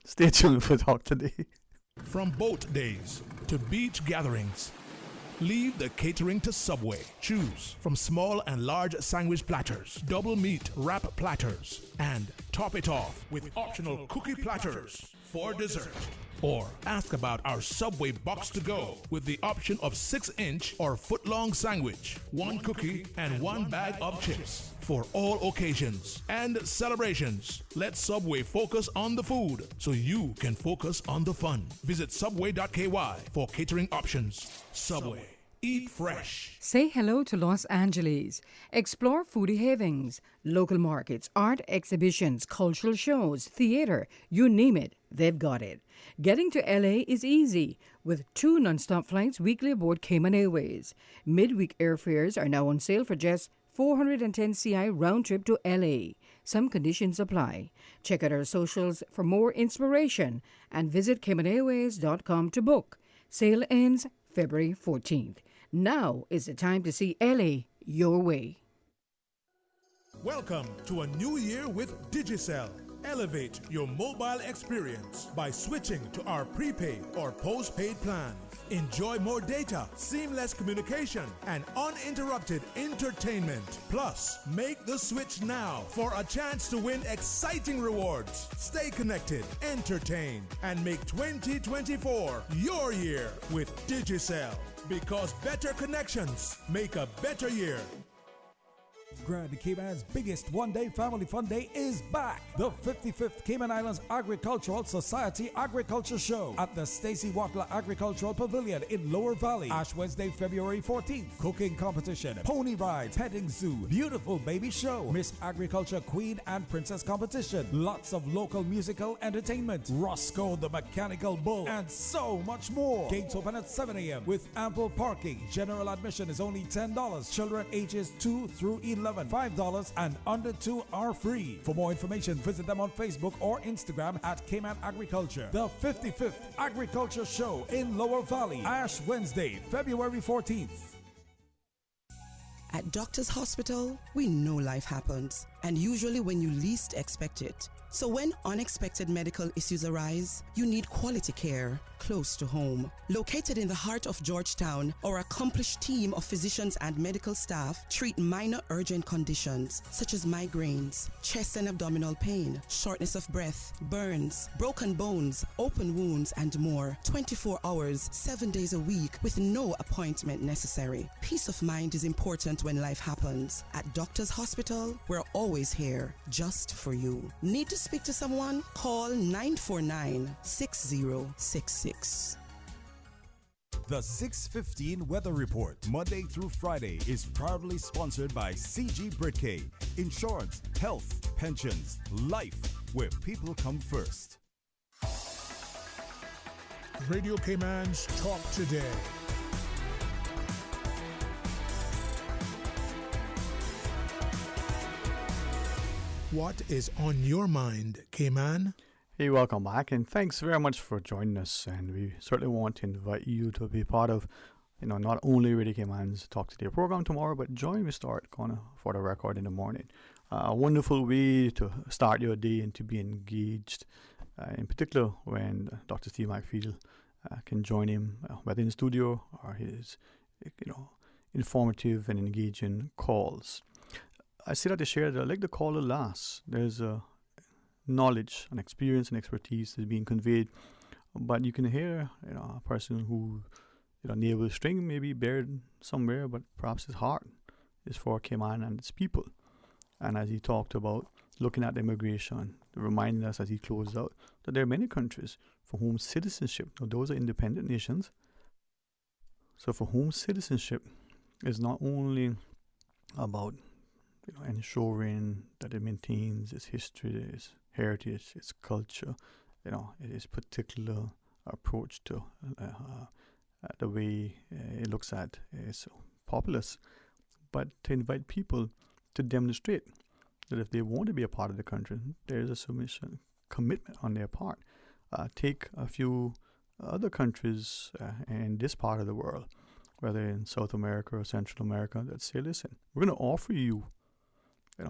Stay tuned for Talk Today. From boat days to beach gatherings, leave the catering to Subway. Choose from small and large sandwich platters, double meat wrap platters, and top it off with optional cookie platters for dessert. Or ask about our Subway box to go with the option of 6-inch or foot-long sandwich, 1 cookie, and 1 bag of chips for all occasions and celebrations. Let Subway focus on the food so you can focus on the fun. Visit subway.ky for catering options. Subway. Eat fresh. Say hello to Los Angeles. Explore foodie havens, local markets, art exhibitions, cultural shows, theater, you name it, they've got it. Getting to LA is easy with 2 non-stop flights weekly aboard Cayman Airways. Midweek airfares are now on sale for just $410 CI round trip to LA. Some conditions apply. Check out our socials for more inspiration and visit CaymanAirways.com to book. Sale ends February 14th. Now is the time to see LA your way. Welcome to a new year with Digicel. Elevate your mobile experience by switching to our prepaid or postpaid plans. Enjoy more data, seamless communication, and uninterrupted entertainment. Plus, make the switch now for a chance to win exciting rewards. Stay connected, entertained, and make 2024 your year with Digicel. Because better connections make a better year. Grand Cayman's biggest one-day family fun day is back. The 55th Cayman Islands Agricultural Society Agriculture Show at the Stacey Watler Agricultural Pavilion in Lower Valley. Ash Wednesday, February 14th. Cooking competition, pony rides, petting zoo, beautiful baby show, Miss Agriculture Queen and Princess competition, lots of local musical entertainment, Roscoe the Mechanical Bull, and so much more. Gates open at 7 a.m. with ample parking. General admission is only $10. Children ages 2 through 11, $5, and under 2 are free. For more information, visit them on Facebook or Instagram at Cayman Agriculture. The 55th Agriculture Show in Lower Valley, Ash Wednesday, February 14th. At Doctors Hospital, we know life happens, and usually when you least expect it. So when unexpected medical issues arise, you need quality care close to home. Located in the heart of Georgetown, our accomplished team of physicians and medical staff treat minor urgent conditions such as migraines, chest and abdominal pain, shortness of breath, burns, broken bones, open wounds, and more. 24 hours, 7 days a week with no appointment necessary. Peace of mind is important when life happens. At Doctors Hospital, we're always here just for you. Need to speak to someone? Call 949-6066. The 615 Weather Report, Monday through Friday, is proudly sponsored by CG Britke. Insurance, health, pensions, life, where people come first. Radio Cayman's Talk Today. What is on your mind, Cayman? Hey, welcome back, and thanks very much for joining us. And we certainly want to invite you to be part of, not only Radio Cayman's Talk Today program tomorrow, but join me start kind of for the record in the morning. A wonderful way to start your day and to be engaged, in particular when Dr. Steve McField can join him whether in the studio or his, informative and engaging calls. I say that to share that I like the caller last. There's a knowledge and experience and expertise is being conveyed, but you can hear a person who navel string maybe buried somewhere, but perhaps his heart is for Cayman and its people. And as he talked about looking at immigration, reminding us as he closed out that there are many countries for whom citizenship, those are independent nations, so for whom citizenship is not only about ensuring that it maintains its history, its heritage, its culture, its particular approach to the way it looks at its populace, but to invite people to demonstrate that if they want to be a part of the country, there is a submission, commitment on their part. Take a few other countries in this part of the world, whether in South America or Central America, that say, listen, we're going to offer you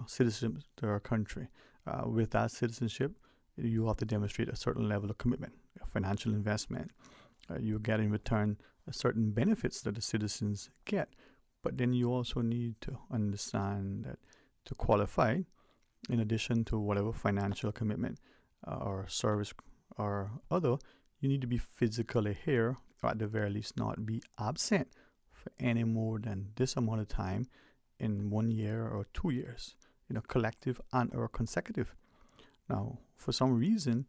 citizenship to our country. With that citizenship, you have to demonstrate a certain level of commitment, financial investment. You get in return certain benefits that the citizens get, but then you also need to understand that to qualify, in addition to whatever financial commitment or service or other, you need to be physically here, or at the very least not be absent for any more than this amount of time in 1 year or 2 years, collective and or consecutive. Now, for some reason,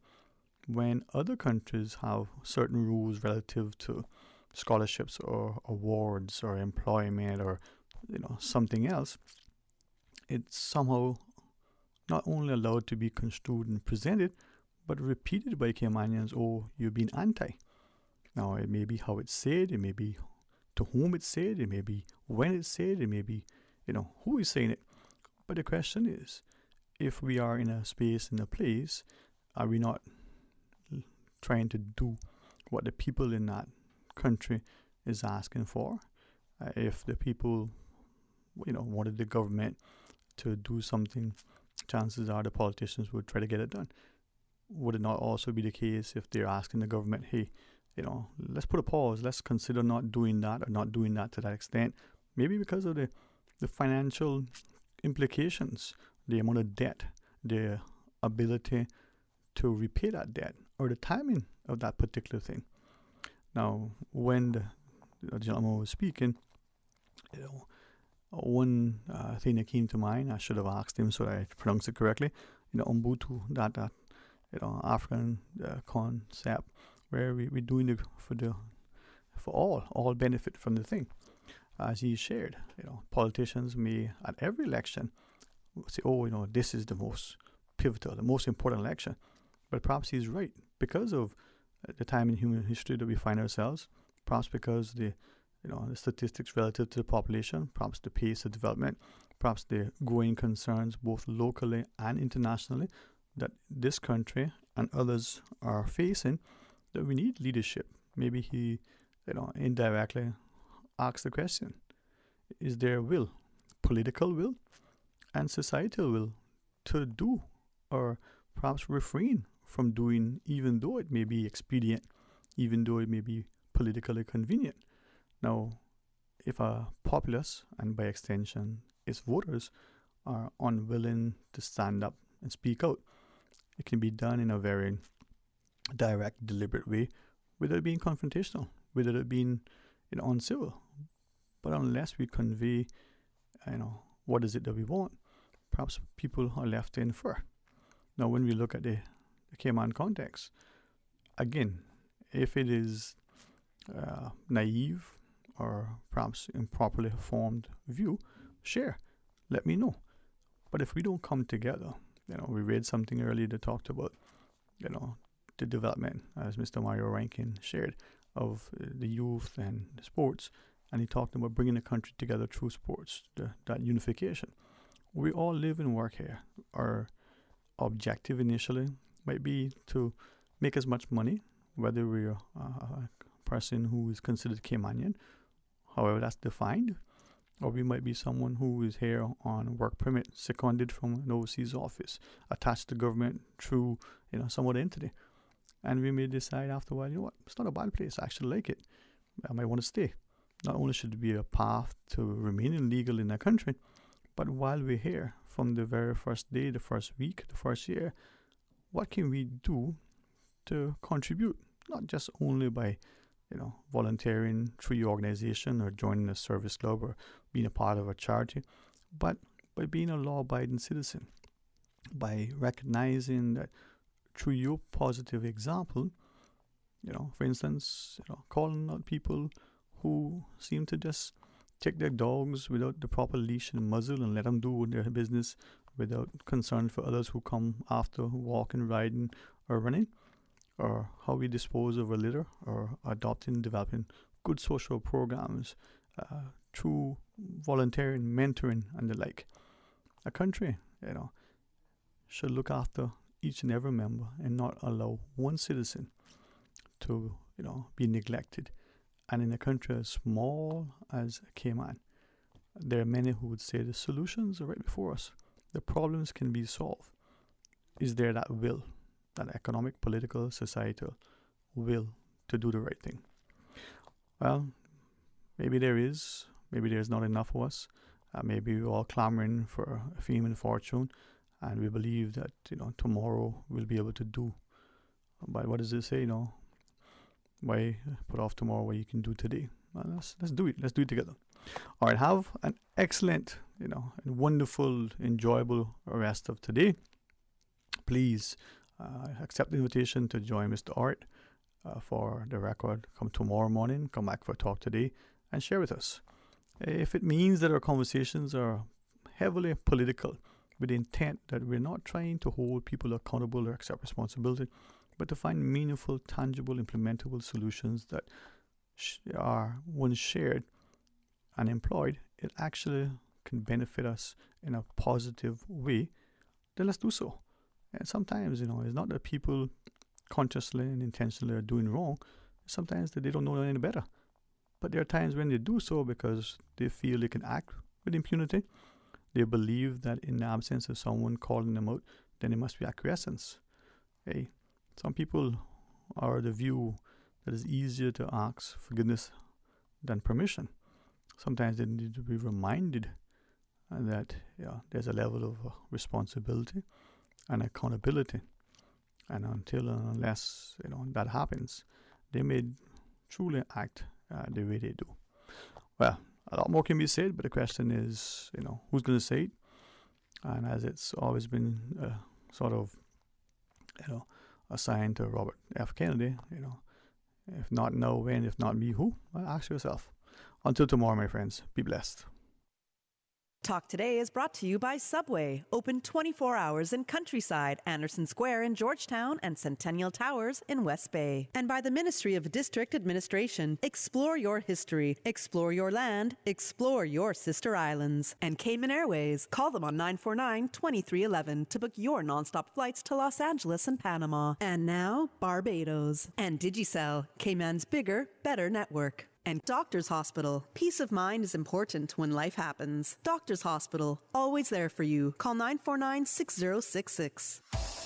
when other countries have certain rules relative to scholarships or awards or employment or something else, it's somehow not only allowed to be construed and presented, but repeated by Caymanians, oh, you've been anti. Now, it may be how it's said, it may be to whom it's said, it may be when it's said, it may be, who is saying it. But the question is, if we are in a space, in a place, are we not trying to do what the people in that country is asking for? If the people, wanted the government to do something, chances are the politicians would try to get it done. Would it not also be the case if they're asking the government, hey, let's put a pause, let's consider not doing that or not doing that to that extent, maybe because of the financial implications, the amount of debt, the ability to repay that debt, or the timing of that particular thing. Now, when the gentleman was speaking, one thing that came to mind, I should have asked him so that I pronounce it correctly, Ubuntu, that African concept where we're doing it for all benefit from the thing. As he shared, politicians may at every election say, oh, this is the most pivotal, the most important election. But perhaps he's right because of the time in human history that we find ourselves, perhaps because the statistics relative to the population, perhaps the pace of development, perhaps the growing concerns both locally and internationally that this country and others are facing, that we need leadership. Maybe he, indirectly asks the question, is there will, political will and societal will to do or perhaps refrain from doing, even though it may be expedient, even though it may be politically convenient? Now, if a populace, and by extension its voters, are unwilling to stand up and speak out, it can be done in a very direct, deliberate way, without it being confrontational, without it being uncivil. But unless we convey, what is it that we want, perhaps people are left to infer. Now, when we look at the Cayman context, again, if it is naive or perhaps improperly formed view, share, let me know. But if we don't come together, we read something earlier that talked about, the development, as Mr. Mario Rankin shared, of the youth and the sports, and he talked about bringing the country together through sports, that unification. We all live and work here. Our objective initially might be to make as much money, whether we're a person who is considered Caymanian, however that's defined, or we might be someone who is here on a work permit, seconded from an overseas office, attached to government through some other entity. And we may decide after a while, what, it's not a bad place, I actually like it, I might want to stay. Not only should it be a path to remaining legal in the country, but while we're here, from the very first day, the first week, the first year, what can we do to contribute? Not just only by, volunteering through your organization or joining a service club or being a part of a charity, but by being a law-abiding citizen, by recognizing that through your positive example, for instance, calling out people who seem to just take their dogs without the proper leash and muzzle and let them do their business without concern for others who come after walking, riding, or running, or how we dispose of a litter, or adopting, developing good social programs through volunteering, mentoring, and the like. A country, should look after each and every member and not allow one citizen to, be neglected. And in a country as small as Cayman, there are many who would say the solutions are right before us. The problems can be solved. Is there that will, that economic, political, societal will to do the right thing? Well, maybe there is. Maybe there's not enough of us. Maybe we're all clamoring for fame and fortune, and we believe that tomorrow we'll be able to do. But what does it say? Why put off tomorrow what you can do today? Well, let's do it. Let's do it together. All right, have an excellent, and wonderful, enjoyable rest of today. Please accept the invitation to join Mr. Art for the record. Come tomorrow morning, come back for a talk today, and share with us. If it means that our conversations are heavily political, with the intent that we're not trying to hold people accountable or accept responsibility, but to find meaningful, tangible, implementable solutions that are, once shared and employed, it actually can benefit us in a positive way, then let's do so. And sometimes, it's not that people consciously and intentionally are doing wrong. Sometimes they don't know any better. But there are times when they do so because they feel they can act with impunity. They believe that in the absence of someone calling them out, then it must be acquiescence. Hey, some people are of the view that it's easier to ask forgiveness than permission. Sometimes they need to be reminded that there's a level of responsibility and accountability. And until and unless that happens, they may truly act the way they do. Well, a lot more can be said, but the question is, who's going to say it? And as it's always been sort of, assigned to Robert F. Kennedy, if not now, when, if not me, who? Well, ask yourself. Until tomorrow, my friends, be blessed. Talk Today is brought to you by Subway, open 24 hours in Countryside, Anderson Square in Georgetown, and Centennial Towers in West Bay. And by the Ministry of District Administration. Explore your history, explore your land, explore your sister islands. And Cayman Airways. Call them on 949-2311 to book your nonstop flights to Los Angeles and Panama. And now, Barbados. And Digicel, Cayman's bigger, better network. And Doctors Hospital. Peace of mind is important when life happens. Doctors Hospital, always there for you. Call 949-6066.